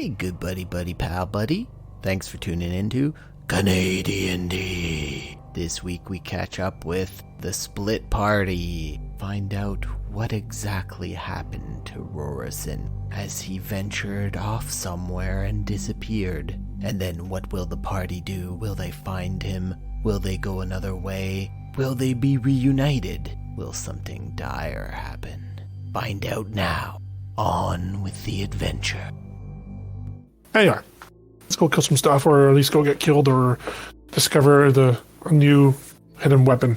Hey, good buddy, pal, buddy. Thanks for tuning into CanaDND. This week we catch up with the Split Party. Find out what exactly happened to Rorison as he ventured off somewhere and disappeared. And then what will the party do? Will they find him? Will they go another way? Will they be reunited? Will something dire happen? Find out now. On with the adventure. Anyway, let's go kill some stuff, or at least go get killed, or discover a new hidden weapon.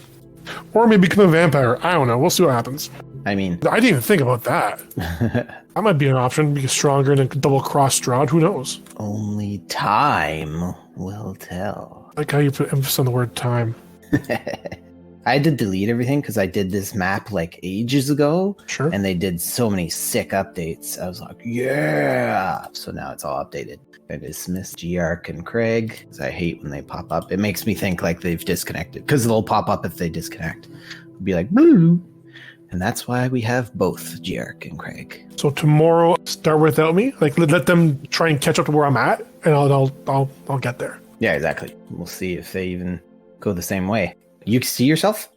Or maybe become a vampire. I don't know. We'll see what happens. I mean, I didn't even think about that. That might be an option. Be stronger and double-cross Strahd. Who knows? only time will tell. I like how you put emphasis on the word time. I had to delete everything because I did this map like ages ago. Sure. And they did so many sick updates. I was like, yeah. So now it's all updated. I dismissed Giark and Craig because I hate when they pop up. It makes me think like they've disconnected because they'll pop up if they disconnect. It'll be like, boo. And that's why we have both Giark and Craig. So tomorrow, start without me. Like let them try and catch up to where I'm at, and I'll get there. Yeah, exactly. We'll see if they even go the same way. You see yourself?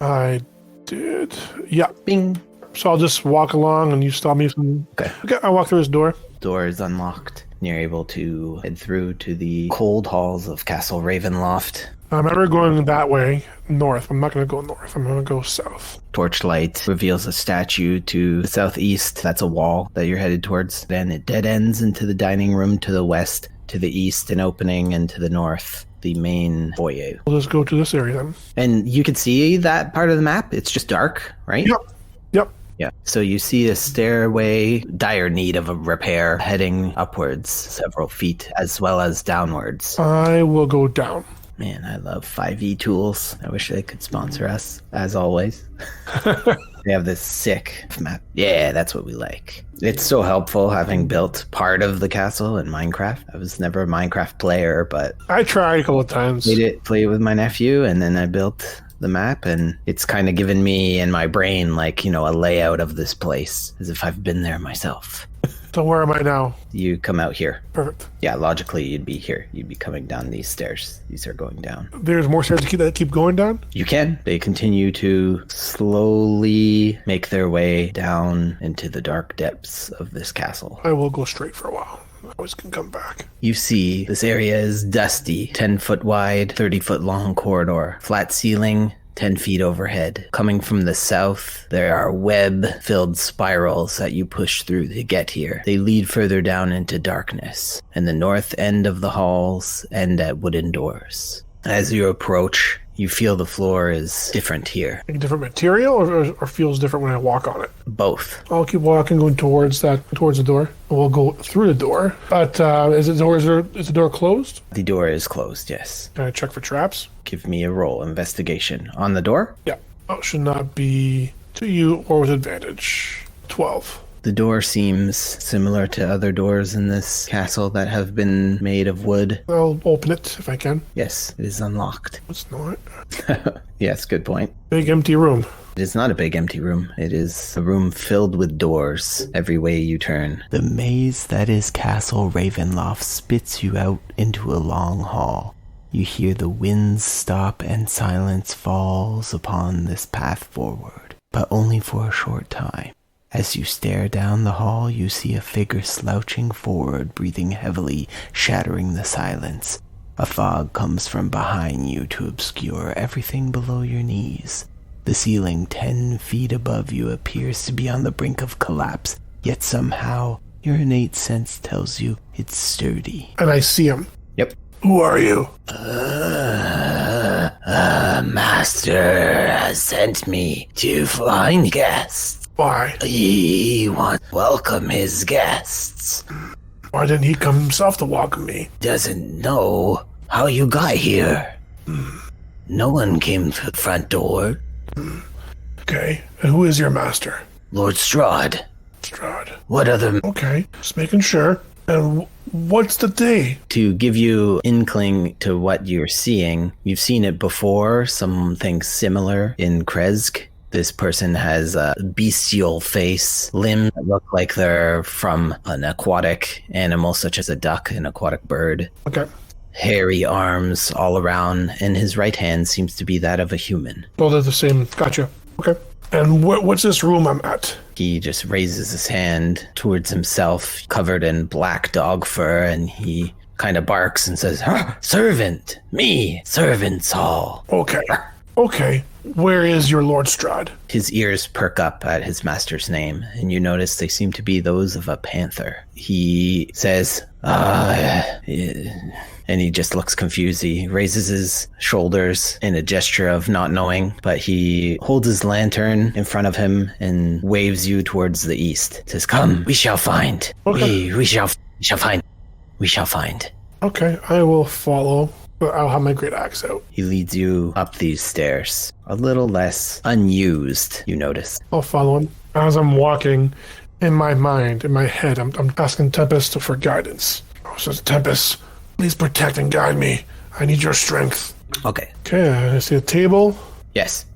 I did. Yeah. Bing. So I'll just walk along, and you stop me from. Okay. I walk through his door. Door is unlocked. And you're able to head through to the cold halls of Castle Ravenloft. I remember going that way, north. I'm not going to go north. I'm going to go south. Torchlight reveals a statue to the southeast. That's a wall that you're headed towards. Then it dead ends into the dining room to the west, to the east an opening, and to the north the main foyer. We'll just go to this area then. And you can see that part of the map. It's just dark, right? Yep. Yeah. So you see a stairway, dire need of a repair, heading upwards several feet as well as downwards. I will go down. Man, I love 5e tools. I wish they could sponsor us, as always. They have this sick map. Yeah, that's what we like. It's so helpful having built part of the castle in Minecraft. I was never a Minecraft player, but I tried a couple of times. played it with my nephew, and then I built the map, and it's kind of given me in my brain, like, a layout of this place, as if I've been there myself. So where am I now? You come out here. Perfect. Yeah, logically, you'd be here. You'd be coming down these stairs. These are going down. There's more stairs that keep going down? You can. They continue to slowly make their way down into the dark depths of this castle. I will go straight for a while. I always can come back. You see, this area is dusty. 10-foot wide, 30-foot long corridor. Flat ceiling, 10 feet overhead. Coming from the south, there are web-filled spirals that you push through to get here. They lead further down into darkness, and the north end of the halls end at wooden doors. As you approach, you feel the floor is different here. Like a different material, or feels different when I walk on it? Both. I'll keep walking, going towards the door. We'll go through the door. But is the door closed? The door is closed, yes. Can I check for traps? Give me a roll. Investigation. On the door? Yeah. Oh, should not be to you or with advantage. 12. The door seems similar to other doors in this castle that have been made of wood. I'll open it if I can. Yes, it is unlocked. It's not. Yes, good point. Big empty room. It is not a big empty room. It is a room filled with doors every way you turn. The maze that is Castle Ravenloft spits you out into a long hall. You hear the winds stop and silence falls upon this path forward, but only for a short time. As you stare down the hall, you see a figure slouching forward, breathing heavily, shattering the silence. A fog comes from behind you to obscure everything below your knees. The ceiling 10 feet above you appears to be on the brink of collapse, yet somehow your innate sense tells you it's sturdy. And I see him. Yep. Who are you? Master has sent me to find guests. Why? He wants to welcome his guests. Why didn't he come himself to welcome me? Doesn't know how you got here. No one came to the front door. Okay. And who is your master? Lord Strahd. Strahd. What other... Okay. Just making sure. And what's the day? To give you inkling to what you're seeing, you've seen it before, something similar in Kresk. This person has a bestial face, limbs that look like they're from an aquatic animal, such as a duck, an aquatic bird. Okay. Hairy arms all around, and his right hand seems to be that of a human. Oh, they're the same. Gotcha. Okay. And what's this room I'm at? He just raises his hand towards himself, covered in black dog fur, and he kind of barks and says, "Servant! Me! Servants all!" Okay. Where is your Lord Strahd? His ears perk up at his master's name, and you notice they seem to be those of a panther. He says, and he just looks confused. He raises his shoulders in a gesture of not knowing, but he holds his lantern in front of him and waves you towards the east. Says, "Come, we shall find. Okay. We shall find. We shall find." Okay, I will follow. But I'll have my great axe out. He leads you up these stairs, a little less unused, you notice. I'll follow him. As I'm walking, in my mind, in my head, I'm asking Tempest for guidance. Oh, says, "Tempest, please protect and guide me. I need your strength." Okay. Okay, I see a table. Yes,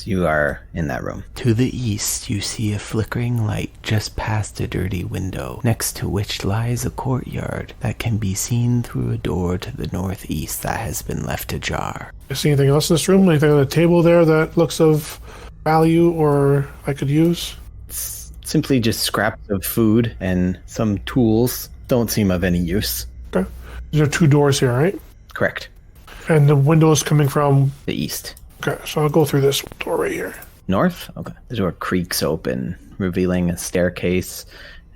you are in that room. To the east, you see a flickering light just past a dirty window, next to which lies a courtyard that can be seen through a door to the northeast that has been left ajar. I see anything else in this room? Anything on the table there that looks of value or I could use? It's simply just scraps of food and some tools. Don't seem of any use. Okay. There are 2 doors here, right? Correct. And the windows coming from... The east. Okay, so I'll go through this door right here. North? Okay. The door creaks open, revealing a staircase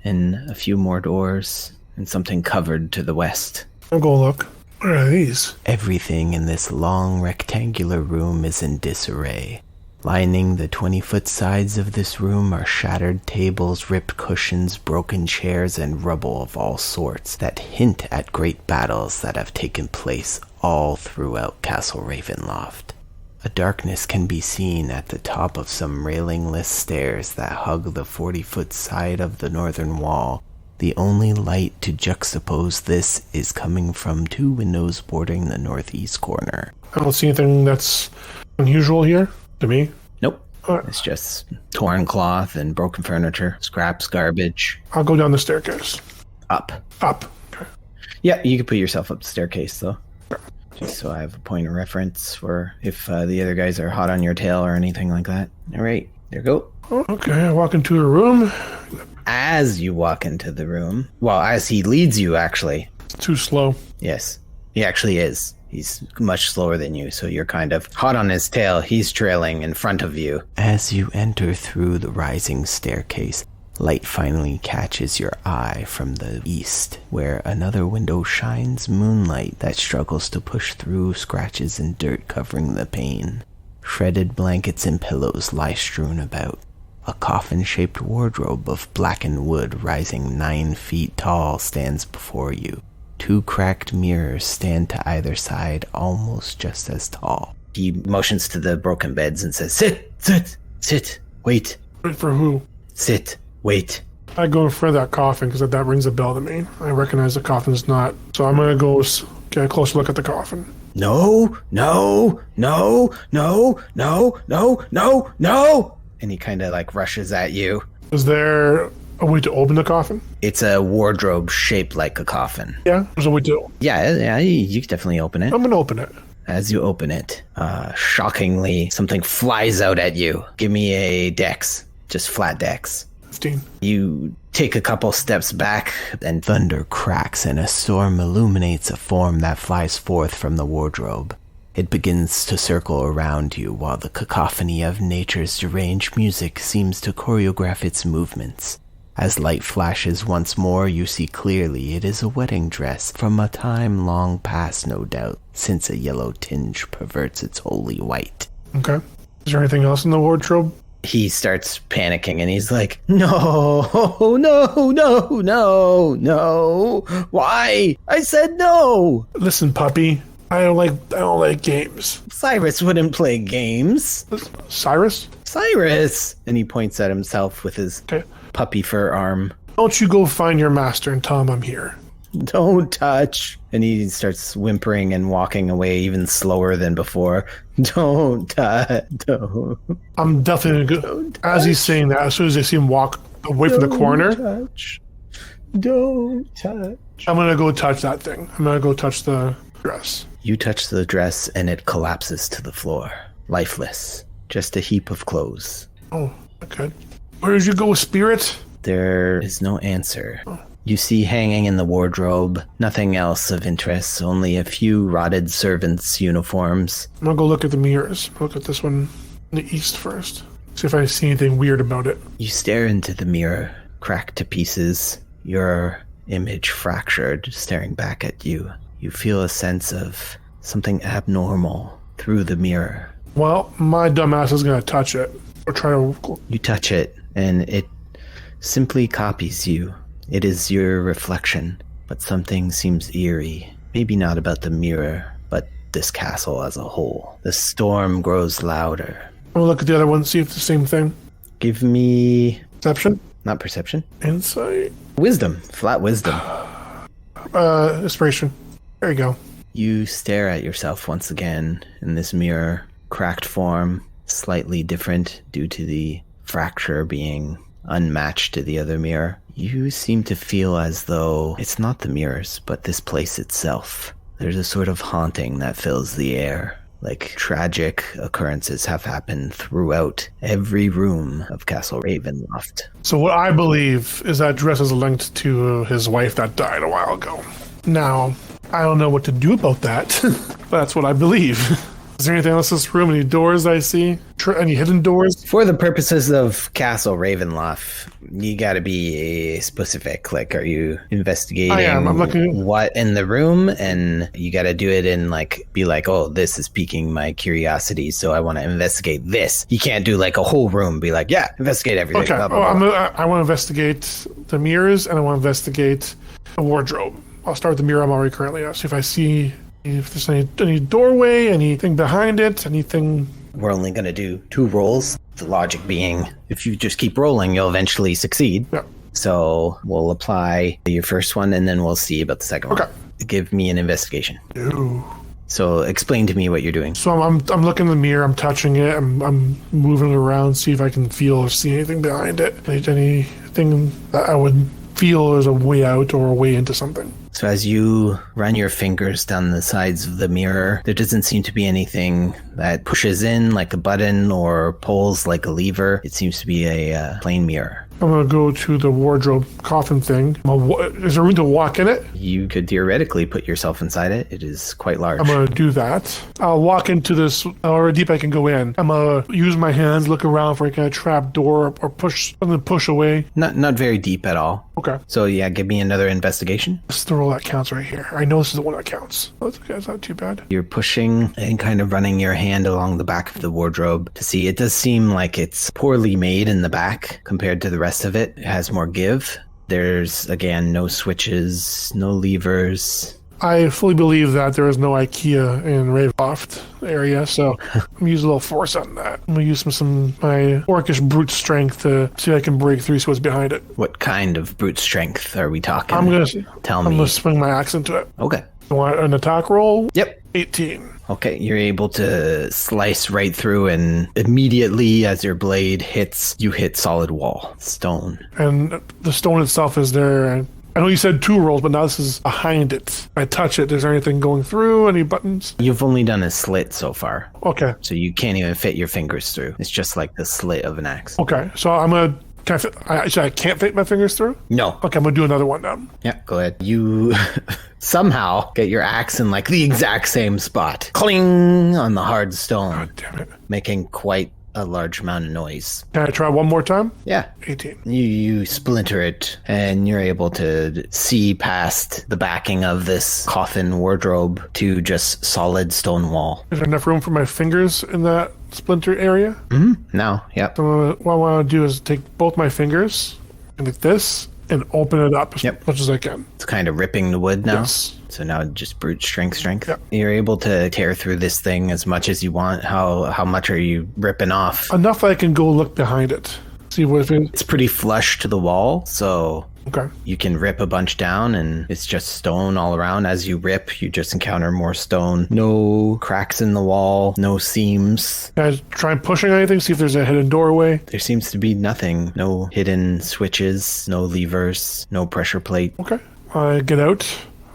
and a few more doors and something covered to the west. I'll go look. What are these? Everything in this long rectangular room is in disarray. Lining the 20-foot sides of this room are shattered tables, ripped cushions, broken chairs, and rubble of all sorts that hint at great battles that have taken place all throughout Castle Ravenloft. A darkness can be seen at the top of some railingless stairs that hug the 40-foot side of the northern wall. The only light to juxtapose this is coming from 2 windows bordering the northeast corner. I don't see anything that's unusual here, to me. Nope. Alright. It's just torn cloth and broken furniture, scraps, garbage. I'll go down the staircase. Up. Okay. Yeah, you can put yourself up the staircase, though. Just so I have a point of reference for if the other guys are hot on your tail or anything like that. All right, there you go. Okay, I walk into a room. As you walk into the room, well, as he leads you, actually. Too slow. Yes, he actually is. He's much slower than you, so you're kind of hot on his tail. He's trailing in front of you. As you enter through the rising staircase, light finally catches your eye from the east, where another window shines moonlight that struggles to push through scratches and dirt covering the pane. Shredded blankets and pillows lie strewn about. A coffin-shaped wardrobe of blackened wood rising 9 feet tall stands before you. 2 cracked mirrors stand to either side, almost just as tall. He motions to the broken beds and says, Sit, wait. Wait for who? Sit, wait. I go in front of that coffin because that rings a bell to me. I recognize the coffin's not. So I'm going to go get a close look at the coffin. No. And he kind of like rushes at you. Is there a way to open the coffin? It's a wardrobe shaped like a coffin. Yeah, there's a way to... Yeah, you can definitely open it. I'm going to open it. As you open it, shockingly, something flies out at you. Give me a dex. Just flat dex. 15. You take a couple steps back, and Thunder cracks and a storm illuminates a form that flies forth from the wardrobe. It begins to circle around you while the cacophony of nature's deranged music seems to choreograph its movements. As light flashes once more, you see clearly it is a wedding dress from a time long past, no doubt, since a yellow tinge perverts its holy white. Okay. Is there anything else in the wardrobe? he starts panicking and he's like, no. Why? I said no. Listen, puppy. I don't like games. Cyrus wouldn't play games. Cyrus? Cyrus. And he points at himself with his puppy fur arm. Don't you go find your master and tell him I'm here. Don't touch. And he starts whimpering and walking away even slower than before. Don't touch. Don't. I'm definitely going to, as he's saying that, as soon as I see him walk away from the corner, Touch. Don't touch. I'm going to go touch that thing. I'm going to go touch the dress. You touch the dress and it collapses to the floor. Lifeless. Just a heap of clothes. Oh, okay. Where did you go, spirit? There is no answer. You see hanging in the wardrobe, nothing else of interest, only a few rotted servants' uniforms. I'm going to go look at the mirrors. Look at this one in the east first. See if I see anything weird about it. You stare into the mirror, cracked to pieces, your image fractured, staring back at you. You feel a sense of something abnormal through the mirror. Well, my dumbass is going to touch it. Or try to... You touch it, and it simply copies you. It is your reflection, but something seems eerie. Maybe not about the mirror, but this castle as a whole. The storm grows louder. I'm going to look at the other one, see if it's the same thing. Give me... Perception? Not perception. Insight? Wisdom. Flat wisdom. Inspiration. There you go. You stare at yourself once again in this mirror. Cracked form, slightly different due to the fracture being unmatched to the other mirror. You seem to feel as though it's not the mirrors, but this place itself. There's a sort of haunting that fills the air. Like tragic occurrences have happened throughout every room of Castle Ravenloft. So what I believe is that dress is linked to his wife that died a while ago. Now, I don't know what to do about that, but that's what I believe. Is there anything else in this room? Any doors I see? Any hidden doors? For the purposes of Castle Ravenloft, you gotta be specific. Like, are you investigating I am. I'm looking... what in the room? And you gotta do it in, like, be like, oh, this is piquing my curiosity, so I want to investigate this. You can't do, like, a whole room. Be like, yeah, investigate everything. Okay. Blah, blah, blah. I want to investigate the mirrors, and I want to investigate the wardrobe. I'll start with the mirror I'm already currently at. See if I see if there's any doorway, anything behind it, anything. We're only going to do 2 rolls. The logic being, if you just keep rolling, you'll eventually succeed. Yeah. So we'll apply your first one, and then we'll see about the second one. Okay. Give me an investigation. Ooh. So explain to me what you're doing. So I'm looking in the mirror, I'm touching it, I'm moving it around, see if I can feel or see anything behind it. Anything that I would feel as a way out or a way into something. So as you run your fingers down the sides of the mirror, there doesn't seem to be anything that pushes in like a button or pulls like a lever. It seems to be a plain mirror. I'm going to go to the wardrobe coffin thing. Is there room to walk in it? You could theoretically put yourself inside it. It is quite large. I'm going to do that. I'll walk into this, however deep I can go in. I'm going to use my hands, look around for a trap door or push away. Not very deep at all. Okay. So yeah, give me another investigation. This is the roll that counts right here. I know this is the one that counts. That's okay. It's not too bad. You're pushing and kind of running your hand along the back of the wardrobe to see. It does seem like it's poorly made in the back compared to the rest of it. It has more give. There's, again, no switches, no levers. I fully believe that there is no IKEA in Ravenloft area, so I'm going to use a little force on that. I'm going to use my orcish brute strength to see if I can break through, see what's behind it. What kind of brute strength are we talking? I'm going to tell me. I'm going to swing my axe into it. Okay. You want an attack roll? Yep. 18. Okay, you're able to slice right through, and immediately as your blade hits, you hit solid wall, stone. And the stone itself is there. I know you said 2 rolls, but now this is behind it. I touch it. Is there anything going through? Any buttons? You've only done a slit so far. Okay. So you can't even fit your fingers through. It's just like the slit of an axe. Okay, so I'm going to... I can't fit my fingers through? No. Okay, I'm going to do another one now. Yeah, go ahead. You somehow get your axe in like the exact same spot. Cling on the hard stone. God damn it. Making quite a large amount of noise. Can I try one more time? Yeah. 18. You splinter it, and you're able to see past the backing of this coffin wardrobe to just solid stone wall. Is there enough room for my fingers in that splinter area? Mm-hmm. No, yep. So what I want to do is take both my fingers and like this and open it up as much as I can. It's kind of ripping the wood now. Yes. So now just brute strength. Yep. You're able to tear through this thing as much as you want. How much are you ripping off? Enough that I can go look behind it. See what it is. It's pretty flush to the wall, so Okay. You can rip a bunch down and it's just stone all around. As you rip, you just encounter more stone. No cracks in the wall, no seams. Can I try pushing anything, see if there's a hidden doorway? There seems to be nothing. No hidden switches, no levers, no pressure plate. Okay. I get out.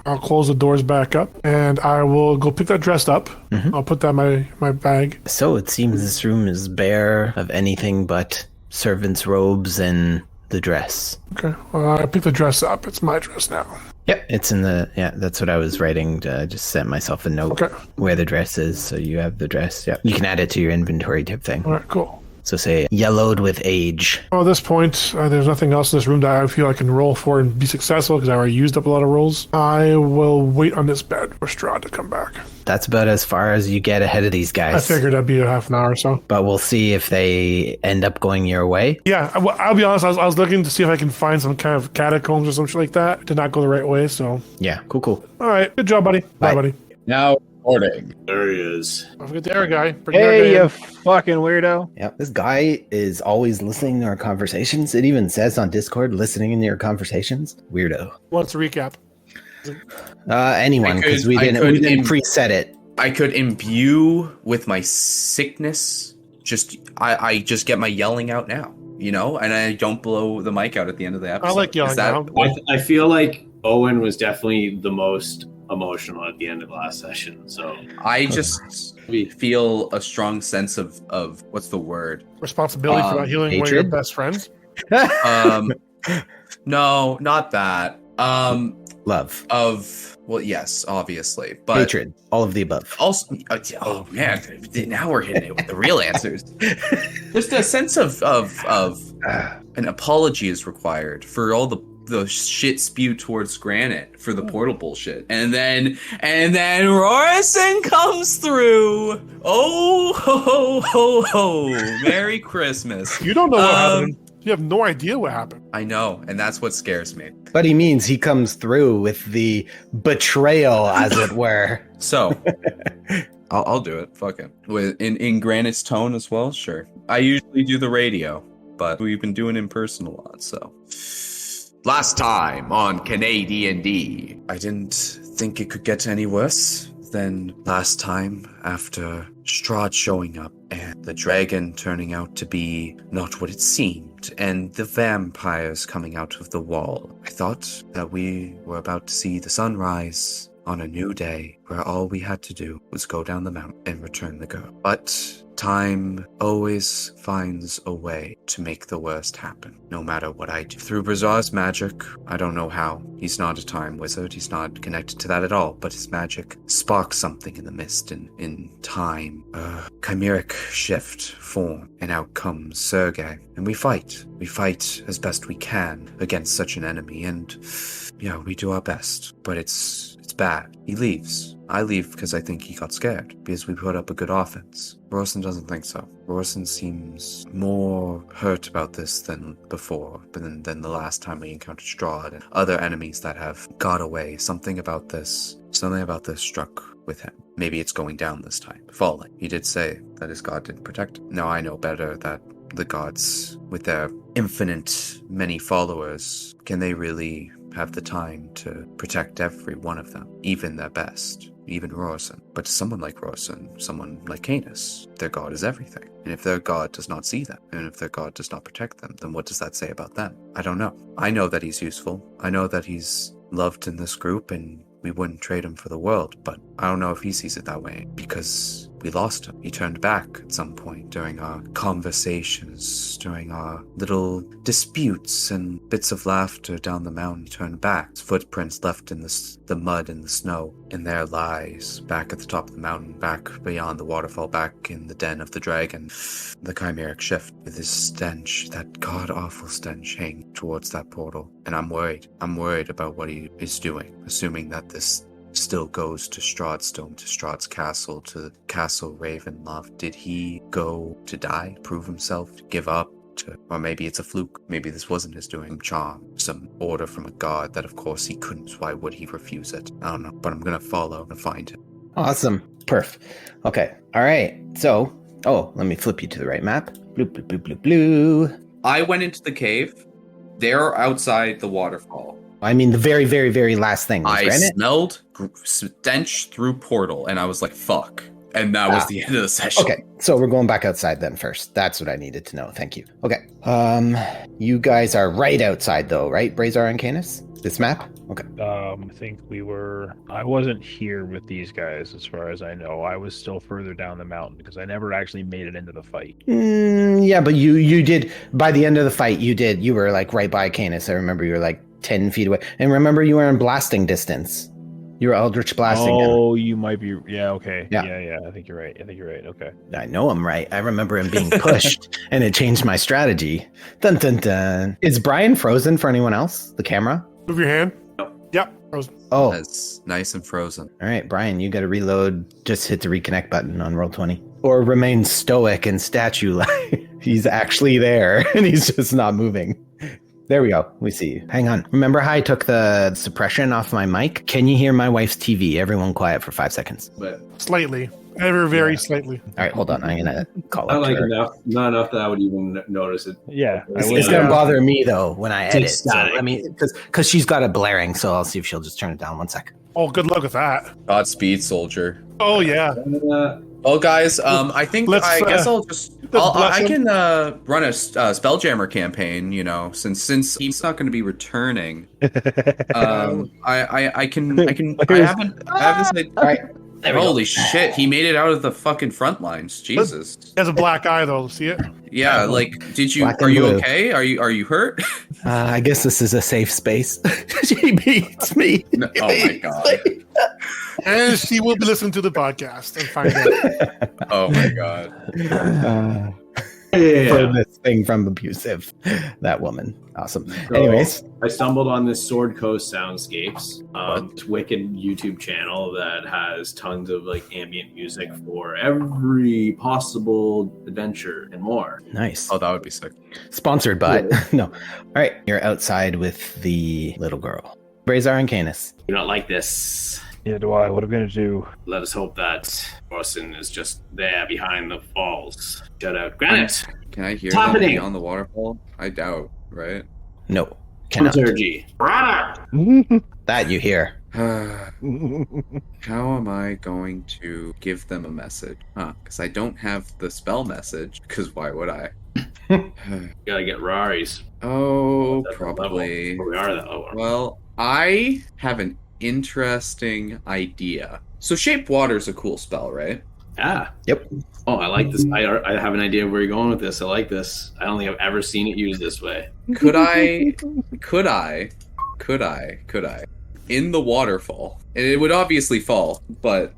I'll close the doors back up, and I will go pick that dress up. I'll put that in my bag. So it seems this room is bare of anything but servants' robes and the dress. Okay. Well, I pick the dress up. It's my dress now. Yep, it's in the, that's what I was writing. To just sent myself a note where the dress is, so you have the dress. Yep. You can add it to your inventory type thing. All right, cool. So say yellowed with age. Well, at this point, there's nothing else in this room that I feel I can roll for and be successful because I already used up a lot of rolls. I will wait on this bed for Strahd to come back. That's about as far as you get ahead of these guys. I figured that'd be a half an hour or so. But we'll see if they end up going your way. Yeah, I'll be honest. I was looking to see if I can find some kind of catacombs or some shit like that. It did not go the right way, so. Yeah, cool. All right, good job, buddy. Bye buddy. Now recording. There he is. Don't forget the air guy. Bring Hey, the air you fucking weirdo. Yeah, this guy is always listening to our conversations. It even says on Discord, listening in your conversations. Weirdo. What's the recap? Anyone, because we didn't preset it. I could imbue with my sickness. I just get my yelling out now, and I don't blow the mic out at the end of the episode. I like yelling now. I feel like Owen was definitely the most emotional at the end of the last session. So I just feel a strong sense of what's the word? Responsibility for not healing one of your best friends? No, not that. Love. Well, yes, obviously, but hatred, all of the above. Also, oh man, now we're hitting it with the real answers. Just a sense of an apology is required for all the shit spewed towards Granite for the portal bullshit, and then Rorison comes through. Oh ho ho ho! Merry Christmas. You don't know what happened. You have no idea what happened. I know, and that's what scares me. But he means he comes through with the betrayal, as it were. So, I'll do it. Fuck it. In Granite's tone as well, sure. I usually do the radio, but we've been doing in person a lot, so. Last time on CanaDND, I didn't think it could get any worse than last time after Strahd showing up and the dragon turning out to be not what it seemed and the vampires coming out of the wall. I thought that we were about to see the sunrise on a new day where all we had to do was go down the mountain and return the girl. But time always finds a way to make the worst happen, no matter what I do. Through Brazar's magic, I don't know how. He's not a time wizard. He's not connected to that at all, but his magic sparks something in the mist and in time. A chimeric shift form, and out comes Sergei. And we fight. We fight as best we can against such an enemy, and yeah, we do our best. But it's bad. He leaves. I leave because I think he got scared, because we put up a good offense. Rorison doesn't think so. Rorison seems more hurt about this than before, than the last time we encountered Strahd and other enemies that have got away. Something about this struck with him. Maybe it's going down this time. Falling. He did say that his god didn't protect him. Now I know better that the gods, with their infinite many followers, can they really have the time to protect every one of them, even their best, even Rorison? But to someone like Rorison, someone like Canis, their god is everything. And if their god does not see them, and if their god does not protect them, then what does that say about them? I don't know. I know that he's useful. I know that he's loved in this group, and we wouldn't trade him for the world, but I don't know if he sees it that way, because we lost him. He turned back at some point during our conversations, during our little disputes and bits of laughter down the mountain. He turned back. His footprints left in the mud and the snow. And there lies, back at the top of the mountain, back beyond the waterfall, back in the den of the dragon, the chimeric shift with his stench, that god-awful stench hanging towards that portal. And I'm worried. I'm worried about what he is doing, assuming that this still goes to Strahdstone, to Strahd's castle, to Castle Ravenloft. Did he go to die, prove himself, to give up? Or maybe it's a fluke. Maybe this wasn't his doing. Charm, some order from a god that of course he couldn't. Why would he refuse it? I don't know, but I'm gonna follow and find him. Awesome. Perf. Okay. All right. So, let me flip you to the right map. Blue, blue, blue, blue, blue. I went into the cave They're outside the waterfall. I mean, the very, very, very last thing was I granite. smelled stench through portal, and I was like, fuck. And that was the end of the session. Okay, so we're going back outside then first. That's what I needed to know. Thank you. Okay. You guys are right outside though, right? Brazar and Canis? This map? Okay. I think I wasn't here with these guys as far as I know. I was still further down the mountain because I never actually made it into the fight. Yeah, but you did, by the end of the fight, you were like right by Canis. I remember you were like 10 feet away. And remember you were in blasting distance. You were Eldritch blasting him. Oh, you might be. Yeah, okay. Yeah. Yeah. I think you're right. Okay. I know I'm right. I remember him being pushed and it changed my strategy. Dun dun dun. Is Brian frozen for anyone else? The camera? Move your hand. Yep. Oh. That's nice and frozen. All right, Brian, you got to reload. Just hit the reconnect button on Roll20. Or remain stoic and statue-like. He's actually there and he's just not moving. There we go. We see you. Hang on. Remember how I took the suppression off my mic? Can you hear my wife's TV? Everyone quiet for 5 seconds. But Slightly. Ever very slightly. All right, hold on. I'm going to call not up like her. not enough that I would even notice it. Yeah. It's Yeah. going to bother me, though, when I edit. So, static. I mean, because she's got it blaring, so I'll see if she'll just turn it down 1 sec. Oh, good luck with that. Godspeed, soldier. Oh, yeah. Well, guys, I think I guess I can run a Spelljammer campaign. You know, since he's not going to be returning. I haven't. All right. There we go. Holy shit! He made it out of the fucking front lines. Jesus. He has a black eye, though. See it? Yeah, like, did you? Black Are and you blue. okay? Are you hurt? I guess this is a safe space. She beats me. No, oh my god. And she will be listening to the podcast and find out. Oh my god. Furthest thing from abusive. That woman. Awesome. So, Anyways. I stumbled on this Sword Coast Soundscapes, this wicked YouTube channel that has tons of like ambient music for every possible adventure and more. Nice. Oh, that would be sick. Sponsored by. No. All right. You're outside with the little girl. Brazar and Canis. Do not like this. Yeah, do I? What am I going to do? Let us hope that Orson is just there behind the falls. Shut out. Granite! Can I hear Top them it in. beyond the waterfall? I doubt, right? No. Cannot. Liturgy. That you hear. How am I going to give them a message? Because I don't have the spell message, because why would I? Gotta get Rari's. Oh, That's the probably. level. We are that lower. Well, I have an interesting idea. So Shape Water's a cool spell, right? Yeah. Yep. Oh, I like this. I have an idea of where you're going with this. I like this. I don't think I've ever seen it used this way. Could I in the waterfall, and it would obviously fall, but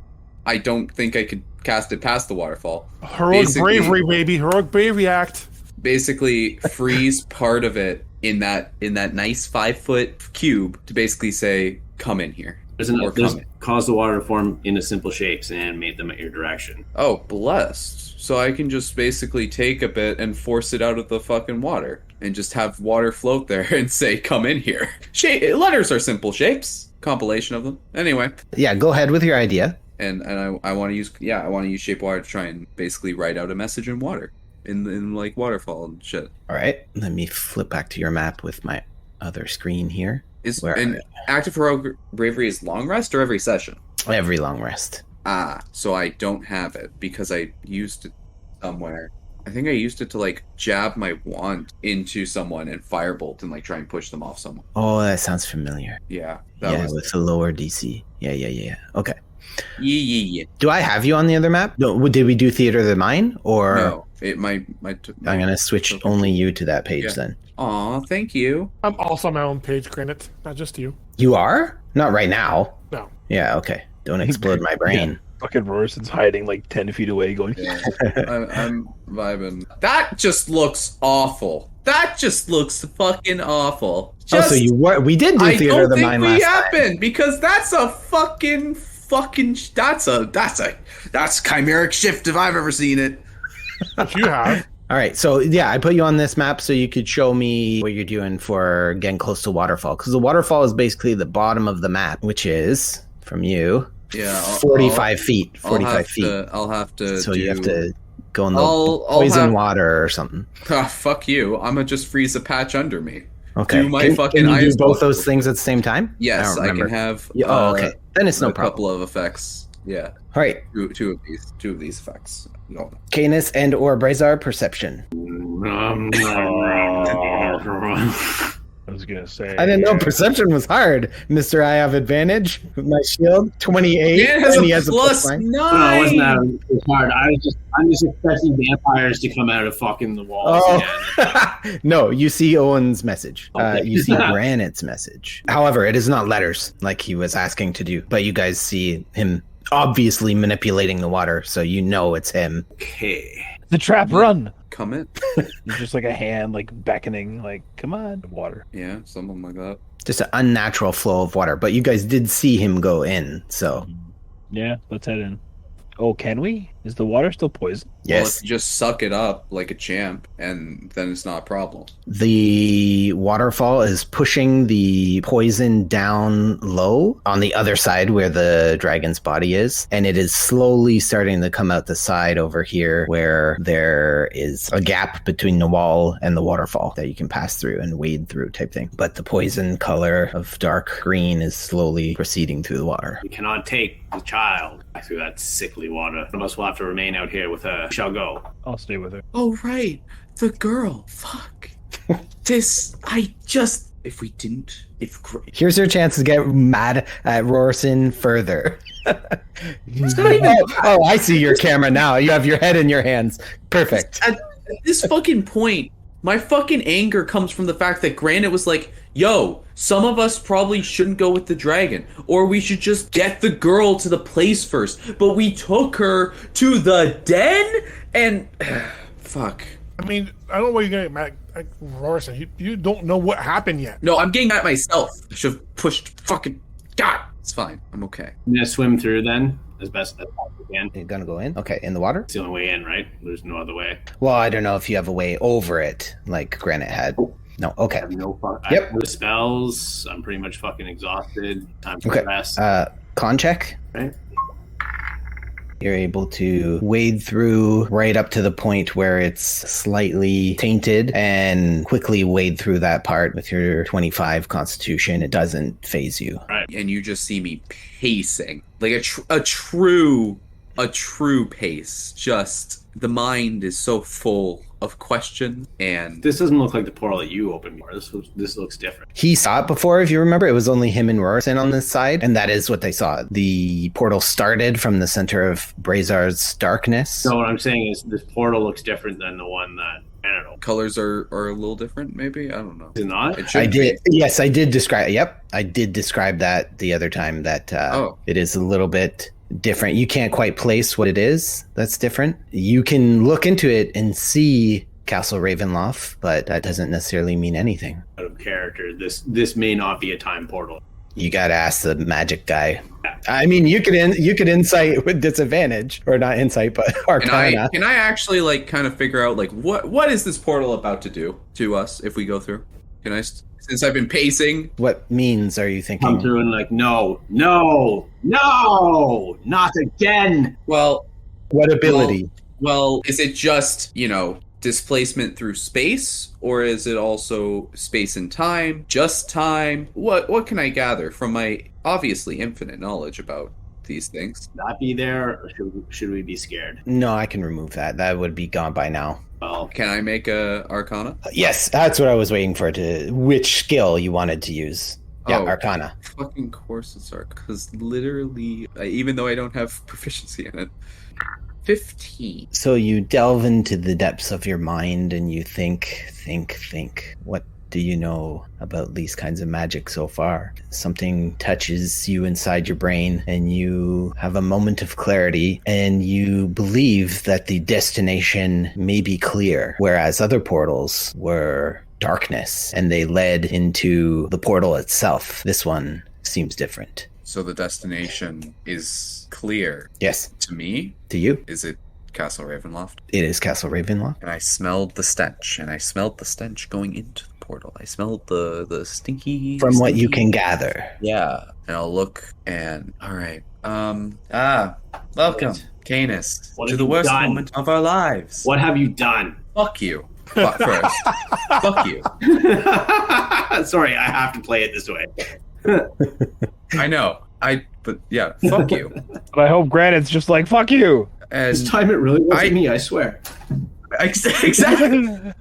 I don't think I could cast it past the waterfall. Heroic Basically- bravery, baby. Heroic bravery act. Basically freeze part of it in that nice 5-foot cube to basically say, come in here. There's Or come in. cause the water to form into simple shapes and mate them at your direction. Oh, blessed. So I can just basically take a bit and force it out of the fucking water and just have water float there and say, come in here. Letters are simple shapes. Compilation of them. Anyway. Yeah, go ahead with your idea. And I want to use Shape Water to try and basically write out a message in water. In like waterfall and shit. All right. Let me flip back to your map with my other screen here. And active heroic bravery is long rest or every session? Every long rest. So I don't have it because I used it somewhere. I think I used it to like jab my wand into someone and firebolt and like try and push them off someone. Oh, that sounds familiar. Yeah. With a lower DC. Yeah. Okay. Yeah. Do I have you on the other map? No. Did we do Theater of the Mind? Or No, I'm gonna switch only you to that page Yeah. then. Aw, thank you. I'm also on my own page, Granite. Not just you. You are? Not right now. No. Yeah. Okay. Don't explode my brain. Fucking Rorson's hiding like 10 feet away going, Yeah. I'm vibing. That just looks awful. That just looks fucking awful. So you were? We did do I Theater of don't the think Mind we last time. happened because that's a fucking that's chimeric shift if I've ever seen it. But you have. All right, so yeah, I put you on this map so you could show me what you're doing for getting close to waterfall, because the waterfall is basically the bottom of the map, which is from you, 45 feet. 45 feet. I'll have to. So do, you have to go in the I'll poison have- water or something. Fuck you! I'm gonna just freeze a patch under me. Okay. do my can fucking you do eyes both go those through. things at the same time? Yes, don't I remember. can have. Yeah, okay. Then it's no a problem. couple of effects. Yeah, All right. two of these effects. No. Canis and or Brazar, perception. I was gonna say. I didn't know perception was hard, Mister. I have advantage with my shield. 28. Dan has and he a has a plus +9. 9. No, it wasn't that hard. I'm just expecting vampires to come out of fucking the walls again. No, you see Owen's message. Okay. You see Granite's message. However, it is not letters like he was asking to do, but you guys see him obviously manipulating the water, so you know it's him. Okay. The trap, run! Come in. He's just like a hand, like beckoning, like, come on, water. Yeah, something like that. Just an unnatural flow of water, but you guys did see him go in, so Yeah, let's head in. Oh, can we? Is the water still poison? Well, yes. if you just suck it up like a champ, and then it's not a problem. The waterfall is pushing the poison down low on the other side where the dragon's body is, and it is slowly starting to come out the side over here where there is a gap between the wall and the waterfall that you can pass through and wade through type thing. But the poison color of dark green is slowly proceeding through the water. We cannot take the child through that sickly water. One of us will have to remain out here with her. Shall go. I'll stay with her. Oh, right. The girl. Fuck. If we didn't, Here's your chance to get mad at Rorson further. Oh, I see your camera now. You have your head in your hands. Perfect. At this fucking point, my fucking anger comes from the fact that Granite was like, yo, some of us probably shouldn't go with the dragon, or we should just get the girl to the place first. But we took her to the den, and fuck. I mean, I don't know why you're getting mad at Rorson. You don't know what happened yet. No, I'm getting at myself. I should have pushed fucking... God, it's fine. I'm okay. I'm gonna swim through then as best as I can. You're gonna go in? Okay, in the water? It's the only way in, right? There's no other way. Well, I don't know if you have a way over it, like Granite had. No, okay. I have no fuck. Yep. I have no spells. I'm pretty much fucking exhausted. Time for Okay. rest. Con check. Right. You're able to wade through right up to the point where it's slightly tainted and quickly wade through that part with your 25 constitution. It doesn't phase you. And you just see me pacing. Like a true pace. Just, the mind is so full of questions, and This doesn't look like the portal that you opened before. This looks different. He saw it before, if you remember. It was only him and Rorson on this side, and that is what they saw. The portal started from the center of Brazar's darkness. So what I'm saying is this portal looks different than the one that I don't know. colors are a little different, maybe? I don't know. Is it not? It should I did. be. Yes, I did describe. Yep, I did describe that the other time. That it is a little bit different. You can't quite place what it is. That's different. You can look into it and see Castle Ravenloft, but that doesn't necessarily mean anything. Out of character, this may not be a time portal. You gotta ask the magic guy. I mean, you could insight with disadvantage, or not insight, but Arcana. Can I actually like kind of figure out like what is this portal about to do to us if we go through? Can I, since I've been pacing? What means are you thinking? Come through and like, no, not again. Well, What ability? well, is it just, displacement through space, or is it also space and time? Just time? What can I gather from my obviously infinite knowledge about these things? Not be there, or should we be scared? No, I can remove that. That would be gone by now. Well, Can I make a Arcana? Yes, that's what I was waiting for. Which skill you wanted to use? Yeah, Oh. Arcana. Fucking course it's because literally, even though I don't have proficiency in it, 15. So you delve into the depths of your mind and you think. What do you know about these kinds of magic so far? Something touches you inside your brain and you have a moment of clarity and you believe that the destination may be clear, whereas other portals were darkness and they led into the portal itself. This one seems different. So the destination is clear Yes, to me. to you, Is it Castle Ravenloft? it is Castle Ravenloft. And I smelled the stench, going into the portal. I smelled the stinky. From what you stinky- can gather. Yeah. And I'll look and all right. Welcome, Canis, What to have the you worst done? moment of our lives. what have you done? Fuck you. But first, fuck you. Sorry, I have to play it this way. I know. But yeah, fuck you. But I hope Granite's just like, fuck you. This And time it really wasn't me, I swear. exactly.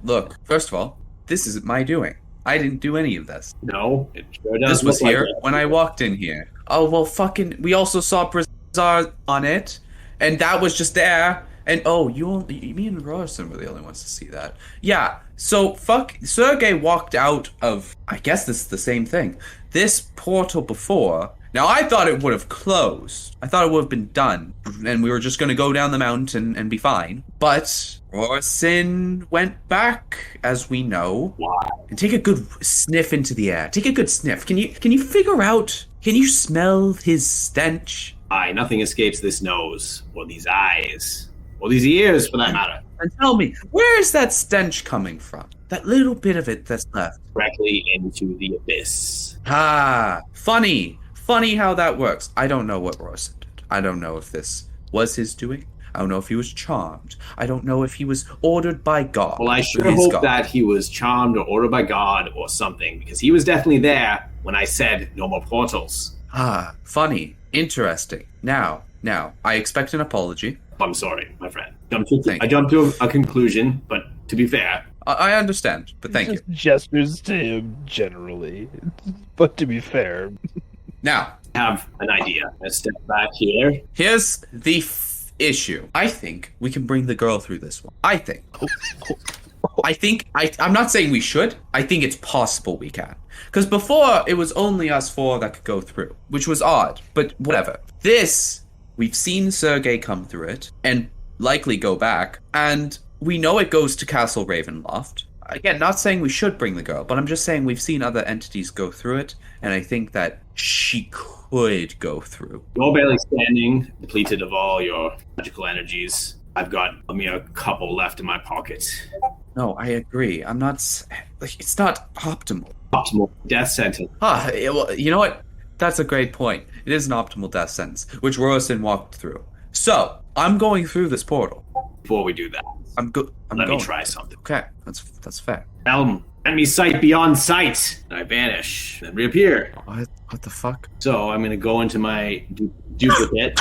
Look. First of all, this isn't my doing. I didn't do any of this. No, it sure does. This was look like here it. when I walked in here. Oh well, fucking. We also saw Brazar on it, and that was just there. And oh, me and Robertson were the only ones to see that. Yeah. So fuck. Sergey walked out of. I guess this is the same thing. This portal before. Now I thought it would have closed. I thought it would have been done, and we were just going to go down the mountain and be fine. But Robertson went back, as we know. Why? And take a good sniff into the air. Take a good sniff. Can you figure out? Can you smell his stench? Aye, nothing escapes this nose, or these eyes, or these ears, for that matter. And tell me, where is that stench coming from? That little bit of it that's left. Directly into the abyss. Ah, funny how that works. I don't know what Robertson did. I don't know if this was his doing. I don't know if he was charmed. I don't know if he was ordered by God. Well, I sure hope that he was charmed or ordered by God or something, because he was definitely there when I said no more portals. Ah, funny. Interesting. Now, I expect an apology. I'm sorry, my friend. Thank I jumped to a conclusion, but to be fair, I understand, but thank you. Just gestures to him generally. But to be fair. Now, I have an idea. Let's step back here. here's the issue. I think we can bring the girl through this one. I think. I'm not saying we should. I think it's possible we can. Because before, it was only us four that could go through, which was odd, but whatever. This, we've seen Sergey come through it, and likely go back, and we know it goes to Castle Ravenloft. Again, not saying we should bring the girl, but I'm just saying we've seen other entities go through it, and I think that she could go through. You're barely standing, depleted of all your magical energies. I've got a mere couple left in my pocket. No, I agree. I'm not... It's not optimal. Optimal death sentence. Well, you know what? That's a great point. It is an optimal death sentence, which Royston walked through. So, I'm going through this portal. Before we do that, let me try something. Okay, that's fair. Elm, let me sight beyond sight. And I vanish and reappear. What the fuck? So I'm going to go into my duplicate.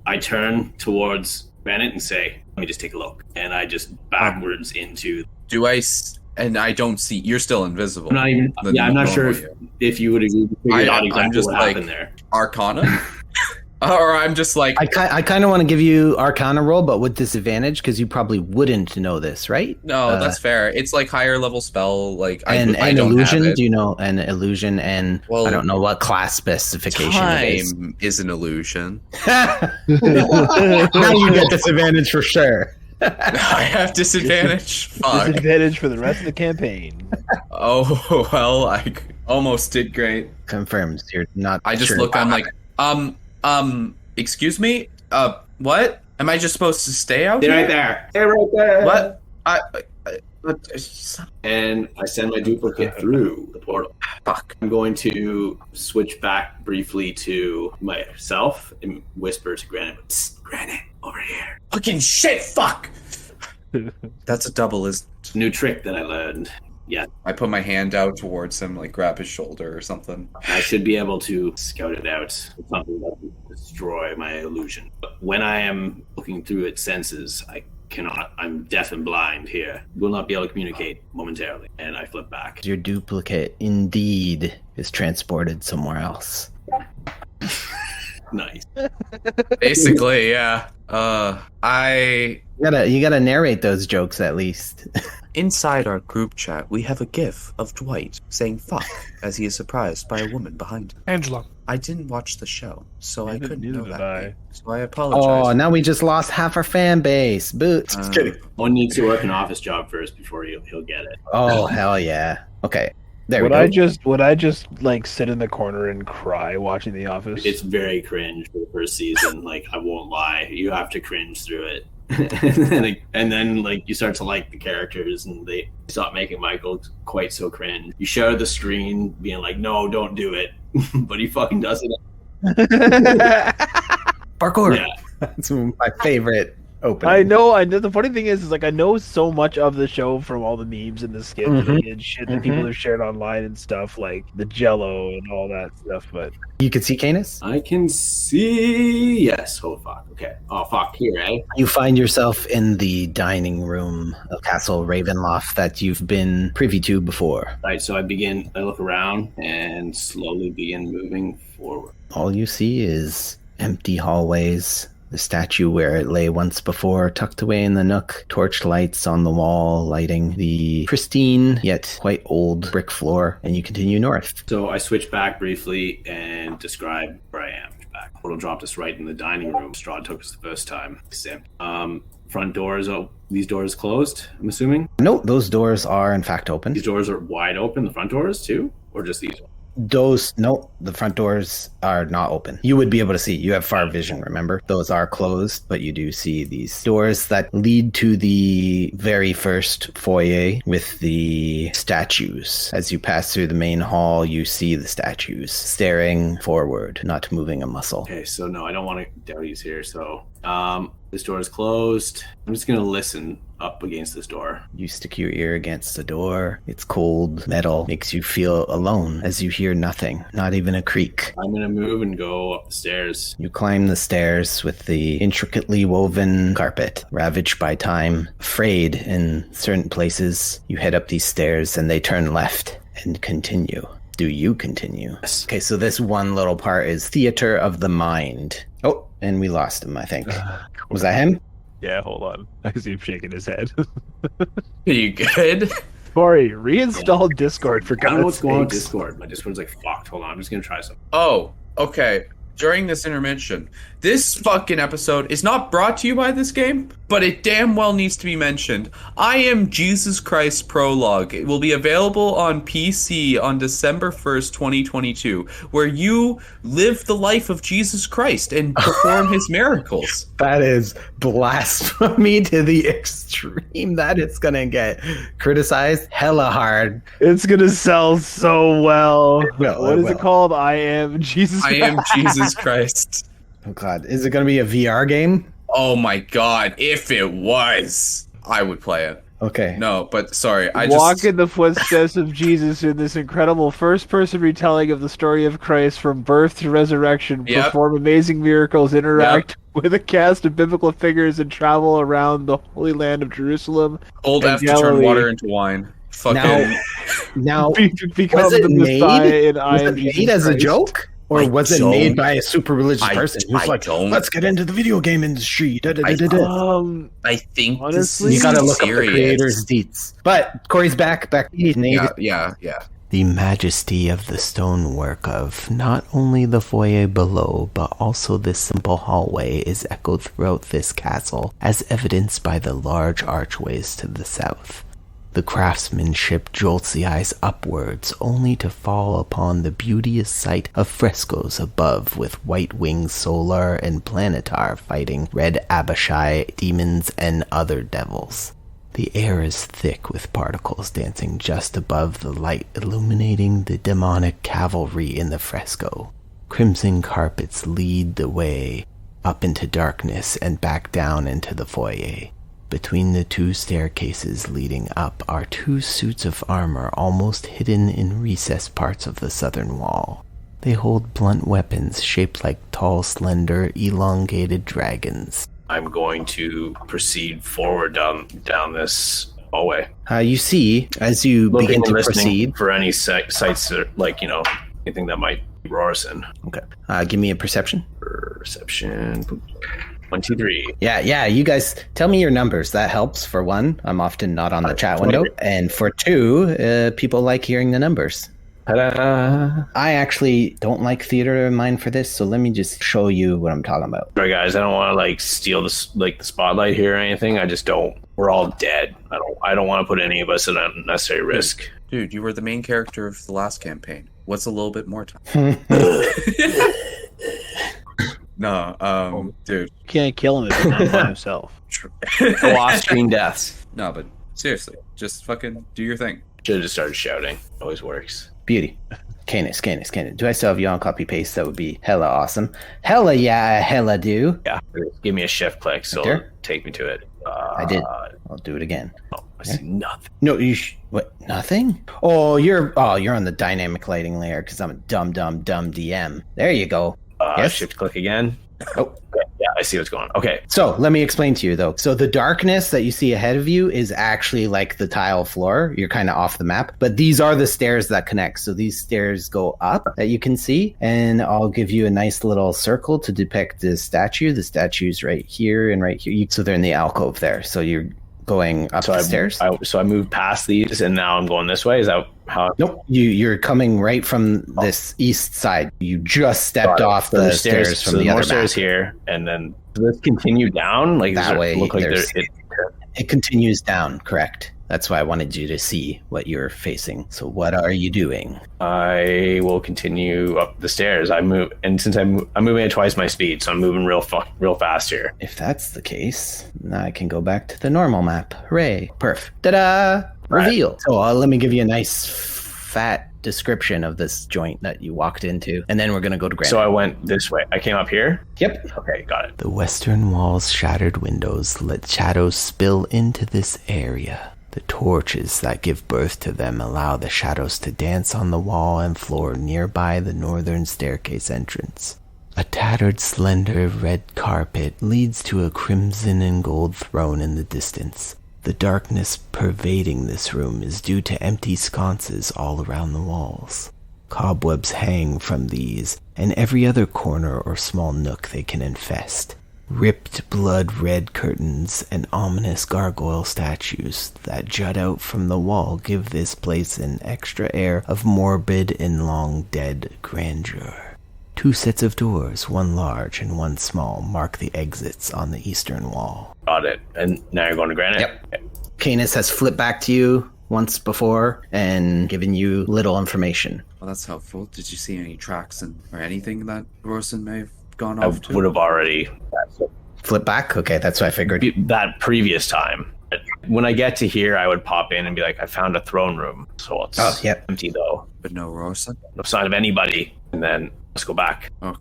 I turn towards Bennett and say, let me just take a look. And I just backwards into... And I don't see... You're still invisible. I'm not even... I'm not sure if you would have figured out exactly what happened there. Arcana? Or I'm just like... I kind of want to give you Arcana roll, but with disadvantage, because you probably wouldn't know this, right? No, that's fair. It's like higher level spell. Like I don't illusion, have it. do you know? An illusion, and I don't know what class specification it is. Time is an illusion. Now you get disadvantage for sure. I have disadvantage. Fuck. Disadvantage for the rest of the campaign. Oh, well, I almost did great. Confirms you're not. I just sure. look, I'm like, excuse me? What? Am I just supposed to stay out They're here? right there. They're right there. What? And I send my duplicate through the portal. Fuck. I'm going to switch back briefly to myself and whisper to Granite, "Psst, Granite, over here." Fucking shit, fuck! That's a double, isn't it? New trick that I learned. Yeah, I put my hand out towards him, like grab his shoulder or something. I should be able to scout it out. It's something that will destroy my illusion. But when I am looking through its senses, I cannot. I'm deaf and blind here. Will not be able to communicate momentarily. And I flip back. Your duplicate indeed is transported somewhere else. Nice. Basically, yeah. You gotta narrate those jokes at least. Inside our group chat, we have a gif of Dwight saying fuck as he is surprised by a woman behind him. Angela. I didn't watch the show, so I couldn't know Neither that. did name. So I apologize. Oh, now we just lost half our fan base. Boots. Just kidding. One needs to work an office job first before he'll get it. Oh, hell yeah. Okay. There we Would go. I just like sit in the corner and cry watching The Office? It's very cringe for the first season. Like, I won't lie. You have to cringe through it. and then like you start to like the characters and they stop making Michael quite so cringe. You share the screen being like, no, don't do it. But he fucking does it. Parkour. Yeah. That's my favorite opening. I know. The funny thing is like I know so much of the show from all the memes and the skits and shit that people have shared online and stuff, like the Jello and all that stuff. But You can see Canis? I can see. Yes. Oh fuck. Okay. Oh fuck. Here, eh? You find yourself in the dining room of Castle Ravenloft that you've been privy to before. Right. So I look around and slowly begin moving forward. All you see is empty hallways, the statue where it lay once before, tucked away in the nook, torch lights on the wall, lighting the pristine yet quite old brick floor, and you continue north. So I switch back briefly and describe where I am. Portal dropped us right in the dining room. Strahd took us the first time. Front doors, these doors closed, I'm assuming? No, those doors are in fact open. These doors are wide open, the front doors too? Or just these ones? The front doors are not open. You would be able to see. You have far vision, remember? Those are closed, but you do see these doors that lead to the very first foyer with the statues. As you pass through the main hall, you see the statues staring forward, not moving a muscle. Okay, so no, I don't want to doubt he's here. So this door is closed. I'm just going to listen up against this door. You stick your ear against the door. It's cold metal, makes you feel alone as you hear nothing, not even a creak. I'm going to move and go up the stairs. You climb the stairs with the intricately woven carpet, ravaged by time, frayed in certain places. You head up these stairs and they turn left and continue. Do you continue? Yes. Okay, so this one little part is Theater of the Mind. Oh, and we lost him, I think. Was that him? yeah, hold on. I see him shaking his head. Are you good? Corey, reinstall Discord for I don't know God's what's going on with sakes. Discord. My Discord's like fucked. Hold on, I'm just going to try something. Oh, okay. During this intermission, this fucking episode is not brought to you by this game, but it damn well needs to be mentioned. I Am Jesus Christ Prologue. It will be available on PC on December 1st, 2022, where you live the life of Jesus Christ and perform his miracles. That is blasphemy to the extreme. That is going to get criticized hella hard. It's gonna sell so well. What is will. it called? I am Jesus. I am Jesus Christ. Oh, God. Is it going to be a VR game? Oh my god, if it was, I would play it. Okay. No, but sorry, Walk in the footsteps of Jesus in this incredible first-person retelling of the story of Christ from birth to resurrection. Yep. Perform amazing miracles, interact with a cast of biblical figures, and travel around the Holy Land of Jerusalem. Old and F to turn Galilee. water into wine. Fucking Now, Become was it the Messiah in I was am it Jesus made as a Christ. joke? Or I was it don't- made by a super religious I- person who's I like, don't- let's get into the video game industry? Da, da, da, da, da. I think Honestly, this You is gotta look serious. up the creator's deets. But Corey's back to his native. Yeah. The majesty of the stonework of not only the foyer below, but also this simple hallway is echoed throughout this castle, as evidenced by the large archways to the south. The craftsmanship jolts the eyes upwards, only to fall upon the beauteous sight of frescoes above with white-winged Solar and Planetar fighting red Abishai demons and other devils. The air is thick with particles dancing just above the light, illuminating the demonic cavalry in the fresco. Crimson carpets lead the way up into darkness and back down into the foyer. Between the two staircases leading up are two suits of armor almost hidden in recessed parts of the southern wall. They hold blunt weapons shaped like tall, slender, elongated dragons. I'm going to proceed forward down this hallway. You see, as you Looking begin and to listening proceed. for any sites that, like, anything that might roar us in. Okay. Give me a perception. Perception. 1, 2, 3. Yeah, you guys tell me your numbers. That helps for one. I'm often not on the chat window. And for two, people like hearing the numbers. Ta-da. I actually don't like theater of mind for this, so let me just show you what I'm talking about. Sorry, guys. I don't want to steal the spotlight here or anything. I just don't. We're all dead. I don't want to put any of us at unnecessary risk. Dude, you were the main character of the last campaign. What's a little bit more time? No, dude. You can't kill him if he's not by himself. Go off-screen deaths. No, but seriously, just fucking do your thing. Should have just started shouting. Always works. Beauty. Canis. Do I still have you on copy paste? That would be hella awesome. Hella yeah, hella do. Yeah. Give me a shift click, so Right there? take me to it. I did. I'll do it again. Oh, I see nothing. No, what? Nothing? Oh, you're on the dynamic lighting layer because I'm a dumb DM. There you go. Yes? Shift click again. Oh, okay. Yeah, I see what's going on. Okay. so let me explain to you though. So the darkness that you see ahead of you is actually like the tile floor. You're kind of off the map, but these are the stairs that connect. So these stairs go up that you can see, and I'll give you a nice little circle to depict the statue. The statue's right here and right here. So they're in the alcove there. So you're going up the stairs. So I moved past these, and now I'm going this way. Is that how? Nope. You're coming right from this east side. You just stepped off the stairs from the other stairs here, and then does this continue down? Like that way. Look like it continues down. Correct. That's why I wanted you to see what you're facing. So what are you doing? I will continue up the stairs. I move, and since I'm moving at twice my speed, so I'm moving real fast here. If that's the case, now I can go back to the normal map. Hooray. Perf. Ta-da! Reveal. Right. So let me give you a nice fat description of this joint that you walked into, and then we're going to go to Granite. So I went this way. I came up here? Yep. Okay, got it. The western wall's shattered windows let shadows spill into this area. The torches that give birth to them allow the shadows to dance on the wall and floor nearby the northern staircase entrance. A tattered, slender red carpet leads to a crimson and gold throne in the distance. The darkness pervading this room is due to empty sconces all around the walls. Cobwebs hang from these and every other corner or small nook they can infest. Ripped blood-red curtains and ominous gargoyle statues that jut out from the wall give this place an extra air of morbid and long-dead grandeur. 2 sets of doors, one large and one small, mark the exits on the eastern wall. Got it. And now you're going to Granite? Yep. Okay. Canis has flipped back to you once before and given you little information. Well, that's helpful. Did you see any tracks or anything that Rorson may have gone I off to? would have already Flip back? Okay, that's what I figured. that previous time. When I get to here, I would pop in and be like, I found a throne room. So it's empty though. But no Rorson? No sign of anybody. And then let's go back. Oh,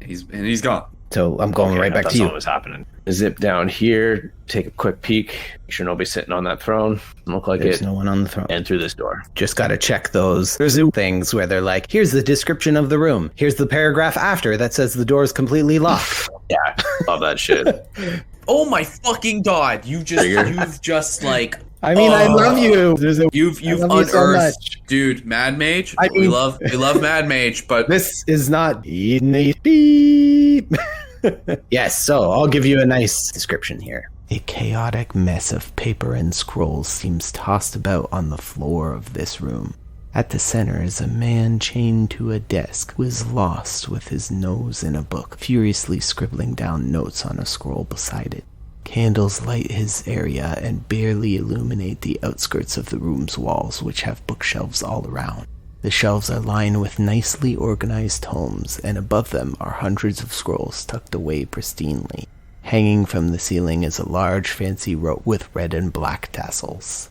he's gone. So I'm going right back to you. That's what was happening. Zip down here, take a quick peek, make sure nobody's sitting on that throne. Look like There's no one on the throne. And through this door. Just got to check those. There's things where they're like, here's the description of the room. Here's the paragraph after that says the door is completely locked. Yeah, love that shit. Oh my fucking god! You've just like. I mean, I love you. You've unearthed, so dude. Mad Mage. We love Mad Mage, but this is not beep. Yes, so I'll give you a nice description here. A chaotic mess of paper and scrolls seems tossed about on the floor of this room. At the center is a man chained to a desk who is lost with his nose in a book, furiously scribbling down notes on a scroll beside it. Candles light his area and barely illuminate the outskirts of the room's walls, which have bookshelves all around. The shelves are lined with nicely organized tomes, and above them are hundreds of scrolls tucked away pristinely. Hanging from the ceiling is a large fancy rope with red and black tassels.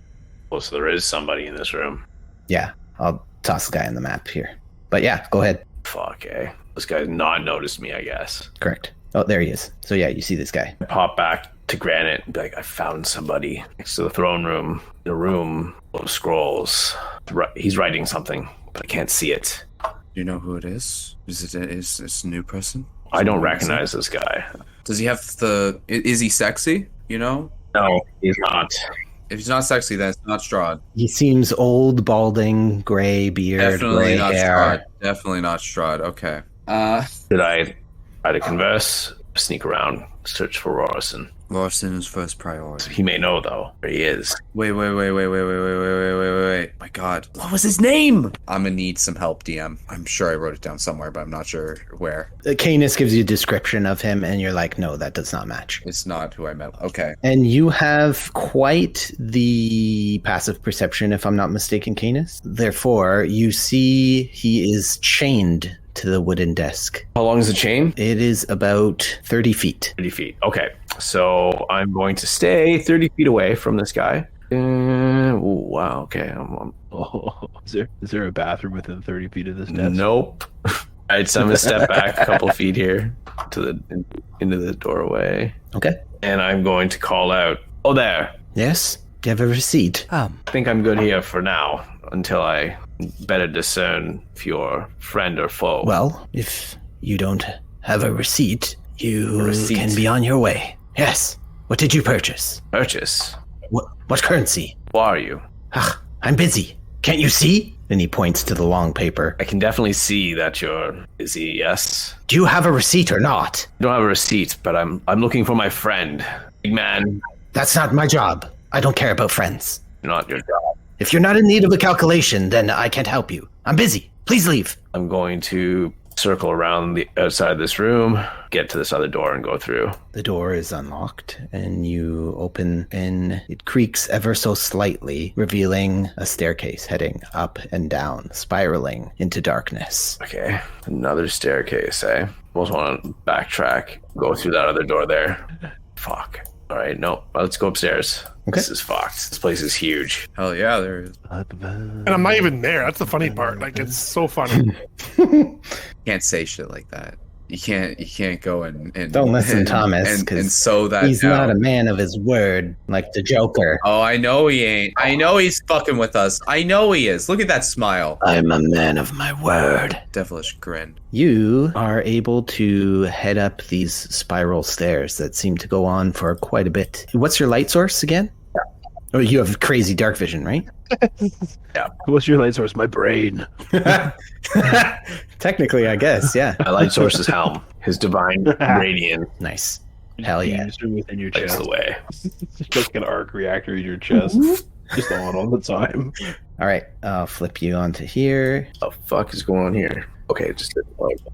Well, so there is somebody in this room. Yeah, I'll toss the guy on the map here. But yeah, go ahead. Fuck, This guy's not noticed me, I guess. Correct. Oh, there he is. So yeah, you see this guy. Pop back to Granite and be like, I found somebody next to the throne room. The room full of scrolls. He's writing something, but I can't see it. Do you know who it is? Is it a new person? I don't recognize this guy. Does he have is he sexy? You know? No, he's not. If he's not sexy, then it's not Strahd. He seems old, balding, gray beard, Definitely gray not hair. Strahd. Definitely not Strahd. Okay. Did I try to converse? Sneak around, search for Rorson. Rorson is first priority. He may know, though, where he is. Wait. My god. What was his name? I'm gonna need some help, DM. I'm sure I wrote it down somewhere, but I'm not sure where. Canis gives you a description of him, and you're like, no, that does not match. It's not who I met. Okay. And you have quite the passive perception, if I'm not mistaken, Canis. Therefore, you see he is chained to the wooden desk. How long is the chain? It is about 30 feet. 30 feet. Okay. So I'm going to stay 30 feet away from this guy. Wow. Okay. Oh, is there a bathroom within 30 feet of this desk? Nope. All right, so I'm gonna step back a couple feet here into the doorway, Okay. and I'm going to call out, "Oh there! Yes? Do you have a receipt? I think I'm good here for now until I better discern if you're friend or foe." Well, if you don't have a receipt, you receipt. can be on your way. Yes. What did you purchase? Purchase. What currency? Who are you? Ugh, I'm busy. Can't you see? And he points to the long paper. I can definitely see that you're busy. Yes. Do you have a receipt or not? I don't have a receipt, but I'm looking for my friend. Big man, That's not my job. I don't care about friends. not your job. If you're not in need of a calculation, then I can't help you. I'm busy. Please leave. I'm going to circle around the outside of this room, get to this other door, and go through. The door is unlocked, and you open, and it creaks ever so slightly, revealing a staircase heading up and down, spiraling into darkness. Okay, another staircase, eh? Almost want to backtrack, go through that other door there. Fuck. All right, no, let's go upstairs. Okay. This is fucked. This place is huge. Hell yeah, there is. And I'm not even there. That's the funny part. Like, it's so funny. Can't say shit like that. You can't go and Don't listen, and, Thomas, and because sow that he's down. not a man of his word, like the Joker. Oh, I know he ain't. I know he's fucking with us. I know he is. Look at that smile. I'm a man of my word. Devilish grin. You are able to head up these spiral stairs that seem to go on for quite a bit. What's your light source again? Oh, you have crazy dark vision, right? What's your light source? My brain. Technically, I guess, yeah. My light source is Helm. His divine radiant Nice. Hell yeah. Fused within your lights chest. the way. It's just like an arc reactor in your chest. Just on all the time. All right, I'll flip you onto here. What the fuck is going on here? Okay, just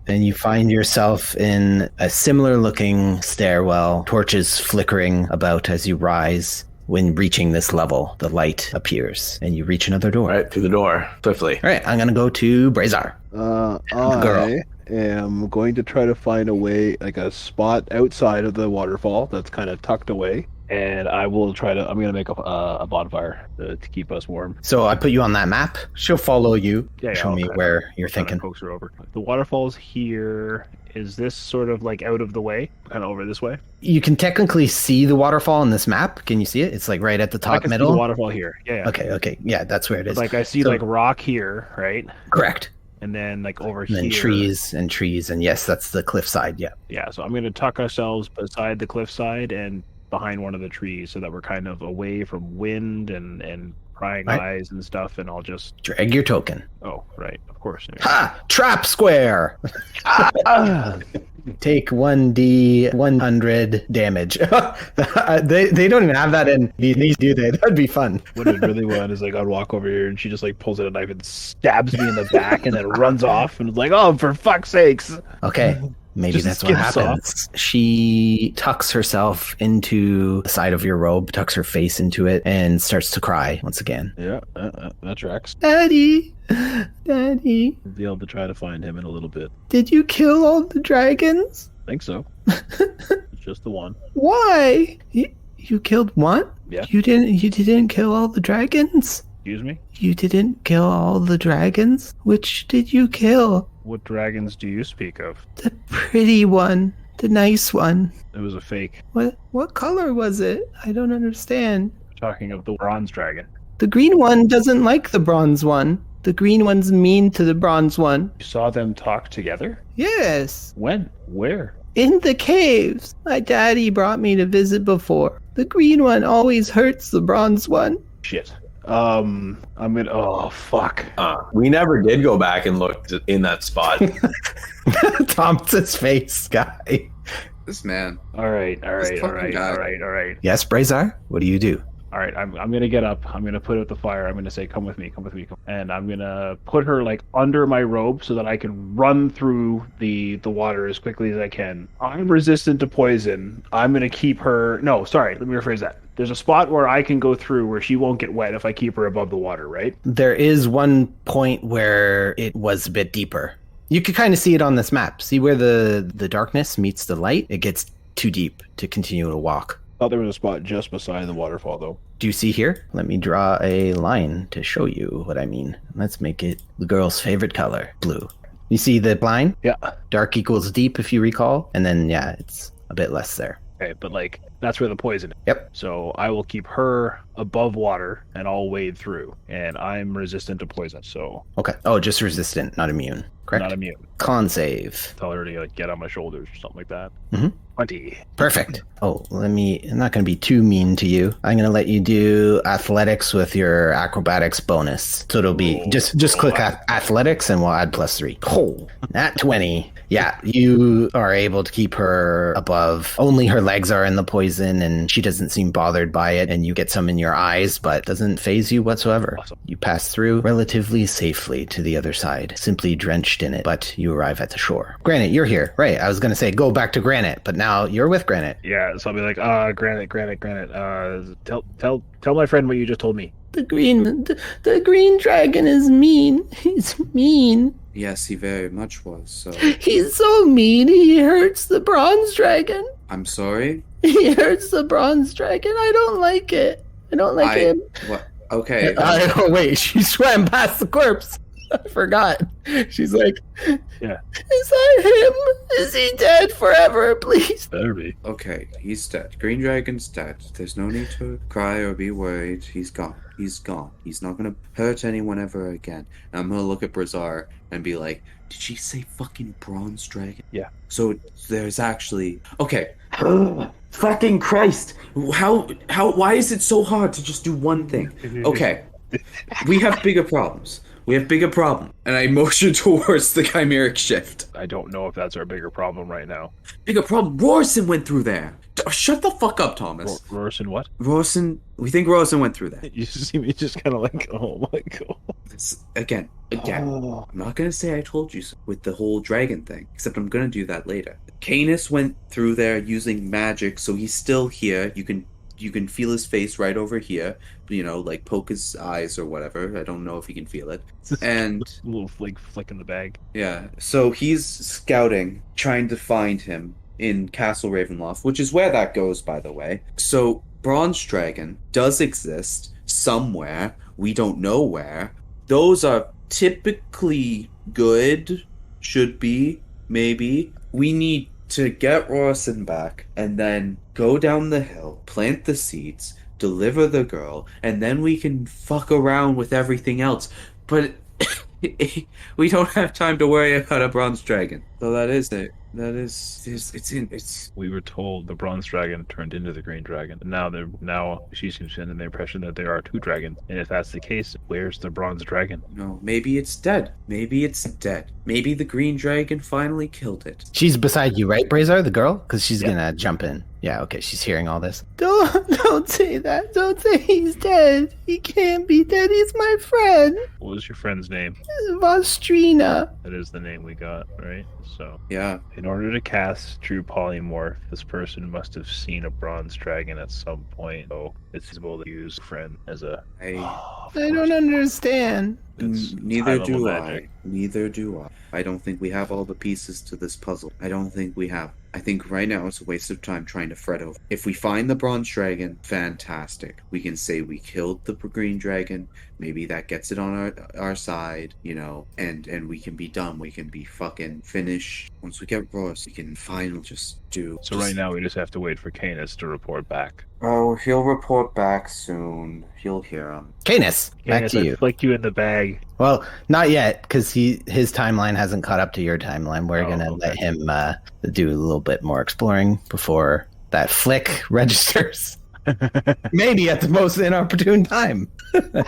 And you find yourself in a similar looking stairwell, torches flickering about as you rise. When reaching this level, the light appears, and you reach another door. right through the door swiftly. All right, I'm going to go to Brazar. Girl. I am going to try to find a way, like a spot outside of the waterfall that's kind of tucked away. And I'm going to make a bonfire to keep us warm. So I put you on that map. She'll follow you. Yeah, Show me okay. where you're Kinda thinking. coax her over. The waterfall's here. Is this sort of like out of the way? Kind of over this way? You can technically see the waterfall in this map. Can you see it? It's like right at the I top can see middle. the waterfall here. Yeah. Okay. Yeah, that's where it is. Like I see So- like rock here, right? Correct. And then like over And here. then trees, and yes, that's the cliffside. Yeah. Yeah, so I'm going to tuck ourselves beside the cliffside and behind one of the trees so that we're kind of away from wind and prying Right. eyes and stuff, and I'll just... Drag your token. Oh, right, of course. Ha! Trap square! Take 1d 100 damage. they don't even have that in these, do they? That'd be fun. What I'd really want is like I'd walk over here and she just like pulls out a knife and stabs me in the back and then runs off and it's like, oh, for fuck's sakes. Okay. Maybe Just that's what skips off. happens. She tucks herself into the side of your robe, tucks her face into it, and starts to cry once again. Yeah, that tracks. Daddy! Daddy! I'll be able to try to find him in a little bit. Did you kill all the dragons? I think so. Just the one. Why? You killed one? Yeah. You didn't kill all the dragons? Excuse me? You didn't kill all the dragons? Which did you kill? What dragons do you speak of? The pretty one. The nice one. It was a fake. What color was it? I don't understand. Talking of the bronze dragon. The green one doesn't like the bronze one. The green one's mean to the bronze one. You saw them talk together? Yes. When? Where? In the caves. My daddy brought me to visit before. The green one always hurts the bronze one. Shit. I'm gonna. Oh fuck. We never did go back and look in that spot. Thompson's face, guy. This man. All right. fucking guy. All right. Yes, Brazar? What do you do? All right. I'm gonna get up. I'm gonna put out the fire. I'm gonna say, "Come with me. And I'm gonna put her like under my robe so that I can run through the water as quickly as I can. I'm resistant to poison. I'm gonna keep her. No, sorry. Let me rephrase that. There's a spot where I can go through where she won't get wet if I keep her above the water, right? There is one point where it was a bit deeper. You could kind of see it on this map. See where the darkness meets the light? It gets too deep to continue to walk. Thought there was a spot just beside the waterfall, though. Do you see here? Let me draw a line to show you what I mean. Let's make it the girl's favorite color, blue. You see the line? Yeah. Dark equals deep, if you recall. And then, yeah, it's a bit less there. Okay, but like that's where the poison is. Yep. So I will keep her above water and I'll wade through. And I'm resistant to poison, so Okay. Oh, just resistant, not immune. Correct? not immune. Con save. Tell her to like get on my shoulders or something like that. Mhm. 20. Perfect. Oh, I'm not going to be too mean to you. I'm going to let you do athletics with your acrobatics bonus. So it'll be just click athletics and we'll add +3. Oh, nat 20. Yeah, you are able to keep her above. Only her legs are in the poison and she doesn't seem bothered by it, and you get some in your eyes, but doesn't phase you whatsoever. Awesome. You pass through relatively safely to the other side, simply drenched in it, but you arrive at the shore. Granite, you're here. Right, I was going to say go back to Granite, but now you're with Granite. Yeah, so I'll be like, Granite. Tell my friend what you just told me. The green dragon is mean. He's mean. Yes, he very much was. So He's so mean. He hurts the bronze dragon. I'm sorry. He hurts the bronze dragon. I don't like it. I don't like him. What? Okay. Oh wait, she swam past the corpse. I forgot. She's like, Yeah. Is that him? Is he dead forever? Please. Better be. Okay, he's dead. Green Dragon's dead. There's no need to cry or be worried. He's gone. He's gone. He's not gonna hurt anyone ever again. And I'm gonna look at Brazar and be like, did she say fucking bronze dragon? Yeah. So there's actually... Okay. Fucking Christ. Why is it so hard to just do one thing? Okay. We have bigger problems. And I motion towards the chimeric shift. I don't know if that's our bigger problem right now. Bigger problem. Rorson went through there. Shut the fuck up, Thomas. Rorson what? Rorson. We think Rorson went through there. You see me just kind of like, oh my god. Again. Oh. I'm not gonna say I told you so with the whole dragon thing, except I'm gonna do that later. Canis went through there using magic, so he's still here. You can feel his face right over here. You know, like poke his eyes or whatever. I don't know if you can feel it. And a little flick in the bag. yeah, so he's scouting, trying to find him in Castle Ravenloft, which is where that goes, by the way. So Bronze Dragon does exist somewhere. We don't know where. Those are typically good. Should be, maybe. We need to get Rorson back and then go down the hill, plant the seeds, deliver the girl, and then we can fuck around with everything else. But we don't have time to worry about a bronze dragon. So that is it. It's We were told the bronze dragon turned into the green dragon. Now she seems to have the impression that there are two dragons. And if that's the case, where's the bronze dragon? no, maybe it's dead. Maybe the green dragon finally killed it. She's beside you, right, Brazar, the girl? Because she's gonna jump in. Yeah, okay, she's hearing all this. Don't say that. Don't say he's dead. He can't be dead. He's my friend. What was your friend's name? Vostrina. That is the name we got, right? So, Yeah. in order to cast True Polymorph, this person must have seen a bronze dragon at some point. So, it's feasible to use friend as a... I don't understand. Neither do magic. I don't think we have all the pieces to this puzzle. I don't think we have. I think right now it's a waste of time trying to fret over. If we find the bronze dragon, fantastic. We can say we killed the green dragon. Maybe that gets it on our side, you know, and we can be done. We can be fucking finished. Once we get Ross, we can finally just do... So right now we just have to wait for Canis to report back. Oh, he'll report back soon. You'll hear him. Canis, back Canis, to I you. flicked you in the bag. Well, not yet, because his timeline hasn't caught up to your timeline. We're gonna let him do a little bit more exploring before that flick registers. Maybe at the most inopportune time. All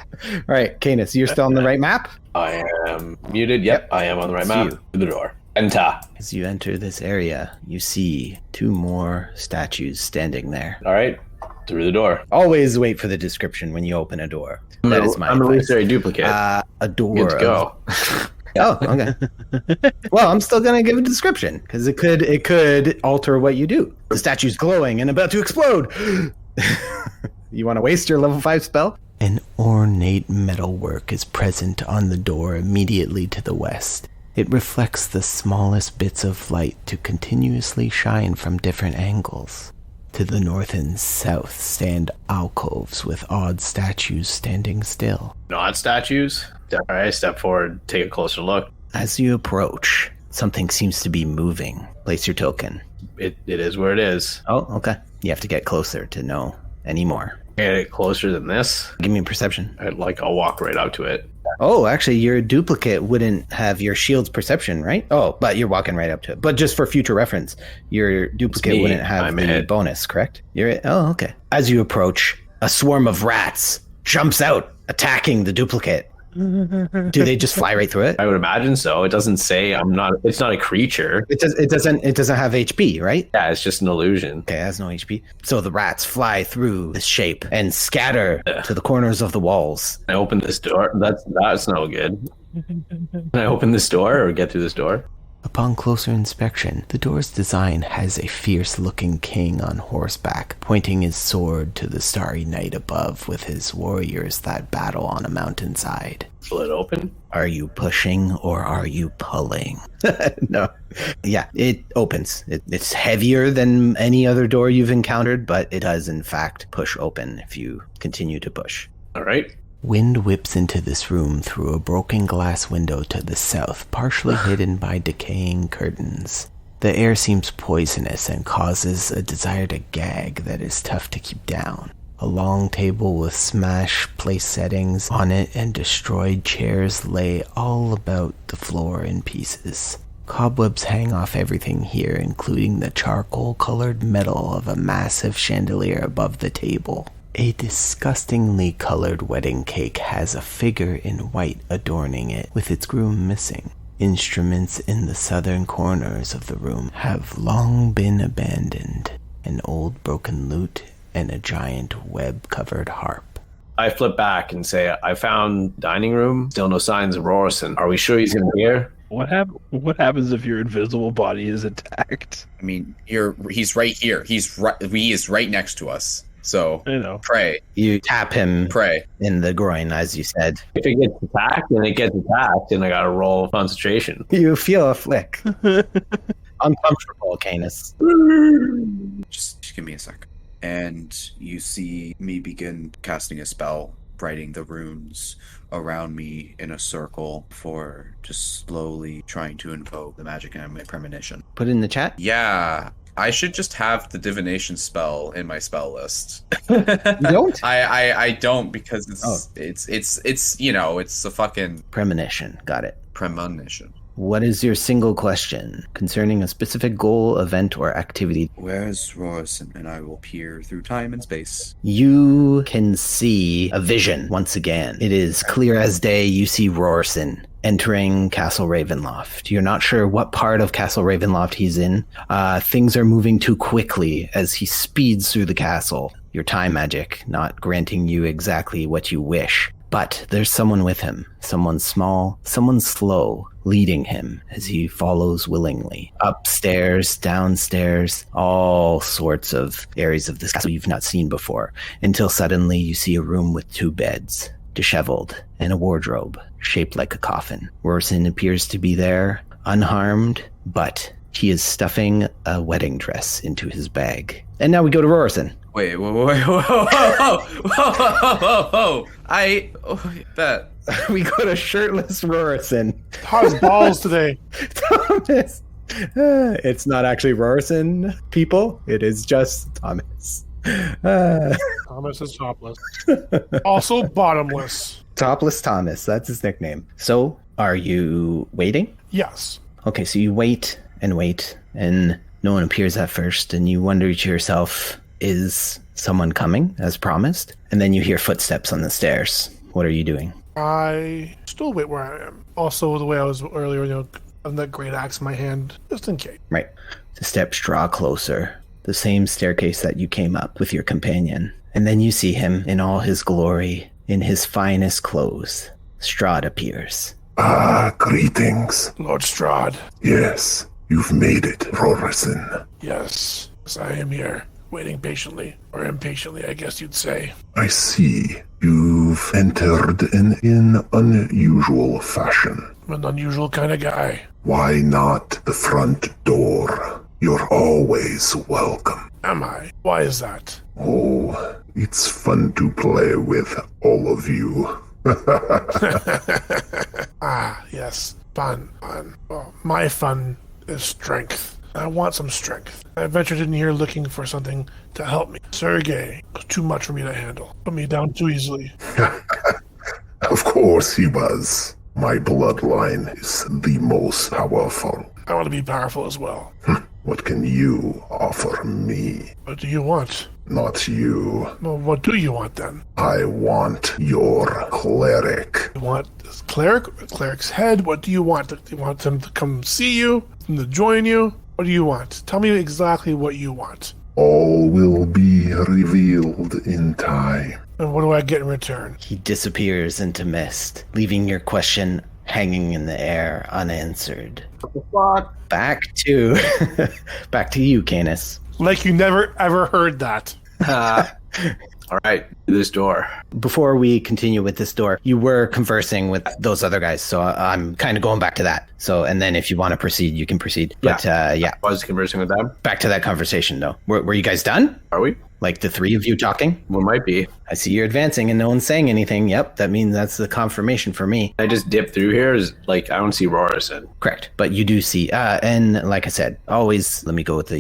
right, Canis, you're still on the right map? I am muted. Yep, I am on the right It's map. you. To the door. Enter. As you enter this area, you see two more statues standing there. All right, through the door. Always wait for the description when you open a door. That is my I'm a advice. research duplicate. A door. Good to go. Oh, okay. Well, I'm still gonna give a description because it could alter what you do. The statue's glowing and about to explode. You want to waste your level 5 spell? An ornate metalwork is present on the door immediately to the west. It reflects the smallest bits of light to continuously shine from different angles. To To the north and south stand alcoves with odd statues standing still. Not statues? All right, step forward, take a closer look. As you approach, something seems to be moving. Place your token. It is where it is. Oh, okay. You have to get closer to know any more. Get it closer than this? Give me a perception. I'll walk right up to it. Oh, actually, your duplicate wouldn't have your shield's perception, right? Oh, but you're walking right up to it. But just for future reference, your duplicate wouldn't have the bonus, correct? Oh, okay. As you approach, a swarm of rats jumps out, attacking the duplicate. Do they just fly right through it? I would imagine so. It doesn't say it's not a creature. It doesn't have HP, right? Yeah, it's just an illusion. Okay, it has no HP. So the rats fly through this shape and scatter to the corners of the walls. I open this door. That's no good. Can I open this door or get through this door? Upon closer inspection, the door's design has a fierce-looking king on horseback, pointing his sword to the starry night above with his warriors that battle on a mountainside. Will it open? Are you pushing or are you pulling? No. Yeah, it opens. It's heavier than any other door you've encountered, but it does, in fact, push open if you continue to push. All right. Wind whips into this room through a broken glass window to the south, partially hidden by decaying curtains. The air seems poisonous and causes a desire to gag that is tough to keep down. A long table with smashed place settings on it and destroyed chairs lay all about the floor in pieces. Cobwebs hang off everything here, including the charcoal-colored metal of a massive chandelier above the table. A disgustingly colored wedding cake has a figure in white adorning it, with its groom missing. Instruments in the southern corners of the room have long been abandoned. An old broken lute and a giant web-covered harp. I flip back and say, I found dining room. Still no signs of Rorson. Are we sure he's in here? What happens if your invisible body is attacked? I mean, he's right here. He is right next to us. So, I know. Pray. You tap him Pray. in the groin, as you said. If it gets attacked, then I gotta roll concentration. You feel a flick. Uncomfortable, Canis. Just give me a sec. And you see me begin casting a spell, writing the runes around me in a circle for just slowly trying to invoke the magic and my premonition. Put it in the chat. Yeah. I should just have the divination spell in my spell list. You don't? I don't because it's a fucking Premonition. Got it. premonition. What is your single question concerning a specific goal, event, or activity? Where's Rorson? And I will peer through time and space. You can see a vision once again. It is clear as day. You see Rorson entering Castle Ravenloft. You're not sure what part of Castle Ravenloft he's in. Things are moving too quickly as he speeds through the castle. Your time magic not granting you exactly what you wish. But there's someone with him. Someone small, someone slow, leading him as he follows willingly. Upstairs, downstairs, all sorts of areas of this castle you've not seen before. Until suddenly you see a room with 2 beds, disheveled, and a wardrobe shaped like a coffin. Rorson appears to be there, unharmed, but he is stuffing a wedding dress into his bag. And now we go to Rorson. Wait, whoa. That. We go to shirtless Rorson. How's balls today? Thomas. It's not actually Rorson, people. It is just Thomas. Thomas is topless. Also bottomless. Topless Thomas. That's his nickname. So, are you waiting? Yes. Okay, so you wait, and no one appears at first, and you wonder to yourself, is someone coming, as promised? And then you hear footsteps on the stairs. What are you doing? I still wait where I am. Also, the way I was earlier, having that great axe in my hand, just in case. Right. The steps draw closer. The same staircase that you came up with your companion. And then you see him in all his glory, in his finest clothes. Strahd appears. Greetings. Lord Strahd. Yes, you've made it, Rorson. Yes, I am here, waiting patiently, or impatiently, I guess you'd say. I see. You've entered in unusual fashion. I'm an unusual kind of guy. Why not the front door? You're always welcome. Am I? Why is that? Oh, it's fun to play with all of you. Ah, yes. Fun. Well, my fun is strength. I want some strength. I ventured in here looking for something to help me. Sergei was too much for me to handle. Put me down too easily. Of course he was. My bloodline is the most powerful. I want to be powerful as well. What can you offer me? What do you want? Not you. Well, what do you want then? I want your cleric. You want this cleric? Cleric's head? What do you want? Do you want them to come see you? Them to join you? What do you want? Tell me exactly what you want. All will be revealed in time. And what do I get in return? He disappears into mist, leaving your question hanging in the air unanswered. What the fuck? Back to you, Canis. Like you never ever heard that. All right, this door. Before we continue with this door, you were conversing with those other guys, so I'm kind of going back to that. So, and then if you want to proceed, you can proceed. But yeah, I was conversing with them. back to that conversation though. Were you guys done? Are we? Like the three of you talking? We might be. I see you're advancing and no one's saying anything. Yep, that means that's the confirmation for me. I just dip through here. Is like I don't see Rorison. Correct. But you do see, and like I said, always let me go with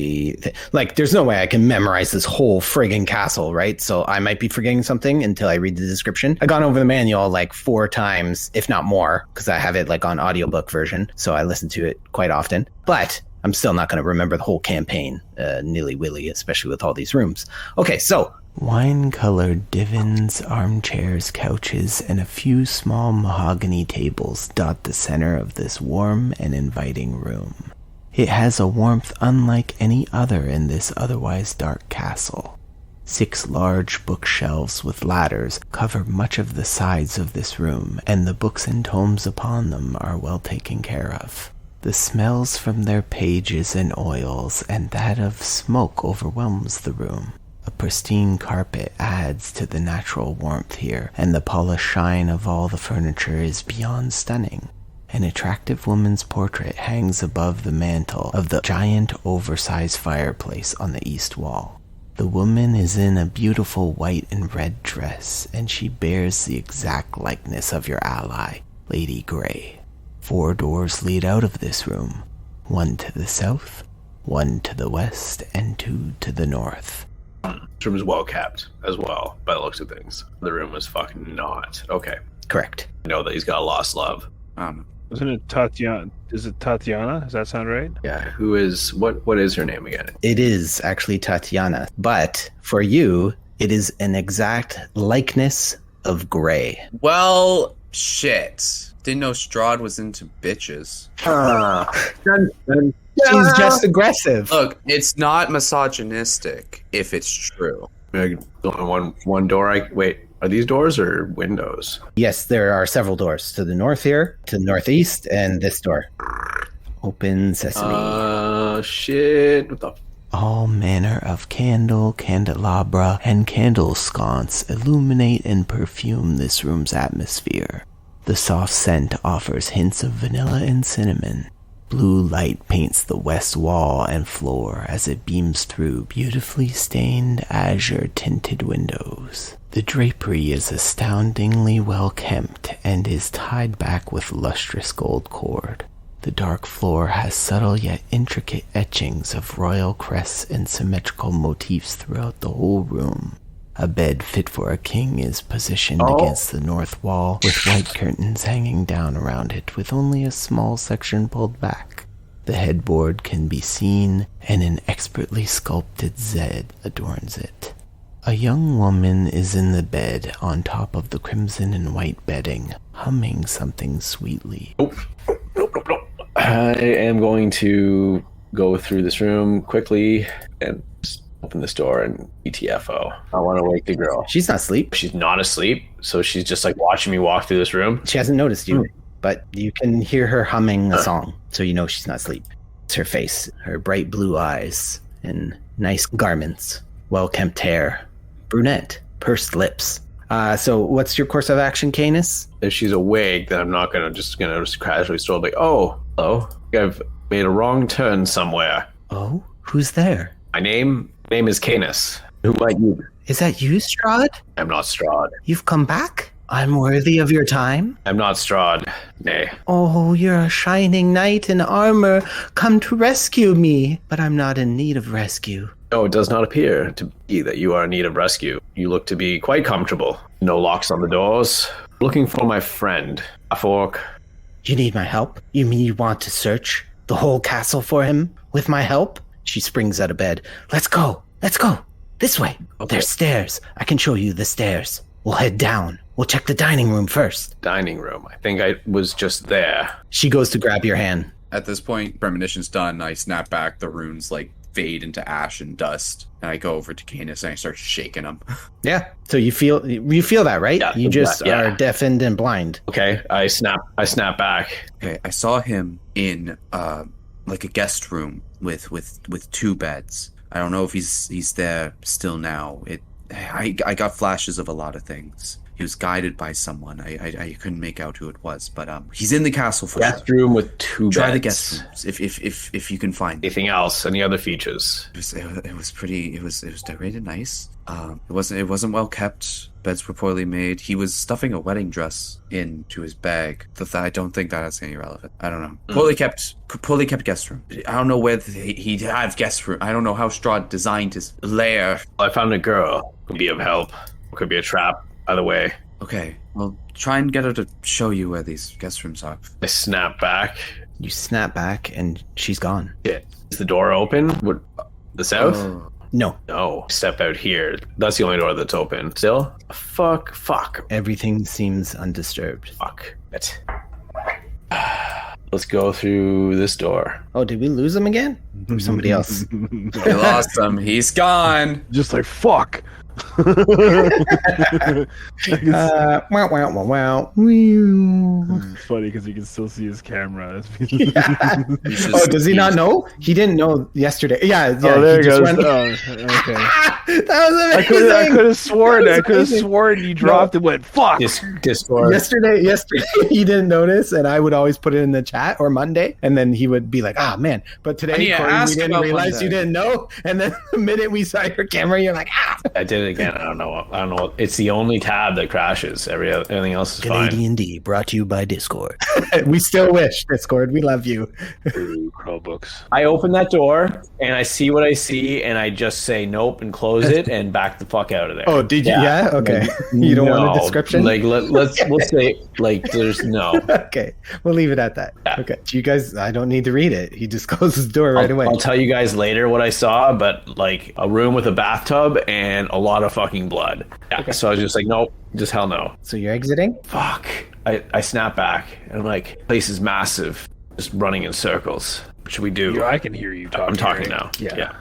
like, there's no way I can memorize this whole friggin' castle, right? So I might be forgetting something until I read the description. I've gone over the manual like 4 times, if not more, because I have it like on audiobook version. So I listen to it quite often. But I'm still not going to remember the whole campaign, nilly-willy, especially with all these rooms. Okay, so wine-colored divans, armchairs, couches, and a few small mahogany tables dot the center of this warm and inviting room. It has a warmth unlike any other in this otherwise dark castle. 6 large bookshelves with ladders cover much of the sides of this room, and the books and tomes upon them are well taken care of. The smells from their pages and oils and that of smoke overwhelms the room. A pristine carpet adds to the natural warmth here, and the polished shine of all the furniture is beyond stunning. An attractive woman's portrait hangs above the mantel of the giant oversized fireplace on the east wall. The woman is in a beautiful white and red dress, and she bears the exact likeness of your ally, Lady Grey. 4 doors lead out of this room, 1 to the south, 1 to the west, and 2 to the north. This room is well kept as well, by the looks of things. The room was fucking not. Okay. Correct. I know that he's got a lost love. Isn't it Tatiana? Is it Tatiana? Does that sound right? Yeah, who is, what is her name again? It is actually Tatiana, but for you, it is an exact likeness of Grey. Well, shit. Didn't know Strahd was into bitches. She's just aggressive. Look, it's not misogynistic if it's true. One door. Wait, are these doors or windows? Yes, there are several doors to the north here, to the northeast, and this door. Open sesame. Shit. What the? All manner of candle, candelabra, and candle sconce illuminate and perfume this room's atmosphere. The soft scent offers hints of vanilla and cinnamon. Blue light paints the west wall and floor as it beams through beautifully stained azure-tinted windows. The drapery is astoundingly well kempt and is tied back with lustrous gold cord. The dark floor has subtle yet intricate etchings of royal crests and symmetrical motifs throughout the whole room. A bed fit for a king is positioned against the north wall, with white curtains hanging down around it with only a small section pulled back. The headboard can be seen, and an expertly sculpted Z adorns it. A young woman is in the bed on top of the crimson and white bedding, humming something sweetly. Nope. I am going to go through this room quickly and open this door and ETFO. I want to wake the girl. She's not asleep. She's not asleep, so she's just like watching me walk through this room. She hasn't noticed you, but you can hear her humming a song, so you know she's not asleep. It's her face, her bright blue eyes, and nice garments, well-kempt hair, brunette, pursed lips. So what's your course of action, Canis? If she's awake, then I'm not just gonna casually stroll like, oh, hello, I've made a wrong turn somewhere. Oh? Who's there? My name is Canis. Who might you be? Is that you, Strahd? I'm not Strahd. You've come back? I'm worthy of your time? I'm not Strahd. Nay. Oh, you're a shining knight in armor, come to rescue me. But I'm not in need of rescue. No, it does not appear to be that you are in need of rescue. You look to be quite comfortable. No locks on the doors. Looking for my friend, Afork. You need my help? You mean you want to search the whole castle for him with my help? She springs out of bed. Let's go. Let's go. This way. Okay. There's stairs. I can show you the stairs. We'll head down. We'll check the dining room first. Dining room. I think I was just there. She goes to grab your hand. At this point, premonition's done. I snap back. The runes like fade into ash and dust, and I go over to Canis and I start shaking him. Yeah. So you feel that, right? Yeah, You just yeah. are deafened and blind. Okay, I snap back. Okay, I saw him in like a guest room with two beds. I don't know if he's there still now. I got flashes of a lot of things. He was guided by someone. I couldn't make out who it was, but he's in the castle for Guest sure. room with two beds. Try the guest rooms if you can find it. Anything else? Any other features? It was decorated nice. It wasn't well kept. Beds were poorly made. He was stuffing a wedding dress into his bag. I don't think that has any relevance. I don't know. Poorly kept guest room. I don't know where he'd have guest room. I don't know how Strahd designed his lair. I found a girl. Could be of help. Could be a trap. Either way. Okay, well, try and get her to show you where these guest rooms are. I snap back. You snap back and she's gone. Shit. Is the door open? The south? Oh. No. No. Step out here. That's the only door that's open. Still? Fuck. Everything seems undisturbed. Fuck. It. Let's go through this door. Oh, did we lose him again? Or somebody else? We lost him. He's gone. Just like, fuck. Wow. It's funny because you can still see his camera. Yeah. Oh, does he not know? He didn't know yesterday. Yeah. Oh, there he he goes. went- Oh, okay. That was I amazing. could have sworn. I could have amazing. sworn you dropped and went fuck. Discord. Yesterday, he didn't notice, and I would always put it in the chat or Monday, and then he would be like, "Ah, man!" But I today, need to Corey, we ask didn't about realize Monday. you didn't know, and then the minute we saw your camera, you're like, "Ah!" I did it again. I don't know. It's the only tab that crashes. Everything else is fine. CanaDND brought to you by Discord. We still wish Discord. We love you. Ooh, Chromebooks. I open that door and I see what I see, and I just say nope and close it and back the fuck out of there. Oh, did you? Yeah. Okay. Like, You don't want no. a description? Like we'll say like there's no. Okay, we'll leave it at that. Yeah. Okay, you guys, I don't need to read it. He just closes the door right away. I'll tell you guys later what I saw, but like a room with a bathtub and a lot of fucking blood. Yeah. So I was just like, nope, just hell no. So you're exiting? Fuck. I snap back and I'm like, place is massive, just running in circles. What should we do? I can hear you talking. I'm talking right? now. Yeah. Yeah.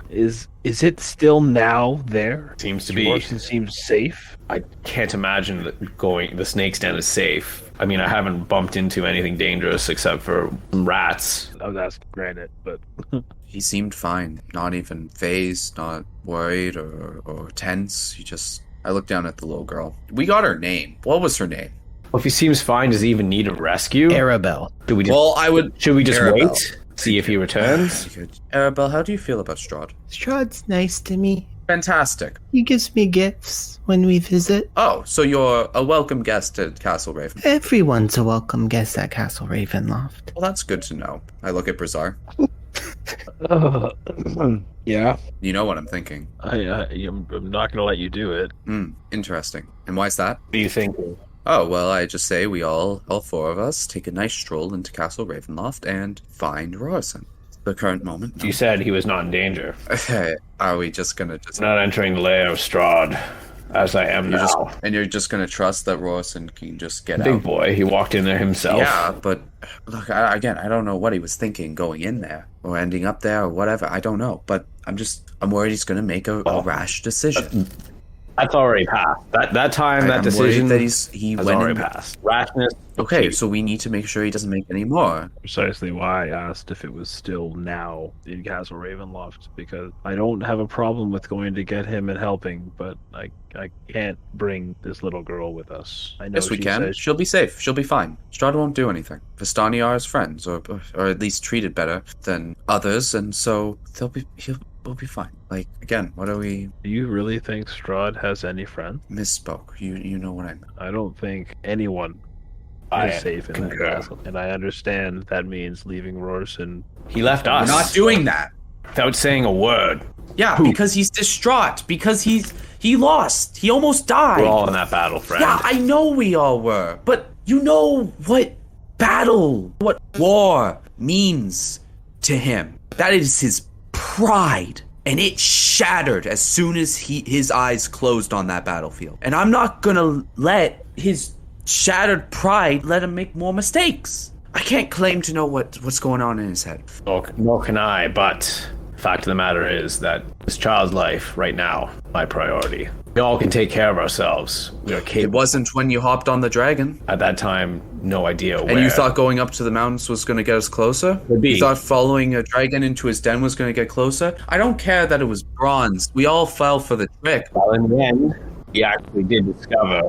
Is it still now there? Seems to be. Orson seems safe. I can't imagine that the snake's den is safe. I mean, I haven't bumped into anything dangerous except for rats. Oh, that's granted, but He seemed fine. Not even phased, not worried or tense. I looked down at the little girl. We got her name. What was her name? Well, if he seems fine, does he even need a rescue? Arabelle. Should we just, should we just Arabelle. wait? See if he returns? Arabelle, how do you feel about Strahd? Strahd's nice to me. Fantastic. He gives me gifts when we visit. Oh, so you're a welcome guest at Castle Raven. Everyone's a welcome guest at Castle Ravenloft. Well, that's good to know. I look at Brazar. yeah. You know what I'm thinking. I'm not gonna let you do it. Interesting. And why's that? What do you think? Oh, well, I just say we all four of us, take a nice stroll into Castle Ravenloft and find Rorson. The current moment. You said he was not in danger. Are we just gonna I'm not entering the lair of Strahd, as I am now. you're just gonna trust that Rorson can just get Big out? boy, he walked in there himself. Yeah, but look, I don't know what he was thinking going in there or ending up there or whatever. I don't know, but I'm worried he's gonna make a rash decision. That's already passed. That time, that I'm decision worried that he has went already in. passed. Rashness. Okay, so we need to make sure he doesn't make any more. Precisely why I asked if it was still now in Castle Ravenloft, because I don't have a problem with going to get him and helping, but I can't bring this little girl with us. I know Yes, we she can. says- She'll be safe. She'll be fine. Strahd won't do anything. Vistani are his friends, or at least treated better than others, and so We'll be fine. Like, again, what are we... Do you really think Strahd has any friends? Misspoke. You know what I meant. I don't think anyone I is safe in that concur. castle. And I understand that means leaving Rorson. He left We're us not doing that. without saying a word. Yeah, because he's distraught. Because he lost. He almost died. We're all in that battle, friend. Yeah, I know we all were. But you know what battle, what war means to him. That is his pride. And it shattered as soon as his eyes closed on that battlefield. And I'm not gonna let his shattered pride let him make more mistakes. I can't claim to know what's going on in his head. Nor can I, but the fact of the matter is that this child's life right now, my priority. We all can take care of ourselves. We are It capable. wasn't when you hopped on the dragon. At that time, no idea where. And you thought going up to the mountains was going to get us closer? Could be. You thought following a dragon into his den was going to get closer? I don't care that it was bronze. We all fell for the trick. Well, in the end, we actually did discover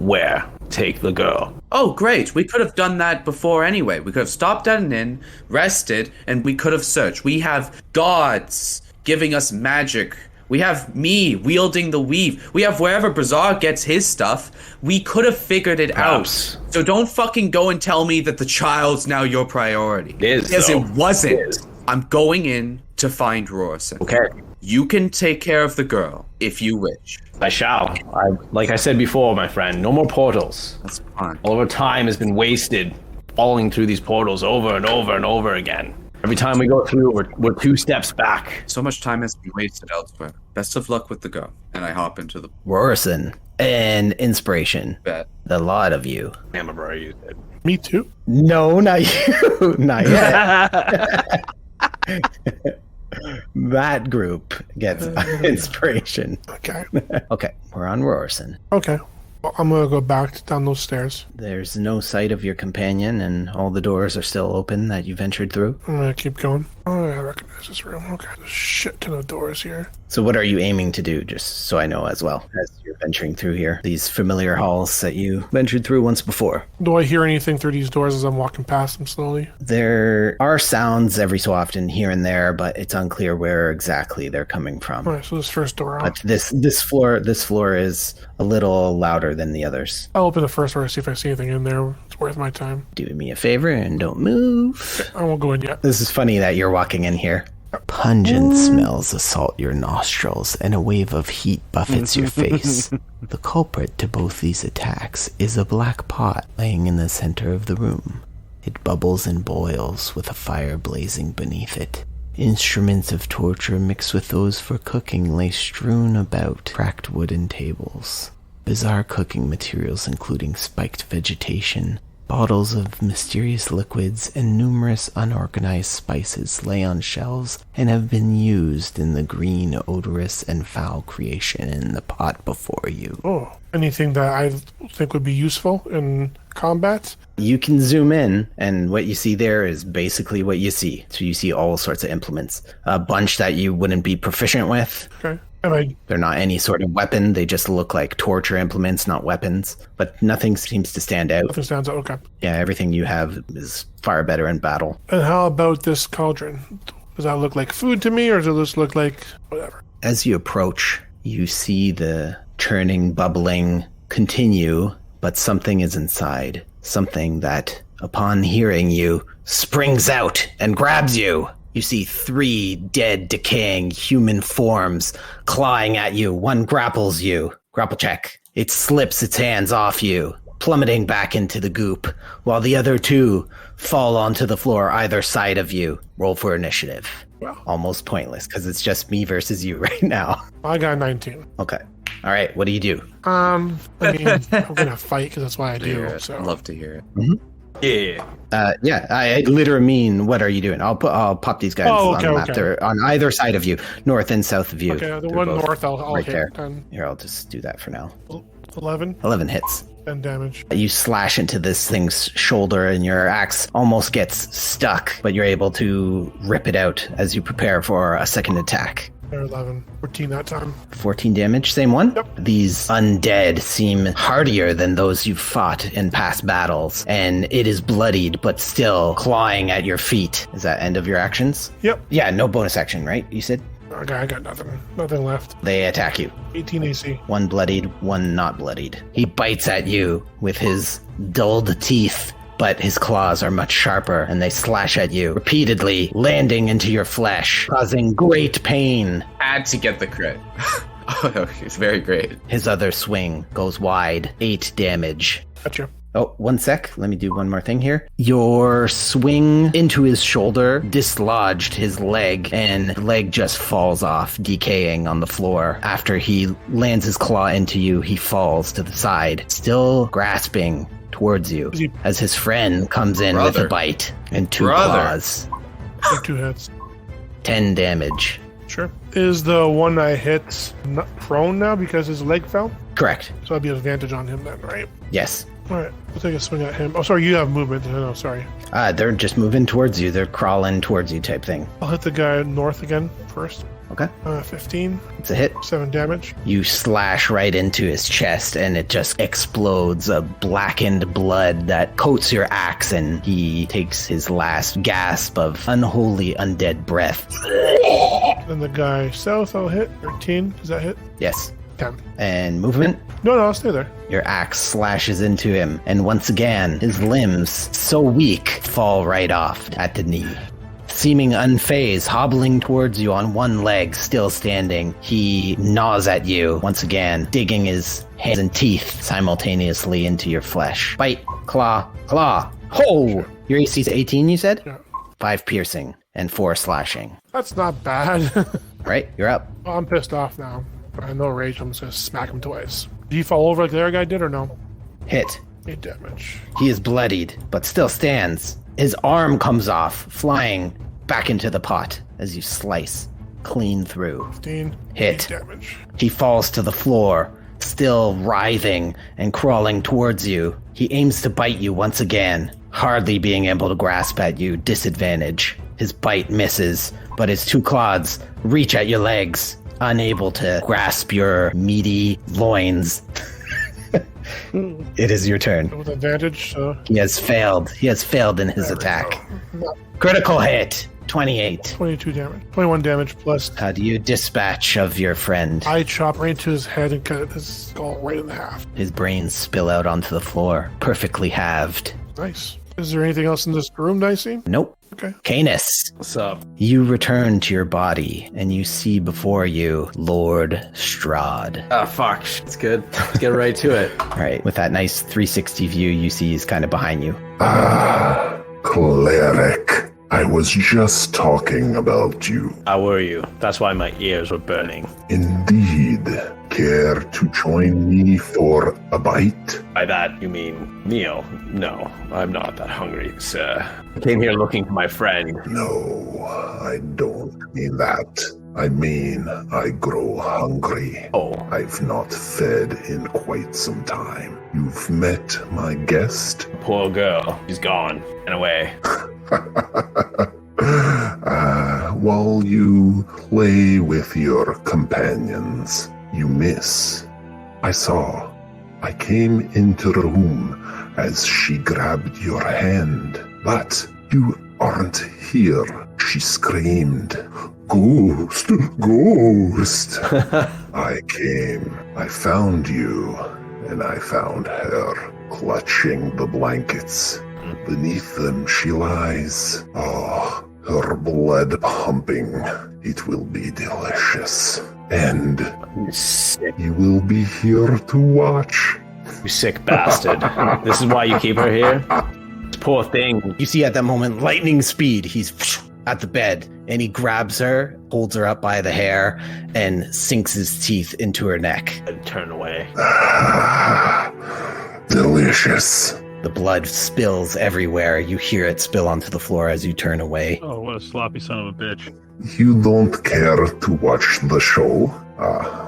where to take the girl. Oh, great. We could have done that before anyway. We could have stopped at an inn, rested, and we could have searched. We have gods giving us magic. We have me wielding the weave. We have wherever Brazar gets his stuff. We could have figured it Perhaps. out. So don't fucking go and tell me that the child's now your priority. It is, Because though. it wasn't. It is. I'm going in to find Rorson. Okay. You can take care of the girl if you wish. I shall. Like I said before, my friend, no more portals. That's fine. All of our time has been wasted falling through these portals over and over and over again. Every time we go through, we're 2 steps back. So much time has been wasted elsewhere. Best of luck with the girl. And I hop into the Rorson, an inspiration. bed. The lot of you. Remember I used it. Me too. No, not you. Not yet. That group gets inspiration. Okay. Okay, we're on Rorson. Okay. Well, I'm gonna go back down those stairs. There's no sight of your companion, and all the doors are still open that you ventured through. I'm gonna keep going. Oh, I recognize this room. Okay. There's a shit ton of doors here. So what are you aiming to do, just so I know as well, as you're venturing through here? These familiar halls that you ventured through once before. Do I hear anything through these doors as I'm walking past them slowly? There are sounds every so often here and there, but it's unclear where exactly they're coming from. Alright, so this first door. But this floor is a little louder than the others. I'll open the first door to see if I see anything in there. It's worth my time. Do me a favor and don't move. I won't go in yet. This is funny that you're walking in here. Pungent smells assault your nostrils, and a wave of heat buffets your face. The culprit to both these attacks is a black pot laying in the center of the room. It bubbles and boils with a fire blazing beneath it. Instruments of torture mixed with those for cooking lay strewn about cracked wooden tables. Bizarre cooking materials including spiked vegetation, bottles of mysterious liquids, and numerous unorganized spices lay on shelves and have been used in the green, odorous, and foul creation in the pot before you. Oh, anything that I think would be useful in combat? You can zoom in, and what you see there is basically what you see. So you see all sorts of implements. A bunch that you wouldn't be proficient with. Okay. Am I They're not any sort of weapon. They just look like torture implements, not weapons. But nothing seems to stand out. nothing stands out? Okay. Yeah, everything you have is far better in battle. And how about this cauldron? Does that look like food to me, or does it just look like whatever? As you approach, you see the churning, bubbling continue, but something is inside. Something that, upon hearing you, springs out and grabs you. You see 3 dead, decaying human forms clawing at you. One grapples you. Grapple check. It slips its hands off you, plummeting back into the goop, while the other 2 fall onto the floor either side of you. Roll for initiative. Wow. Almost pointless, because it's just me versus you right now. I got 19. Okay. All right, what do you do? I mean, I'm gonna fight because that's why I do. I'd So love to hear it. Yeah. I literally mean, what are you doing? I'll pop these guys Oh, on okay, the map. okay. They're on either side of you, north and south of you. okay, the They're one both north I'll right hit. there. Then Here, I'll just do that for now. 11, 11 hits. 10 damage. You slash into this thing's shoulder, and your axe almost gets stuck, but you're able to rip it out as you prepare for a second attack. Or 11, 14 that time. 14 damage, same one? Yep. These undead seem hardier than those you've fought in past battles, and it is bloodied, but still clawing at your feet. Is that end of your actions? Yep. Yeah, no bonus action, right? You said? Okay, I got nothing. Nothing left. They attack you. 18 AC. One bloodied, one not bloodied. He bites at you with his dulled teeth, but his claws are much sharper, and they slash at you, repeatedly landing into your flesh, causing great pain. Had to get the crit. Oh, it's very great. His other swing goes wide, 8 damage. Gotcha. Oh, 1 sec. Let me do one more thing here. Your swing into his shoulder dislodged his leg, and the leg just falls off, decaying on the floor. After he lands his claw into you, he falls to the side, still grasping towards you, as his friend comes in with a bite and 2 claws. 2 hits. 10 damage. Sure. Is the one I hit not prone now because his leg fell? Correct. So I'd be an advantage on him then, right? Yes. All right. We'll take a swing at him. Oh, sorry. You have movement. No, sorry. They're just moving towards you. They're crawling towards you type thing. I'll hit the guy north again first. Okay. 15. It's a hit. 7 damage. You slash right into his chest, and it just explodes a blackened blood that coats your axe, and he takes his last gasp of unholy undead breath. Then the guy south, I'll hit. 13. Does that hit? Yes. 10. And movement? No, I'll stay there. Your axe slashes into him, and once again, his limbs, so weak, fall right off at the knee. Seeming unfazed, hobbling towards you on one leg, still standing, he gnaws at you once again, digging his hands and teeth simultaneously into your flesh. Bite, claw, claw. Ho! Your AC's 18, you said? Yeah. 5 piercing and 4 slashing. That's not bad. Right, you're up. Oh, I'm pissed off now. I have no rage. I'm just going to smack him twice. Did he fall over like the other guy did or no? Hit. 8 damage. He is bloodied, but still stands. His arm comes off, flying back into the pot as you slice clean through. 15. Hit. 8 damage. He falls to the floor, still writhing and crawling towards you. He aims to bite you once again, hardly being able to grasp at you, disadvantage. His bite misses, but his 2 claws reach at your legs, unable to grasp your meaty loins. It is your turn. With advantage, so... He has failed. He has failed in his attack. Critical hit. 28. 22 damage. 21 damage plus... How do you dispatch of your friend? I chop right into his head and cut his skull right in half. His brains spill out onto the floor, perfectly halved. Nice. Is there anything else in this room that I see? Nope. Okay. Canis, What's up? you return to your body, and you see before you Lord Strahd. Ah, fuck. It's good. Let's get right to it. All right, with that nice 360 view, you see he's kind of behind you. Ah, cleric. I was just talking about you. How were you? That's why my ears were burning. Indeed. Care to join me for a bite? By that, you mean meal? No, I'm not that hungry, sir. I came here looking for my friend. No, I don't mean that. I mean, I grow hungry. Oh, I've not fed in quite some time. You've met my guest? poor girl. She's gone and away. While you play with your companions, you miss. I saw. I came into the room as she grabbed your hand, but you aren't here. She screamed, "Ghost! Ghost!" I came. I found you, and I found her clutching the blankets. Beneath them she lies. Oh, her blood pumping. It will be delicious. And You sick, you will be here to watch. you sick bastard. This is why you keep her here? This poor thing. You see at that moment, lightning speed, he's at the bed, and he grabs her, holds her up by the hair, and sinks his teeth into her neck. I'd turn away. Ah, delicious. The blood spills everywhere. You hear it spill onto the floor as you turn away. Oh, what a sloppy son of a bitch. You don't care to watch the show?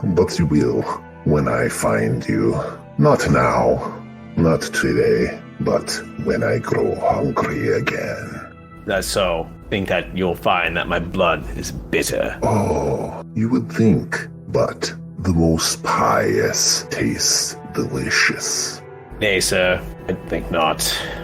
But you will when I find you. Not now, not today, but when I grow hungry again. That's so. Think that you'll find that my blood is bitter. Oh, you would think, but the most pious tastes delicious. Nay, sir, I think not.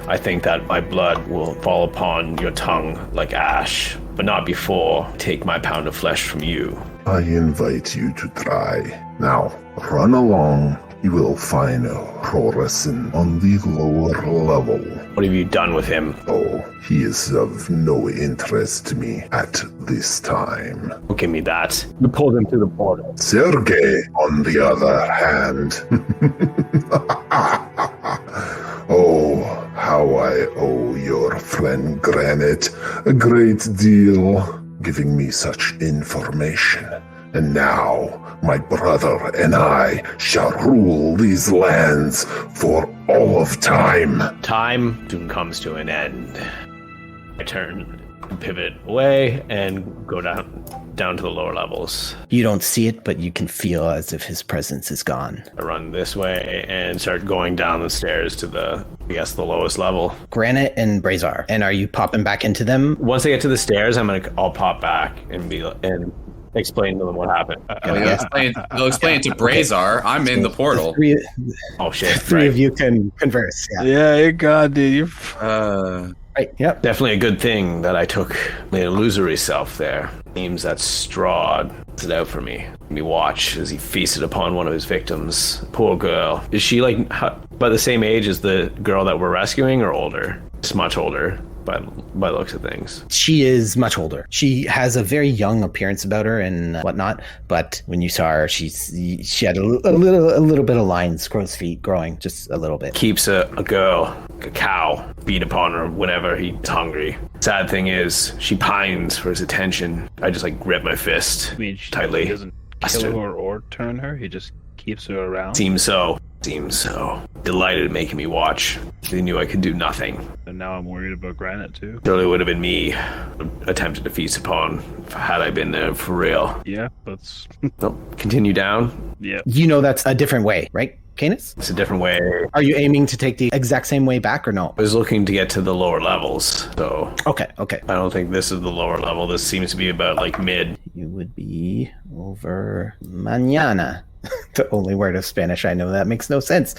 I think that my blood will fall upon your tongue like ash, but not before I take my pound of flesh from you. I invite you to try. Now, run along. You will find Rorison on the lower level. What have you done with him? Oh, he is of no interest to me at this time. Don't give me that. You pulled him through the portal. Sergei, on the other hand. Oh, how I owe your friend Granite a great deal, giving me such information. And now, my brother and I shall rule these lands for all of time. Time soon comes to an end. I turn, pivot away, and go down to the lower levels. You don't see it, but you can feel as if his presence is gone. I run this way and start going down the stairs to the lowest level. Granite and Brazar. And are you popping back into them? Once I get to the stairs, I'll pop back and explain to them what happened. They'll explain it to Brazar. I'm in the portal. Oh shit! Three of you can converse. Yeah, God, dude, you're. Right. Yep. Definitely a good thing that I took the illusory self there. Seems that Strahd it out for me. Me watch as he feasted upon one of his victims. Poor girl. Is she like by the same age as the girl that we're rescuing, or older? It's much older. By the looks of things. She is much older. She has a very young appearance about her and whatnot, but when you saw her, she had a little bit of lines, crow's feet growing, just a little bit. Keeps a girl, a cow, beat upon her whenever he's hungry. Sad thing is, she pines for his attention. I just grip my fist tightly. He doesn't kill her or turn her, he just keeps her around. Seems so. Delighted making me watch. They knew I could do nothing. And now I'm worried about Granite too. Surely would have been me attempted to feast upon had I been there for real. Yeah, that's... Continue down? Yeah. You know that's a different way, right, Canis? It's a different way. Are you aiming to take the exact same way back or no? I was looking to get to the lower levels, so... Okay. I don't think this is the lower level. This seems to be about, mid. You would be over mañana. The only word of Spanish I know that makes no sense.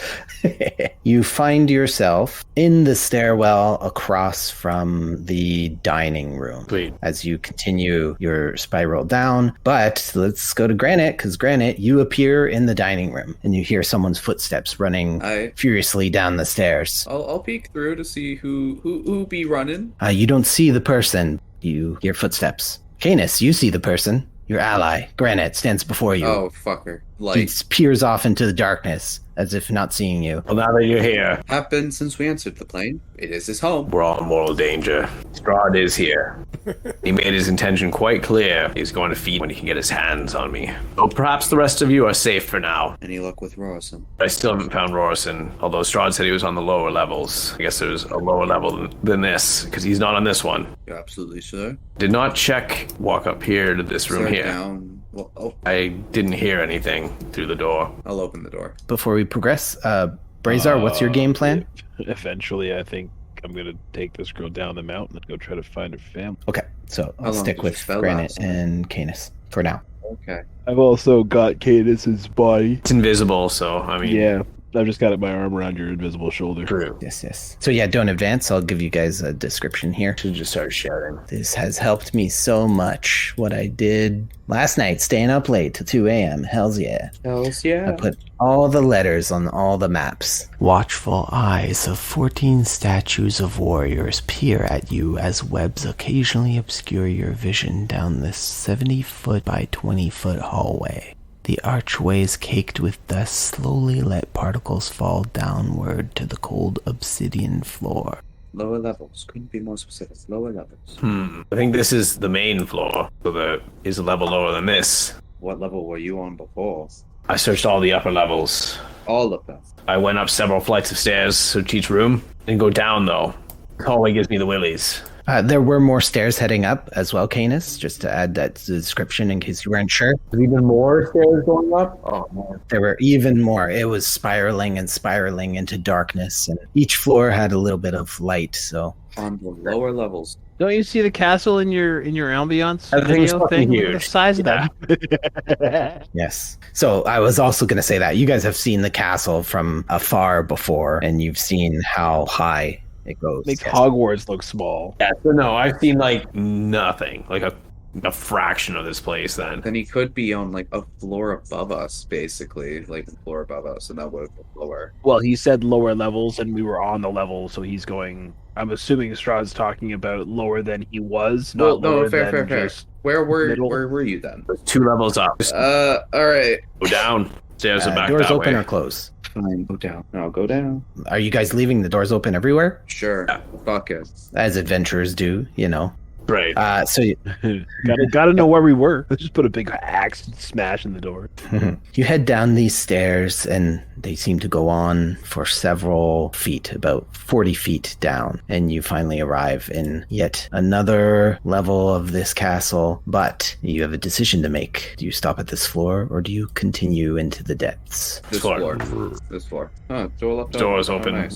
You find yourself in the stairwell across from the dining room. Sweet. As you continue your spiral down. But let's go to Granite, because Granite, you appear in the dining room and you hear someone's footsteps running furiously down the stairs. I'll peek through to see who be running. You don't see the person. You hear footsteps. Canis, you see the person. Your ally, Granite, stands before you. Oh, fucker. He peers off into the darkness, as if not seeing you. Well, now that you're here, Happened since we answered the plane. It is his home. we're all in mortal danger. Strahd is here. He made his intention quite clear. He's going to feed when he can get his hands on me. So perhaps the rest of you are safe for now. Any luck with Rorison? I still haven't found Rorison, although Strahd said he was on the lower levels. I guess there's a lower level than this, because he's not on this one. You're absolutely sure? Did not walk up here to this room Sir, here. down. Well, I didn't hear anything through the door. I'll open the door. Before we progress, Brazar, what's your game plan? Eventually, I think I'm going to take this girl down the mountain and go try to find her family. Okay, so How I'll long stick does with your spell Granite last? and Canis for now. Okay. I've also got Cadis's body. It's invisible, so, I mean... Yeah, I've just got my arm around your invisible shoulder. True. Yes. So yeah, don't advance. I'll give you guys a description here. Should just start shouting. This has helped me so much. What I did last night, staying up late till 2 a.m. Hells yeah. Hells yeah. I put all the letters on all the maps. Watchful eyes of 14 statues of warriors peer at you as webs occasionally obscure your vision down this 70-foot by 20-foot hallway. The archways caked with dust slowly let particles fall downward to the cold obsidian floor. Lower levels. Couldn't be more specific. Lower levels. I think this is the main floor, so there is a level lower than this. What level were you on before? I searched all the upper levels. All of them. I went up several flights of stairs to each room. Didn't go down, though. Hallway gives me the willies. There were more stairs heading up as well, Canis, just to add that to the description in case you weren't sure. There's even more stairs going up? Oh, man. There were even more. It was spiraling into darkness, and each floor had a little bit of light, so... On the lower levels. Don't you see the castle in your ambiance That thing is video fucking thing? Look at huge. the size of that. Yes. So I was also going to say that. You guys have seen the castle from afar before, and you've seen how high it goes. Makes Yes. Hogwarts look small. Yeah, so no, I've seen, nothing. a fraction of this place then. Then he could be on like a floor above us, basically, like a floor above us, and that would have been lower. Well, he said lower levels, and we were on the level, so he's going. I'm assuming Strahd's talking about lower than he was, not lower than just Where middle. were you then? 2 levels up. All right. Go down. Stairs are back doors that open way. or close? Fine. Go down. I'll go down. Are you guys leaving the doors open everywhere? Sure. Fuck it. As adventurers do, you know. Right. So gotta know where we were. Let's just put a big axe and smash in the door. you head down these stairs, and they seem to go on for several feet, about 40 feet down, and you finally arrive in yet another level of this castle. But you have a decision to make. Do you stop at this floor, or do you continue into the depths? This floor. This floor. Oh, door left open. Doors open. Oh,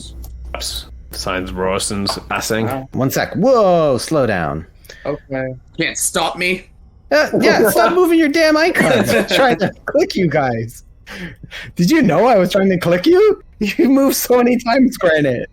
nice. Signs of Rorson's passing. Wow. 1 sec. Whoa, slow down. Okay. Can't stop me. Yeah, stop moving your damn icons. I'm trying to click you guys. Did you know I was trying to click you? You moved so many times, Granite.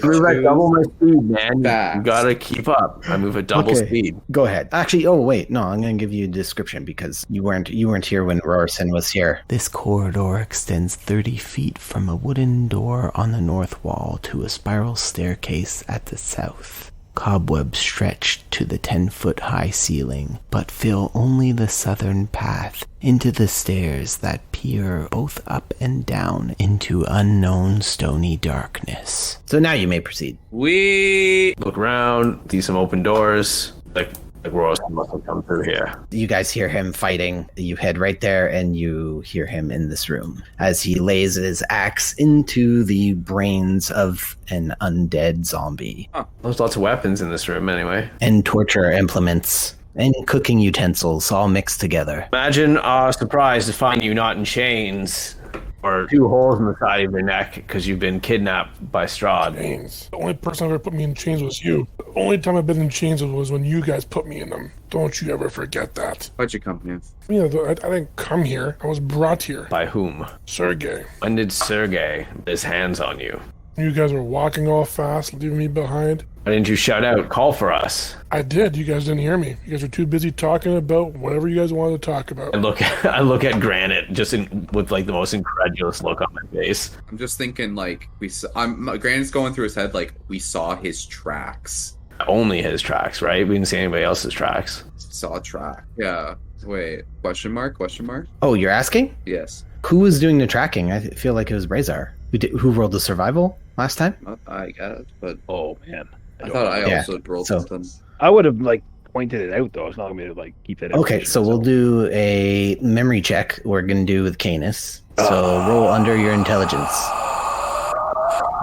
Move at double my speed, man. Fast. You gotta keep up. I move at double speed. Go ahead. Actually, wait, no, I'm going to give you a description because you weren't here when Rorson was here. This corridor extends 30 feet from a wooden door on the north wall to a spiral staircase at the south. Cobwebs stretch to the 10-foot-high ceiling, but fill only the southern path into the stairs that peer both up and down into unknown stony darkness. So now you may proceed. We Look around, see some open doors. Like Rorson must have come through here. You guys hear him fighting. You head right there and you hear him in this room as he lays his axe into the brains of an undead zombie. There's lots of weapons in this room anyway. And torture implements and cooking utensils all mixed together. Imagine our surprise to find you not in chains or 2 holes in the side of your neck because you've been kidnapped by Strahd. Chains. The only person who ever put me in chains was you. The only time I've been in chains was when you guys put me in them. Don't you ever forget that. Why'd you come here? I didn't come here. I was brought here. By whom? Sergey. When did Sergey put his hands on you? You guys were walking all fast, leaving me behind. Why didn't you shout out, call for us? I did. You guys didn't hear me. You guys were too busy talking about whatever you guys wanted to talk about. I look at Granite just with like the most incredulous look on my face. I'm just thinking like Grant's going through his head like we saw his tracks. Only his tracks, right? We didn't see anybody else's tracks. Saw a track. Yeah. Wait. Question mark? Question mark? Oh, you're asking? Yes. Who was doing the tracking? I feel like it was Brazar. Who rolled the survival last time? I guess, but Oh man, I thought I Yeah, also rolled so- something. I would have like pointed it out though. It's not gonna be like keep that. Okay, so we'll do a memory check. We're going to do with Canis. So roll under your intelligence.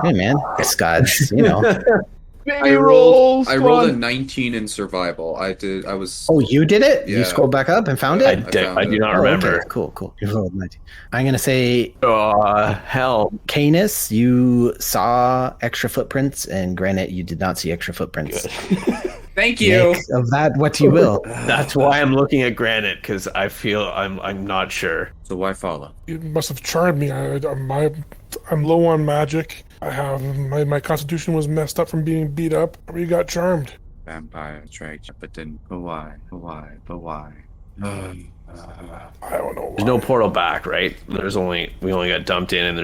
Hey, man. This guy's, I rolled a 19 in survival. I was. Oh, you did it? You Yeah. scrolled back up and found I it? I do not Oh, remember. okay. Cool. You rolled 19. I'm going to say, Hell. Canis, you saw extra footprints, and Granite, you did not see extra footprints. Thank you. Make of that what you will. That's why I'm looking at Granite, because I feel I'm not sure. So why follow? You must have charmed me. I'm low on magic. I have my constitution was messed up from being beat up. Or you got charmed. Vampire attraction, but then why? I don't know. There's no portal back, right? We only got dumped in, and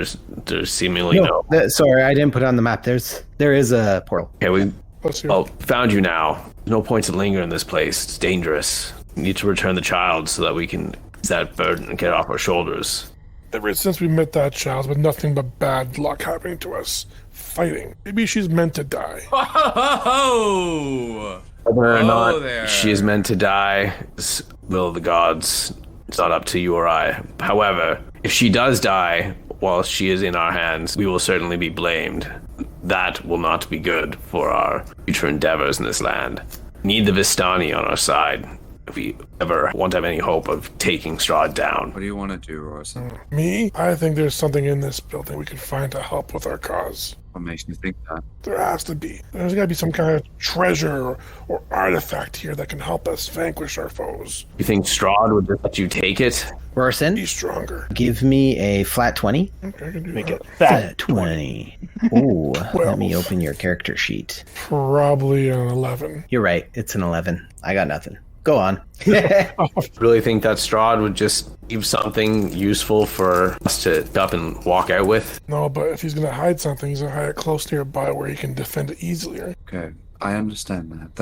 there's seemingly no. Sorry, I didn't put it on the map. There is a portal. Okay, Let's hear. found you now. There's no point to linger in this place. It's dangerous. We need to return the child so that we can ease that burden and get off our shoulders. Ever since we met that child, but nothing but bad luck happening to us. Fighting. Maybe she's meant to die. Oh! Whether or not there. she is meant to die is will of the gods. It's not up to you or I. However, if she does die while she is in our hands, we will certainly be blamed. That will not be good for our future endeavors in this land. We need the Vistani on our side if we ever want to have any hope of taking Strahd down. What do you want to do, Orson? Me? I think there's something in this building we can find to help with our cause. What makes you think that? There has to be. There's got to be some kind of treasure or artifact here that can help us vanquish our foes. You think Strahd would just let you take it? Rorson, Be stronger. give me a flat 20. Okay, I can do Make that. it fat. Flat 20. Ooh, let me open your character sheet. Probably an 11. You're right. It's an 11. I got nothing. go on. Really think that Strahd would just leave something useful for us to pick up and walk out with? No, but if he's going to hide something, he's going to hide it close nearby where he can defend it easier. Okay, I understand that.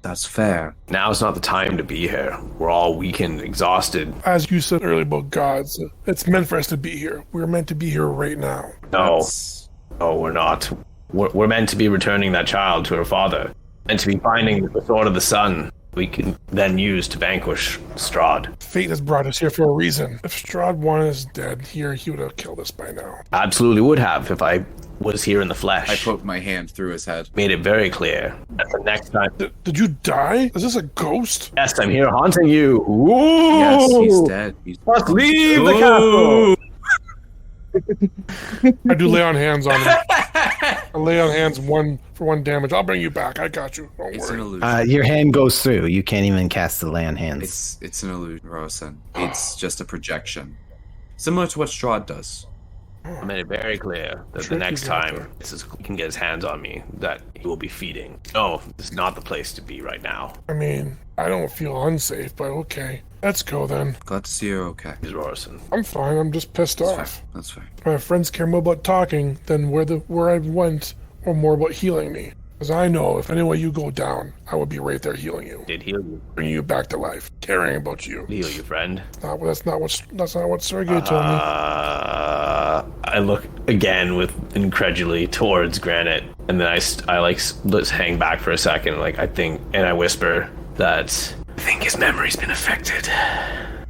That's fair. Now's not the time to be here. We're all weakened, exhausted. As you said earlier about gods, it's meant for us to be here. We're meant to be here right now. No, we're not. We're meant to be returning that child to her father. Meant to be finding the sword of the sun we can then use to vanquish Strahd. Fate has brought us here for a reason. If Strahd wanted us dead here, he would have killed us by now. Absolutely would have if I was here in the flesh. I poked my hand through his head. Made it very clear that the next time... Did you die? Is this a ghost? Yes, I'm here haunting you. Ooh! Yes, he's dead. Must leave the castle! I do lay on hands on him. I lay on hands for one damage. I'll bring you back. I got you. Don't It's an worry. illusion. Your hand goes through. You can't even cast the lay on hands. It's an illusion, Rosen. It's just a projection. Similar to what Strahd does. I made it very clear that the next time he can get his hands on me, that he will be feeding. No, this is not the place to be right now. I mean, I don't feel unsafe, but okay. Let's go then. Glad to see you're okay. He's Rorson. I'm fine. I'm just pissed off. That's fair. My friends care more about talking than where I went, or more about healing me. Because I know if any way you go down, I will be right there healing you, Did heal you. bringing you back to life, caring about you. Heal you, friend. That's not what Sergei told me. I look again with incredulity towards Granite, and then let's hang back for a second. And I whisper that I think his memory's been affected.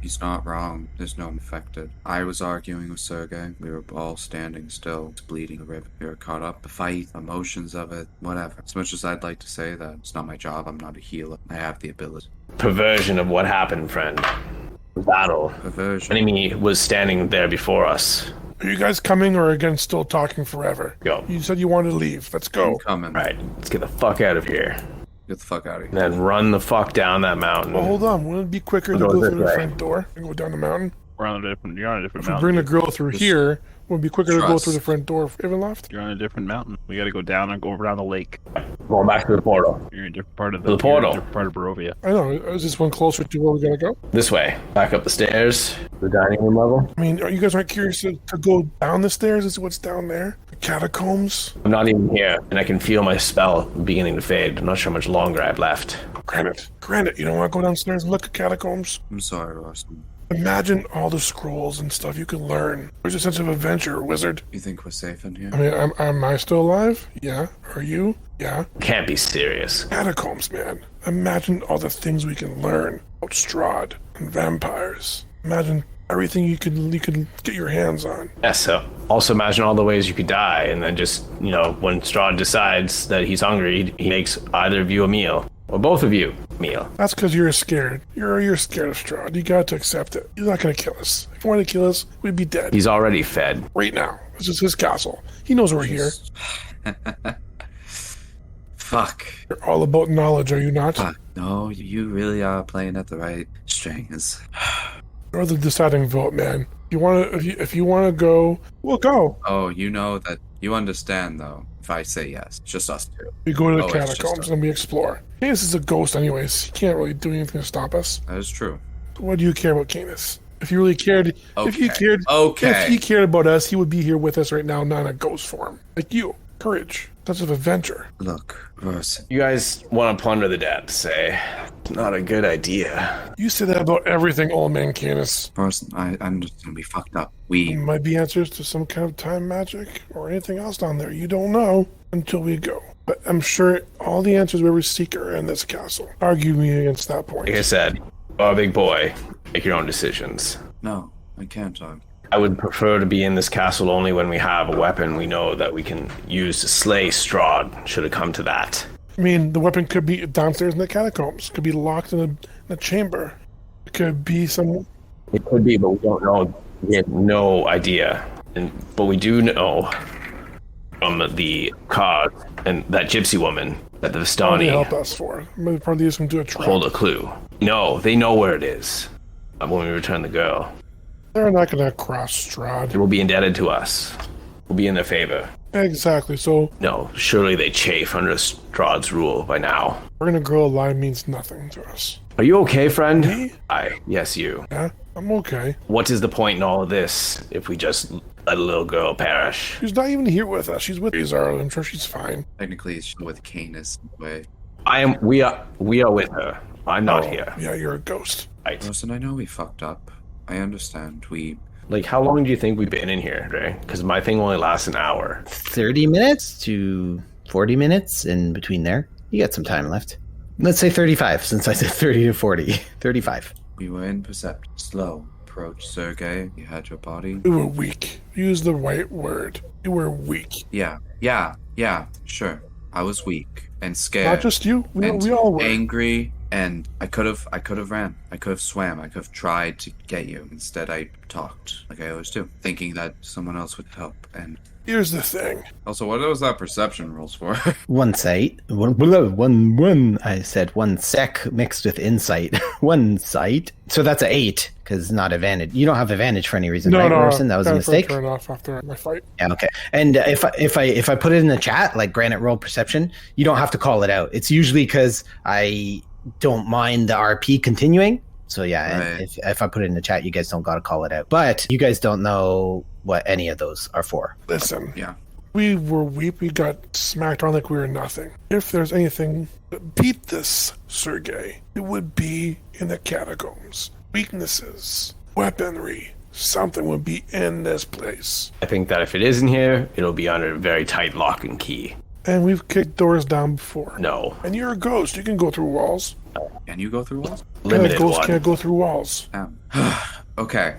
He's not wrong. There's no one affected. I was arguing with Sergei. We were all standing still, bleeding the river. We were caught up. The fight, emotions of it, whatever. As much as I'd like to say that it's not my job, I'm not a healer. I have the ability. Perversion of what happened, friend. Battle. Perversion. Enemy was standing there before us. Are you guys coming or again still talking forever? Go. You said you wanted to leave. Let's go. I'm coming. All right, let's get the fuck out of here. Get the fuck out of And here. then run the fuck down that mountain. Well, hold on. Wouldn't it be quicker to Go go this through the way. front door and go down the mountain? You're on a different If we mountain. bring the girl through here, would it be quicker to go Trust. through the front door even left? You're on a different mountain. We got to go down and go over down the lake. Going back to the portal. You're in a different part of The portal. you're in a different part of Barovia. I know. Is this one closer to where we gotta go? This way. Back up the stairs. The dining room level. I mean, you guys aren't curious to go down the stairs and see what's down there? The catacombs? I'm not even here, and I can feel my spell beginning to fade. I'm not sure how much longer I have left. Granite, you don't want to go downstairs and look at catacombs? I'm sorry, Rosen. Imagine all the scrolls and stuff you can learn. There's a sense of adventure, wizard. You think we're safe in here? I mean, am I still alive? Yeah. Are you? Yeah. Can't be serious. Catacombs, man. Imagine all the things we can learn about Strahd and vampires. Imagine everything you could get your hands on. Yes, so also imagine all the ways you could die, and then just, when Strahd decides that he's hungry, he makes either of you a meal. Or both of you a meal. That's because you're scared. You're scared of Strahd. You got to accept it. He's not going to kill us. If he wanted to kill us, we'd be dead. He's already fed. Right now. This is his castle. He knows we're here. Fuck. You're all about knowledge, are you not? Fuck. No, you really are playing at the right strings. You're the deciding vote, man. If you want to go, we'll go. Oh, you know that you understand, though. If I say yes, it's just us two. We go to the Oh, it's just catacombs us. and we explore. Canis is a ghost anyways. He can't really do anything to stop us. That is true. What do you care about Canis? If you really cared, if he Okay. cared about us, he would be here with us right now, not in a ghost form. Like you. Courage. Sense of adventure. Look, Rosen. You guys want to plunder the depths, say? Not a good idea. You say that about everything, old man Canis. Rosen, I'm just gonna be fucked up. We. Might be answers to some kind of time magic or anything else down there. You don't know until we go. But I'm sure all the answers we seek are in this castle. Argue me against that point. Like I said, you're a big boy. Make your own decisions. No, I can't talk. I would prefer to be in this castle only when we have a weapon we know that we can use to slay Strahd, should it come to that. I mean, the weapon could be downstairs in the catacombs. Could be locked in a chamber. It could be some... It could be, but we don't know. We have no idea. But we do know from the cause and that gypsy woman that the What do they Vistani help us for? Maybe probably use them to a trap. hold a clue. No, they know where it is when we return the girl. They're not going to cross Strahd. They will be indebted to us. We'll be in their favor. Exactly. So, No, surely they chafe under Strahd's rule by now. we're going to grow a lie means nothing to us. Are you okay, friend? Me? Yes, you. Yeah, I'm okay. What is the point in all of this if we just let a little girl perish? She's not even here with us. She's with Azar. I'm sure she's fine. Technically, she's with Canis in a way. We are with her. I'm not here. Yeah, you're a ghost. Right. Listen, I know we fucked up. I understand. Like, how long do you think we've been in here, Dre? Because my thing only lasts an hour. 30 minutes to 40 minutes in between there. You got some time left. Let's say 35, since I said 30 to 40. 35. We were imperceptible. Slow approach, Sergei. You had your body. We were weak. Use the right word. We were weak. Yeah, sure. I was weak and scared. Not just you. We all were. Angry, and I could have ran. I could have swam. I could have tried to get you. Instead, I talked like I always do, thinking that someone else would help. And Here's the thing. also, what was that perception rules for? One sight. One. I said one sec mixed with insight. One sight. So that's a 8, because not advantage. You don't have advantage for any reason, right, Morrison? That was a mistake. Turn off after my fight. Yeah, okay. And if I put it in the chat, like Granite roll perception, you don't have to call it out. It's usually because I don't mind the RP continuing. So yeah, Right. and if I put it in the chat, you guys don't gotta call it out. But you guys don't know what any of those are for. Listen. Yeah. We were weak. We got smacked on like we were nothing. If there's anything that beat this, Sergei, it would be in the catacombs. Weaknesses, weaponry, something would be in this place. I think that if it isn't here, it'll be under a very tight lock and key. And we've kicked doors down before. No. And you're a ghost. You can go through walls. Can you go through walls? Limited Ghosts one. can't go through walls. Okay.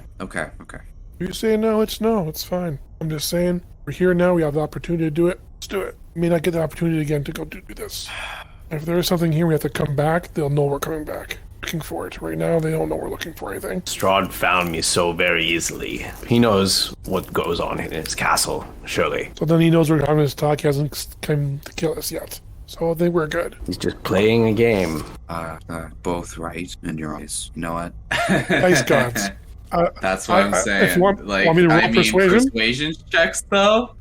You say no, it's no. It's fine. I'm just saying, we're here now. We have the opportunity to do it. Let's do it. We may not get the opportunity again to go do this. If there is something here we have to come back, they'll know we're coming back. Looking for it. Right now, they don't know we're looking for anything. Strahd found me so very easily. He knows what goes on in his castle, surely. So then he knows we're having this talk. He hasn't come to kill us yet. So I think we're good. He's just playing a game. Both right in your eyes. You know what? Nice gods. That's what I'm saying. If you want me to roll persuasion?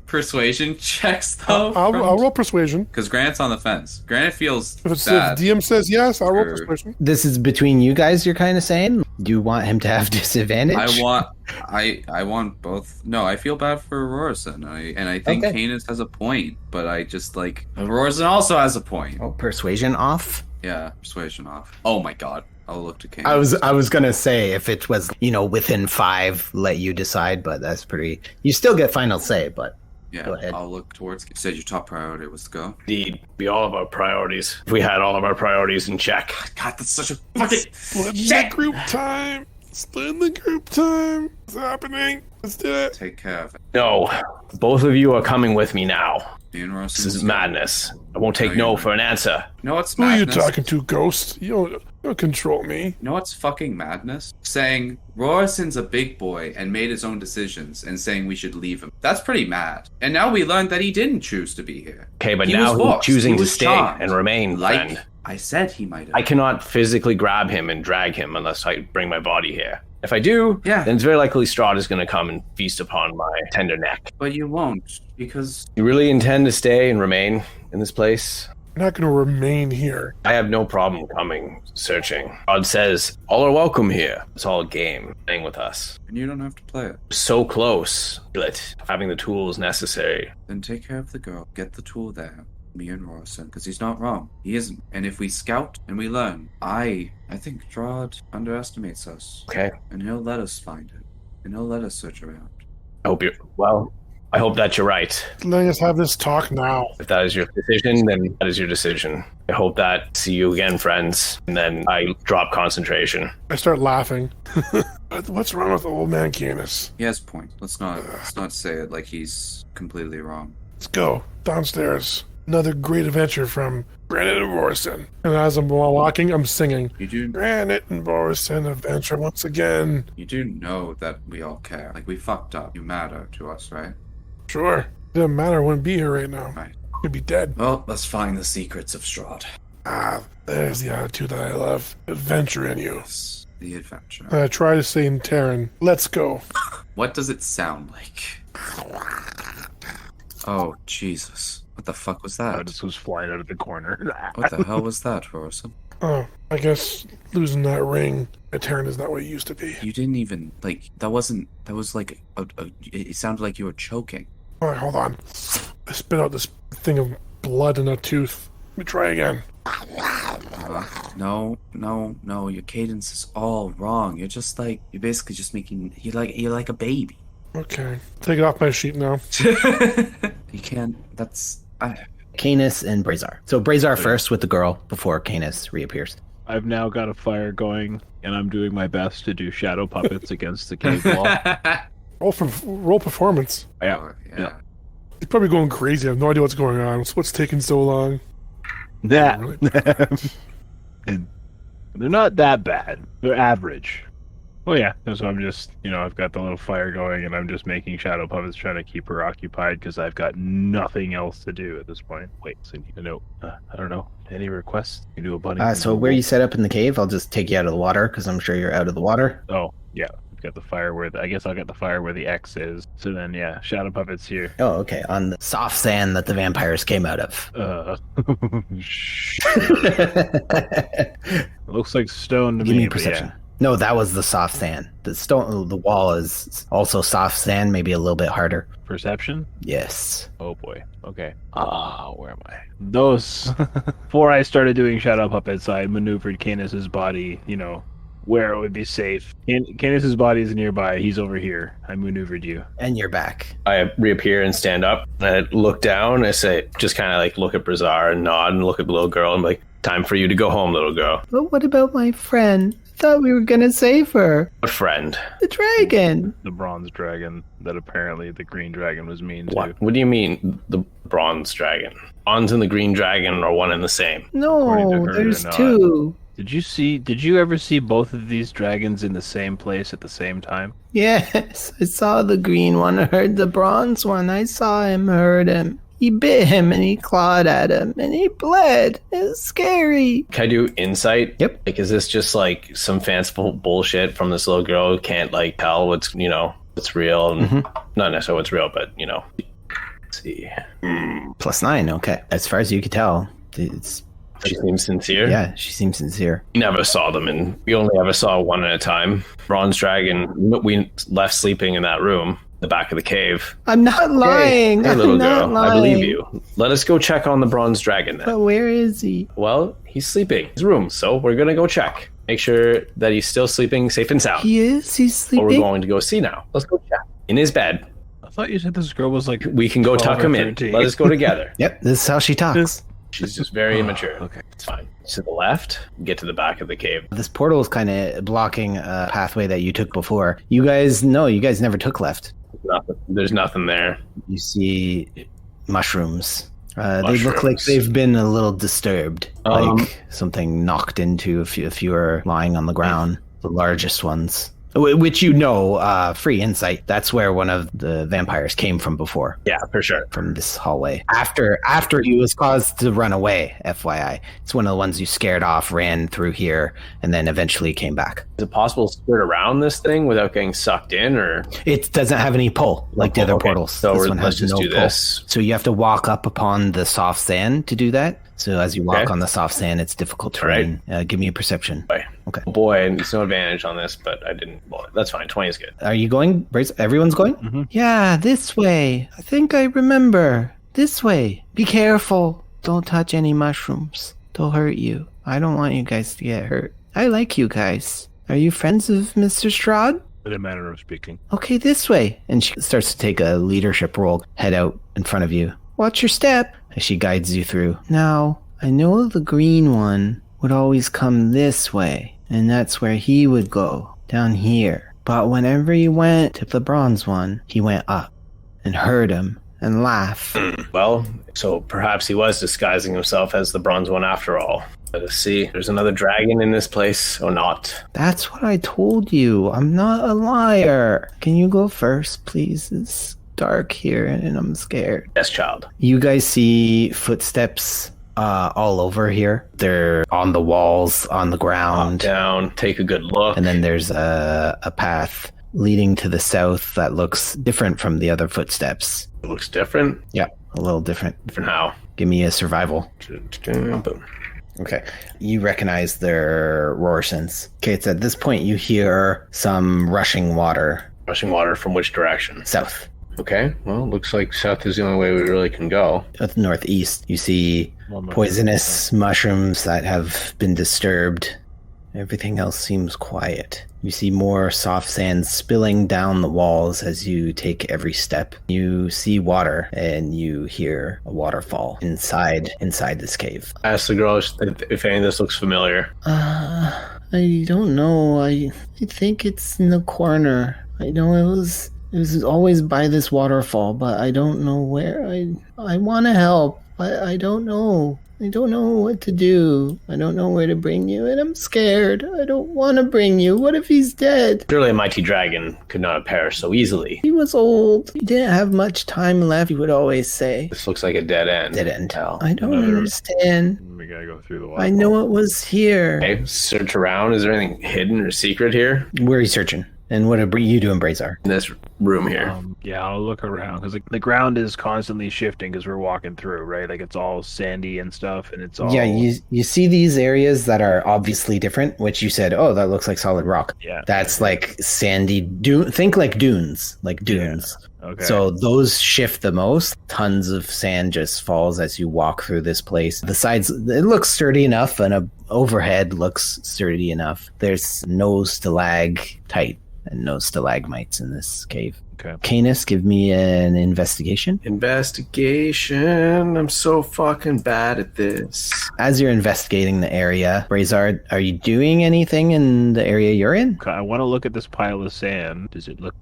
Persuasion checks though. I'll roll persuasion. Because Grant's on the fence. Grant feels If bad. DM says yes, I'll roll Sure. persuasion. This is between you guys, you're kind of saying? Do you want him to have disadvantage? I want both. No, I feel bad for Aurorison. I think Okay. Canis has a point, but I just like Aurorison also has a point. Oh, persuasion off? Yeah, persuasion off. Oh my god. I'll look to Canis. I was gonna say if it was, within 5, let you decide, but that's pretty. You still get final say, but Yeah, go ahead. I'll look towards. You said your top priority was to go. Indeed, be all of our priorities. If we had all of our priorities in check. God, that's such a fucking Split in the group time. Split in the group time. It's happening. Let's do it. take care of it. No, both of you are coming with me now. Me and Ross. This is madness. I won't take No, no you're for an answer. No, it's Who are you madness. talking to, Ghost? You don't control me. You know what's fucking madness? Saying Rorison's a big boy and made his own decisions and saying we should leave him. That's pretty mad. And now we learned that he didn't choose to be here. Okay, but He now was he's forced. choosing He to was stay charmed. and remain, Like friend. I said, he might have. I cannot physically grab him and drag him unless I bring my body here. If I do, Yeah. then it's very likely Strahd is going to come and feast upon my tender neck. But you won't, because You really intend to stay and remain in this place? I'm not going to remain here. I have no problem coming, searching. God says, all are welcome here. It's all a game, playing with us. and you don't have to play it. So close, but having the tools necessary. Then take care of the girl. Get the tool there. Me and Rorison, because he's not wrong. He isn't. And if we scout and we learn, I think Strahd underestimates us. Okay? And he'll let us find it. And he'll let us search around. I hope that you're right. Letting us have this talk now. If that is your decision, then that is your decision. I hope that see you again, friends. And then I drop concentration. I start laughing. What's wrong with old man Canis? He has a point. Let's not say it like he's completely wrong. Let's go downstairs. Another great adventure from Granite and Borison. And as I'm walking, I'm singing. You do Granite and Borison adventure once again. know that we all care. Like, we fucked up. You matter to us, right? Sure. Doesn't matter. I wouldn't be here right now. Right. Could be dead. Well, let's find the secrets of Strahd. There's the attitude that I love. Adventure in you. Yes, the adventure. I try to say in Terran, let's go. What does it sound like? Oh, Jesus. What the fuck was I that? just was flying out of the corner. What the hell was that, Rorison? Oh, I guess losing that ring, Eterran is not what it used to be. You didn't even, like, that was like, it sounded like you were choking. All right, hold on. I spit out this thing of blood in a tooth. Let me try again. No, your cadence is all wrong. You're basically just making, you're like a baby. Okay, take it off my sheet now. You can't, that's... Canis and Brazar. So Brazar first with the girl before Canis reappears. I've now got a fire going, and I'm doing my best to do shadow puppets against the cave wall. Roll performance. Yeah. He's probably going crazy. I have no idea what's going on. What's taking so long? That. Really? They're not that bad. They're average. Oh yeah, so I'm just, I've got the little fire going, and I'm just making shadow puppets, trying to keep her occupied, because I've got nothing else to do at this point. Wait, so you need a note. I don't know. Any requests? You do a bunny. So where you set up in the cave, I'll just take you out of the water, because I'm sure you're out of the water. Oh, yeah. I've got the fire I guess I'll get the fire where the X is. So then, yeah, shadow puppets here. Oh, okay. On the soft sand that the vampires came out of. It looks like stone to Give me but perception. yeah. No, that was the soft sand. The wall is also soft sand, maybe a little bit harder. Perception? Yes. Oh boy. Okay. Where am I? Those. Before I started doing shadow puppets, I maneuvered Canis's body, where it would be safe. Canis's body is nearby. He's over here. I maneuvered you. And you're back. I reappear and stand up. I look down. I say, just kind of like look at Brazar and nod and look at the little girl. I'm like, time for you to go home, little girl. But what about my friend? I thought we were gonna save her. What friend? The dragon. The bronze dragon that apparently the green dragon was mean to. What do you mean, the bronze dragon? Bronze and the green dragon are one and the same. According to No, her, there's they're not. two. Did you ever see both of these dragons in the same place at the same time? Yes, I saw the green one, heard the bronze one. I saw him, heard him. He bit him and he clawed at him and he bled. It was scary. Can I do insight? Yep. Like, is this just like some fanciful bullshit from this little girl who can't like tell what's real and not necessarily what's real, but let's see. +9, okay. As far as you could tell, She seems sincere. Yeah, she seems sincere. We never saw them, and we only ever saw one at a time. Bronze dragon, we left sleeping in that room, the back of the cave. I'm not lying. Hey, little I'm not girl, lying. I believe you. Let us go check on the bronze dragon then. But where is he? Well, he's sleeping in his room, so we're gonna go check. Make sure that he's still sleeping safe and sound. He is? He's sleeping? What we're going to go see now. Let's go check. In his bed. I thought you said this girl was like. We can go 12 tuck or him in. 13. Let us go together. Yep, this is how she talks. She's just very immature. Okay. It's fine. To the left, get to the back of the cave. This portal is kind of blocking a pathway that you took before. You guys never took left. There's nothing there. You see mushrooms. They look like they've been a little disturbed. Like something knocked into if you were lying on the ground. The largest ones. Which free insight. That's where one of the vampires came from before. Yeah, for sure. From this hallway. After he was caused to run away, FYI. It's one of the ones you scared off, ran through here, and then eventually came back. Is it possible to skirt around this thing without getting sucked in, or? It doesn't have any pull like the other portals. So this one let's has just no do pull. this. So you have to walk up upon the soft sand to do that. So as you walk on the soft sand, it's difficult terrain. Give me a perception. Right. Okay. Oh boy, there's no advantage on this, but I didn't. Well, that's fine. 20 is good. Are you going? Everyone's going? Mm-hmm. Yeah, this way. I think I remember. This way. Be careful. Don't touch any mushrooms. They'll hurt you. I don't want you guys to get hurt. I like you guys. Are you friends of Mr. Strahd? In a manner of speaking. Okay, this way. And she starts to take a leadership role, head out in front of you. Watch your step as she guides you through. Now, I know the green one would always come this way, and that's where he would go, down here. But whenever he went to the bronze one, he went up and heard him and laugh. Well, so perhaps he was disguising himself as the bronze one after all. Let us see. There's another dragon in this place, or not? That's what I told you. I'm not a liar. Can you go first, please? It's dark here and I'm scared. Yes, child. You guys see footsteps all over here. They're on the walls, on the ground. Hop down, take a good look. And then there's a path leading to the south that looks different from the other footsteps. It looks different? Yeah, a little different. Different how? Give me a survival. Boom. Okay. You recognize their Roarsons. Okay, it's at this point you hear some rushing water. Rushing water from which direction? South. Okay, well, looks like south is the only way we really can go. At the northeast, you see poisonous mushrooms that have been disturbed. Everything else seems quiet. You see more soft sand spilling down the walls as you take every step. You see water and you hear a waterfall inside this cave. Ask the girl if any of this looks familiar. I don't know. I think it's in the corner. I know it was always by this waterfall, but I don't know where. I want to help, but I don't know. I don't know what to do. I don't know where to bring you, and I'm scared. I don't want to bring you. What if he's dead? Surely a mighty dragon could not have perished so easily. He was old. He didn't have much time left, he would always say. This looks like a dead end. Dead end. I don't understand. We gotta go through the water. I know it was here. Okay, search around. Is there anything hidden or secret here? Where are you searching? And what are you doing, Brazar? In this room here. Yeah, I'll look around because the ground is constantly shifting because we're walking through, right? Like it's all sandy and stuff, and it's all. Yeah, you see these areas that are obviously different, which you said, oh, that looks like solid rock. Yeah, that's like sandy. Think like dunes, Yeah. Okay. So those shift the most. Tons of sand just falls as you walk through this place. The sides, it looks sturdy enough, and overhead looks sturdy enough. There's no stalactite and no stalagmites in this cave. Okay. Canis, give me an investigation. Investigation. I'm so fucking bad at this. As you're investigating the area, Brazard, are you doing anything in the area you're in? I want to look at this pile of sand. Does it look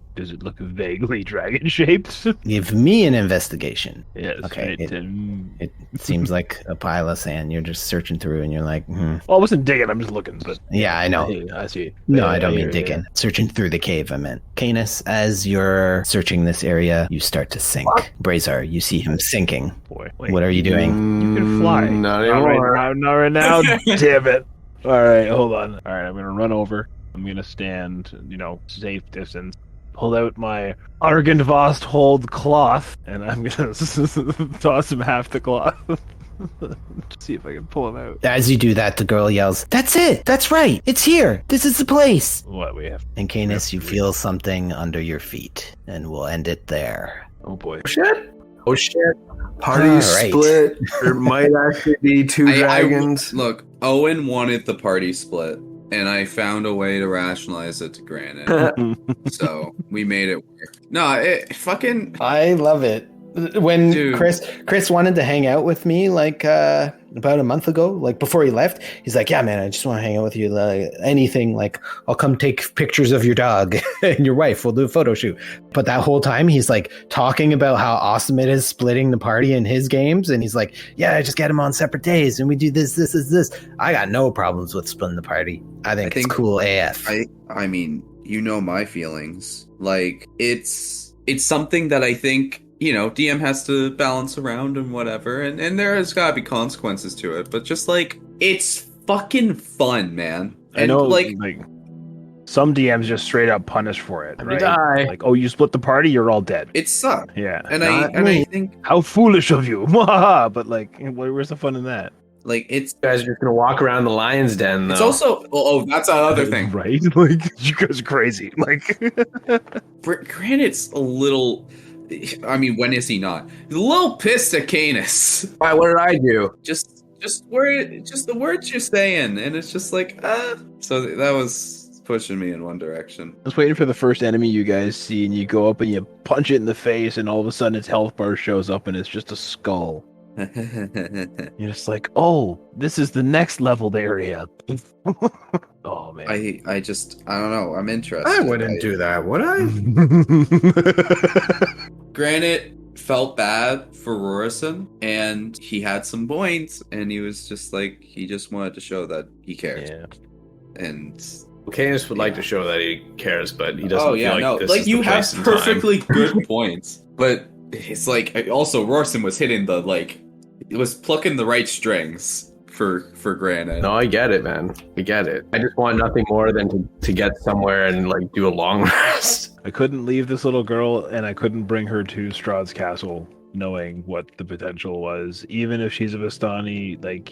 vaguely dragon shaped? Give me an investigation. Yes. Okay. It seems like a pile of sand. You're just searching through, and you're like, Well, I wasn't digging. I'm just looking. But yeah, I know. I see. No, I don't mean digging. Searching through the cave, I meant. Canis, as you're searching this area, you start to sink. Brazar, you see him sinking. Boy, what are you doing? You can fly. Not anymore. Not right now. Damn it. All right, hold on. All right, I'm gonna run over. I'm gonna stand, safe distance. Pull out my Argentvost hold cloth, and I'm gonna toss him half the cloth. See if I can pull him out. As you do that, the girl yells, "That's it! That's right! It's here! This is the place!" What we have? And Canis, you feel something under your feet, and we'll end it there. Oh boy! Oh shit! Party split. There might actually be two dragons. Look, Owen wanted the party split, and I found a way to rationalize it to Granite. So we made it work. No, it fucking. I love it. When Dude. Chris wanted to hang out with me about a month ago, before he left, he's like, yeah, man, I just want to hang out with you. Anything, I'll come take pictures of your dog and your wife. We'll do a photo shoot. But that whole time he's talking about how awesome it is splitting the party in his games. And he's like, yeah, I just get them on separate days and we do this. I got no problems with splitting the party. I think it's cool AF. I mean, my feelings. It's something that I think, DM has to balance around and whatever, and there has got to be consequences to it, but just it's fucking fun, man. And I know, some DMs just straight up punish for it, right? Die. You split the party, you're all dead. It sucks. Yeah, I think how foolish of you, but where's the fun in that? It's You guys are just gonna walk around the lion's den, though. it's also that's another thing, right? You guys are crazy. Granite's a little. I mean, when is he not? He's a little pissed at Canis. Why? What did I do? Just the words you're saying, and it's just So that was pushing me in one direction. I was waiting for the first enemy you guys see, and you go up and you punch it in the face, and all of a sudden its health bar shows up, and it's just a skull. You're just oh, this is the next leveled area. Oh man, I don't know. I'm interested. I wouldn't do that, would I? Granite felt bad for Rorison, and he had some points, and he was just he just wanted to show that he cares. Yeah. And Canis would like to show that he cares, but he doesn't this is you the have place and perfectly time. good points, but it's also Rorison was hitting it was plucking the right strings for Granite. No, I get it, man. I get it. I just want nothing more than to get somewhere and do a long rest. I couldn't leave this little girl, and I couldn't bring her to Strahd's castle knowing what the potential was. Even if she's a Vistani, like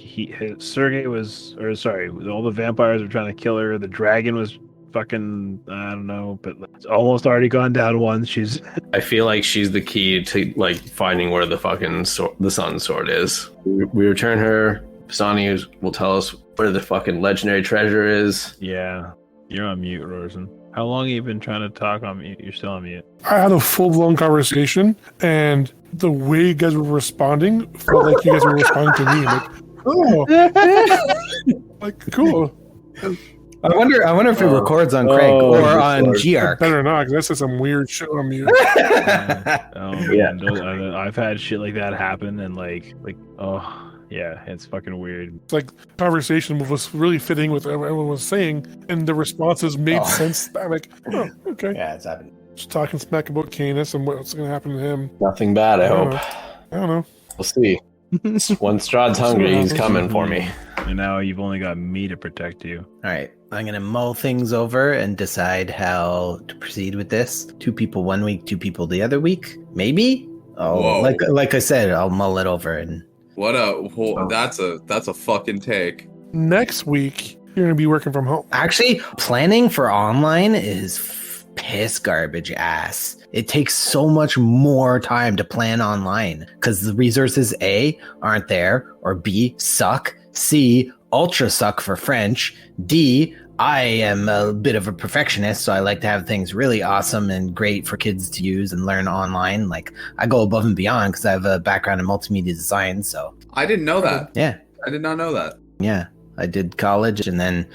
all the vampires were trying to kill her. The dragon was fucking, I don't know, but it's almost already gone down once. She's I feel like she's the key to like finding where the fucking the sun sword is. We return her. Vistani will tell us where the fucking legendary treasure is. yeah. You're on mute, Rosen. How long have you been trying to talk on mute? You're still on mute. I had a full-blown conversation, and the way you guys were responding felt like you guys were responding to me. Like, oh, like cool. I wonder if it records on Craig or on GR. Better not, because that's just some weird shit on mute. I've had shit like that happen, and like yeah, it's fucking weird. It's like conversation was really fitting with what everyone was saying, and the responses made sense. I'm like, oh, okay. Yeah, it's happening. Just talking smack about Canis and what's going to happen to him. Nothing bad, I hope. I don't know. We'll see. When Strahd's hungry, he's coming for me. And now you've only got me to protect you. All right, I'm going to mull things over and decide how to proceed with this. 2 people 1 week, 2 people the other week, maybe. Oh, like I said, I'll mull it over and. That's a fucking take. Next week, you're going to be working from home. Actually, planning for online is piss garbage ass. It takes so much more time to plan online because the resources A, aren't there, or B, suck, C, ultra suck for French, D, I am a bit of a perfectionist, so I like to have things really awesome and great for kids to use and learn online. Like, I go above and beyond because I have a background in multimedia design, so. I didn't know that. Yeah. I did not know that. Yeah. I did college, and then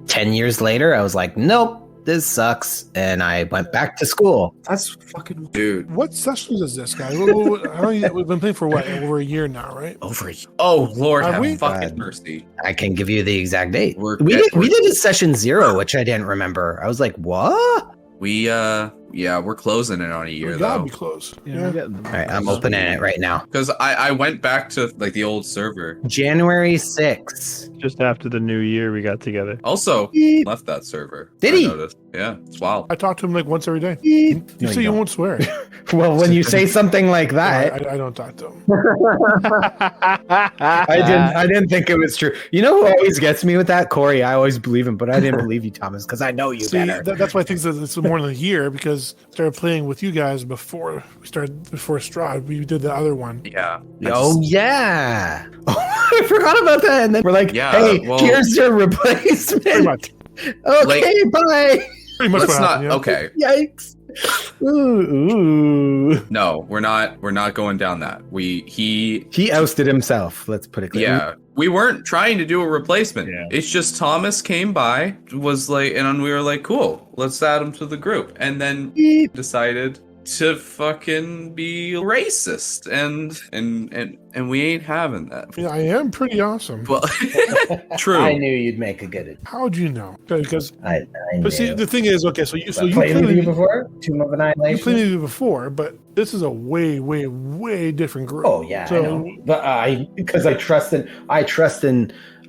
10 years later, I was like, nope, this sucks, and I went back to school. That's fucking dude. What sessions is this, guy? We've been playing for what, over a year now, right? Over a year. Oh Lord, Are have we? fucking God. mercy. I can give you the exact date. We're- We we're- did a session 0, which I didn't remember. I was like, what? We're closing it on a year We gotta though. be close. Yeah. All right, I'm opening it right now. Because I went back to like the old server. January 6th. Just after the new year, we got together. Also left that server. Did I he? noticed. Yeah, it's wild. I talk to him like once every day. You No, say you you don't. won't swear. Well, when you say something like that, I don't talk to him. I didn't think it was true. You know who always gets me with that? Corey. I always believe him, but I didn't believe you, Thomas, because I know you See, better. that's why I think that it's more than a year, because I started playing with you guys before Strahd. We did the other one. Yeah. Oh, yeah. I forgot about that. And then we're like, Yeah, hey, well- here's your replacement. Pretty much. Okay, bye. Pretty much Let's what not. happened, yeah. Okay. Yikes. Ooh. No, we're not going down that. He ousted himself. Let's put it clear. Yeah. We weren't trying to do a replacement. Yeah. It's just Thomas came by, was like, and we were like, cool, let's add him to the group. And then decided to fucking be racist, and we ain't having that. Yeah, I am pretty awesome. Well, true. I knew you'd make a good. How'd you know? Because I knew. but see, the thing is, okay, so you played played with you me before? Tomb of you Annihilation? played me before, but this is a way, way, way different group. Oh yeah, So, I know. But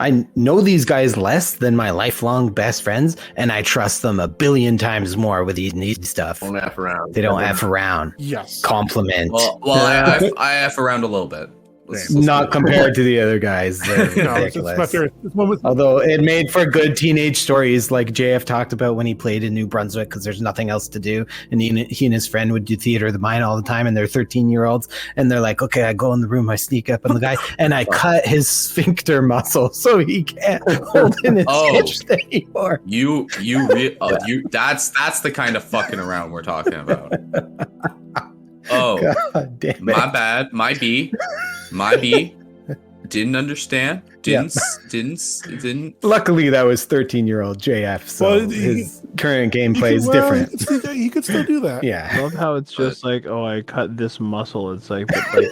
I know these guys less than my lifelong best friends, and I trust them a billion times more with these stuff. Don't F around. They don't F around. Yes. Compliment. Well, I F around a little bit. Let's Not compared to the other guys. They're No, it's ridiculous. my favorite. It's one with, Although it made for good teenage stories, like JF talked about when he played in New Brunswick because there's nothing else to do, and he and his friend would do theater of the mind all the time, and they're 13-year-olds, and they're like, okay, I go in the room, I sneak up on the guy, and I cut his sphincter muscle so he can't hold in his hitch anymore. That's the kind of fucking around we're talking about. Oh, God damn it. my bad. My B. Didn't understand. Didn't. Luckily, that was 13-year-old JF, so Well, his current gameplay is different. You could still do that. I Yeah. love how it's just like, oh, I cut this muscle. It's like, but like,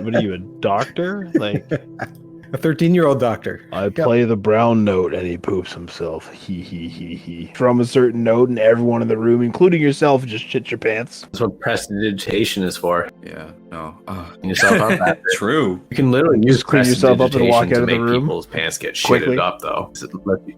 what are you, a doctor? Like, A 13-year-old doctor. I play the brown note and he poops himself. He. From a certain note, and everyone in the room, including yourself, just shit your pants. That's what prestidigitation is for. Yeah. no. Clean yourself up after. True. You can literally use clean yourself up and walk prestidigitation out of to the make room people's pants get quickly. shitted up, though.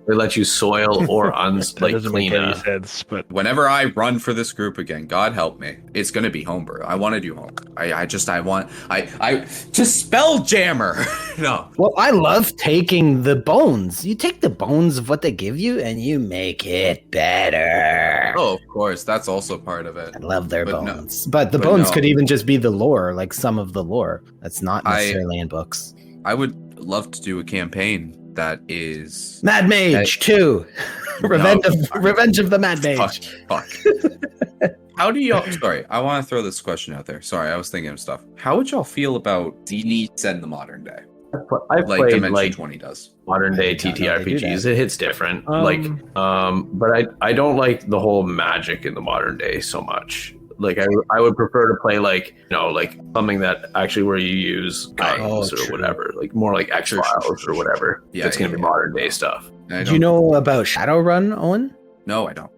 They let you soil or That doesn't clean make any a... sense, but Whenever I run for this group again, God help me, it's gonna be homebrew. I want to do homebrew. I to spell jammer. No. Well, I love taking the bones. You take the bones of what they give you and you make it better. Oh, of course, that's also part of it. I love their But no. bones. But the But bones no. could even just be the lore, like some of the lore. That's not necessarily in books. I would love to do a campaign that is Mad Mage 2. Revenge of the Mad Mage. Fuck. How do y'all? Sorry, I want to throw this question out there. Sorry, I was thinking of stuff. How would y'all feel about D&D set in the modern day, I've like played Dimension 20 does? modern day I didn't know they do TTRPGs. that. It hits different. But I don't like the whole magic in the modern day so much. Like I would prefer to play like something that actually where you use guns or true. whatever, like more like X-Files or whatever. Yeah, That's gonna be modern day stuff. Do you know about Shadowrun, Owen? No, I don't.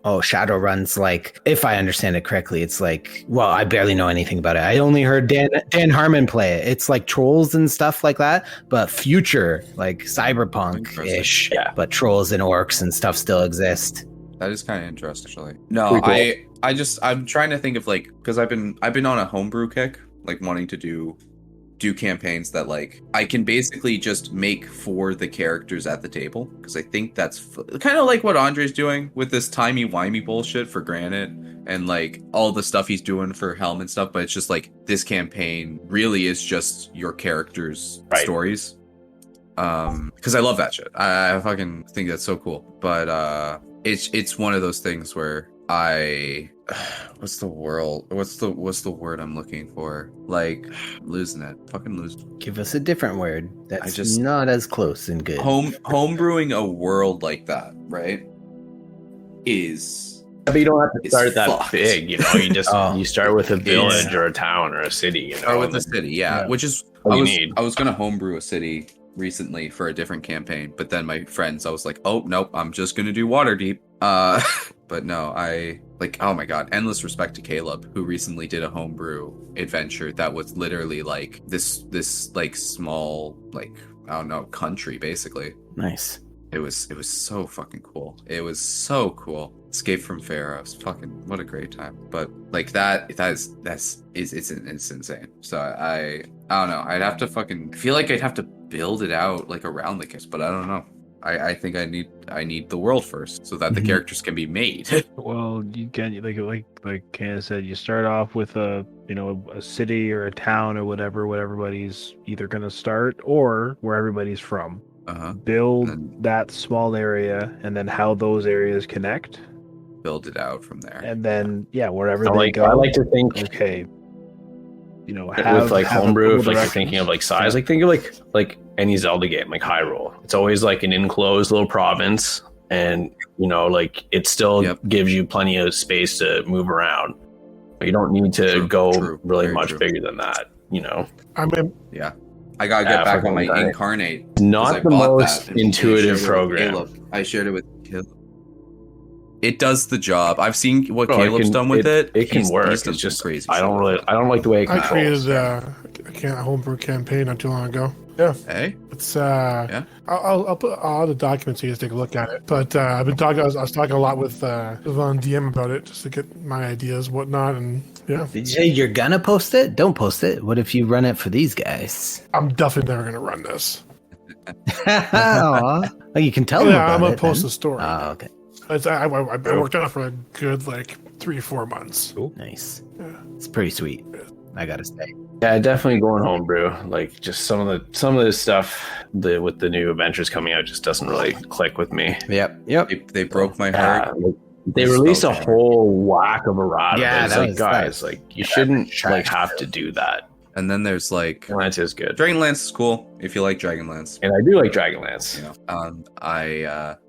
Oh, Shadowrun's like, if I understand it correctly, it's like, well, I barely know anything about it. I only heard Dan Harmon play it. It's like trolls and stuff like that, but future, like cyberpunk-ish, but trolls and orcs and stuff still exist. That is kind of interesting, actually. No, cool. I'm trying to think of like, because I've been on a homebrew kick, like wanting to do campaigns that like I can basically just make for the characters at the table, because I think that's kind of like what Andre's doing with this timey-wimey bullshit for Granite and like all the stuff he's doing for Helm and stuff, but it's just like this campaign really is just your characters' stories. Because I love that shit. I fucking think that's so cool. But it's one of those things where what's the word I'm looking for? Like losing it. Fucking losing. Give us a different word that's not as close and good. Homebrewing a world like that, right? But you don't have to start that fucked. big, you know. You just you start with a village or a town or a city, you know. Start with a city, yeah. Which is need. I was gonna homebrew a city recently for a different campaign, but then my friends, I was like, oh nope, I'm just gonna do Waterdeep. But no, I like, oh my god, endless respect to Caleb, who recently did a homebrew adventure that was literally like this like small, like, I don't know, country basically. Nice. It was so fucking cool. It was so cool. Escape from Pharaohs. Fucking what a great time. But like it's insane. So I don't know. I'd have to I feel like I'd have to build it out like around the games, but I don't know. I think I need the world first so that the characters can be made. well, you can like Kana said, you start off with a city or a town or whatever everybody's either gonna start or where everybody's from. Build that small area and then how those areas connect. Build it out from there. And then wherever they go. I like to think okay. With like homebrew, if like you're thinking of like size, like think of like any Zelda game, like Hyrule. It's always like an enclosed little province, and like it still gives you plenty of space to move around. But you don't need to go really much bigger than that. I mean, I gotta get back on my Incarnate. Not the most intuitive program. I shared it with Caleb. It does the job. I've seen what Caleb's done with it. It can work. It's just crazy. I don't like the way it I controls. created a homebrew campaign not too long ago. Yeah. Hey. It's I'll put all the documents so you guys take a look at it. But I've been talking. I was talking a lot with Yvonne DM about it just to get my ideas, whatnot, and yeah. Did you say you're gonna post it? Don't post it. What if you run it for these guys? I'm definitely never gonna run this. Oh, you can tell them about I'm gonna it, post then. the story. Oh, okay. I worked on it for a good 3-4 months. Cool. Nice. Yeah. It's pretty sweet. I gotta say. Yeah, definitely going homebrew. Like just some of the stuff with the new adventures coming out just doesn't really click with me. Yep. They broke my heart. They released a whole whack of errata. Yeah, it's like, guys, like you shouldn't like have to do that. And then there's like Dragonlance is good. Dragonlance is cool if you like Dragonlance. And I do like Dragonlance.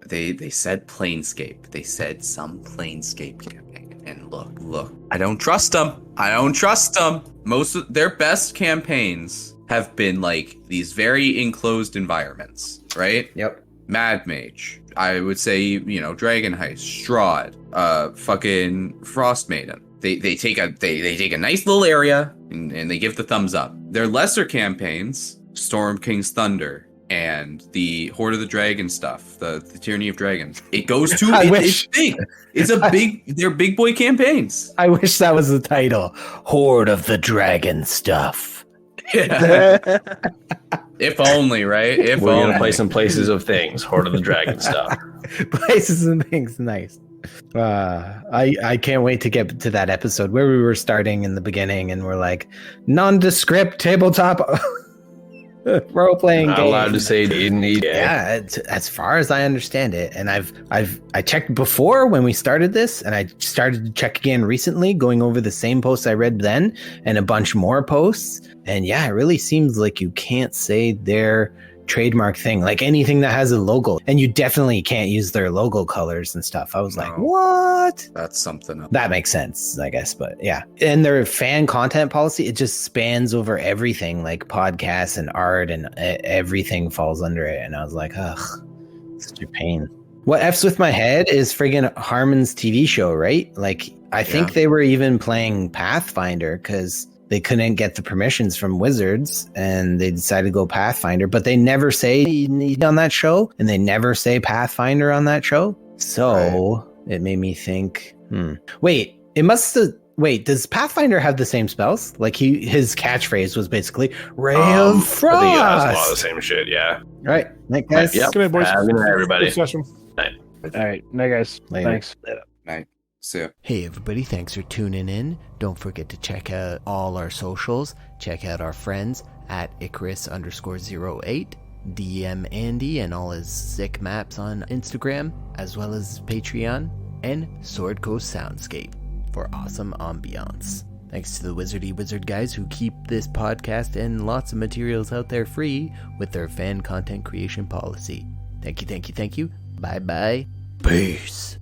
They said Planescape. They said some Planescape campaign. And look. I don't trust them. Most of their best campaigns have been like these very enclosed environments, right? Yep. Mad Mage. I would say, Dragon Heist, Strahd, fucking Frost Maiden. They take a nice little area, and they give the thumbs up. Their lesser campaigns, Storm King's Thunder and the Horde of the Dragon stuff, the Tyranny of Dragons, it goes to it's big. It's a big. They're big boy campaigns. I wish that was the title. Horde of the Dragon stuff. Yeah. If only, right? If We're only. gonna play some Places of Things, Horde of the Dragon stuff. Places and things, nice. I can't wait to get to that episode where we were starting in the beginning and we're like nondescript tabletop role playing Not game. allowed to say D&D. Yeah, as far as I understand it, and I checked before when we started this, and I started to check again recently, going over the same posts I read then and a bunch more posts, and yeah, it really seems like you can't say their trademark thing, like anything that has a logo, and you definitely can't use their logo colors and stuff. I was like, what? That's something else. That makes sense, I guess, but yeah. And their fan content policy, it just spans over everything, like podcasts and art, and everything falls under it. And I was like, ugh, such a pain. What F's with my head is friggin' Harmon's TV show, right? Like, I think they were even playing Pathfinder because they couldn't get the permissions from Wizards and they decided to go Pathfinder, but they never say on that show and they never say Pathfinder on that show. So it made me think, wait, does Pathfinder have the same spells? Like his catchphrase was basically Ray of Frost. I think yeah, it's a lot of the same shit, yeah. All right. Night, guys. Yep. Good night, boys. Good night, everybody. Good session. Night. All right, night, guys. Later. Thanks. Night. See ya. Hey everybody, thanks for tuning in. Don't forget to check out all our socials. Check out our friends at Icarus_08, DM Andy and all his sick maps on Instagram, as well as Patreon, and Sword Coast Soundscape for awesome ambiance. Thanks to the Wizardy Wizard guys who keep this podcast and lots of materials out there free with their fan content creation policy. Thank you. Bye bye. Peace.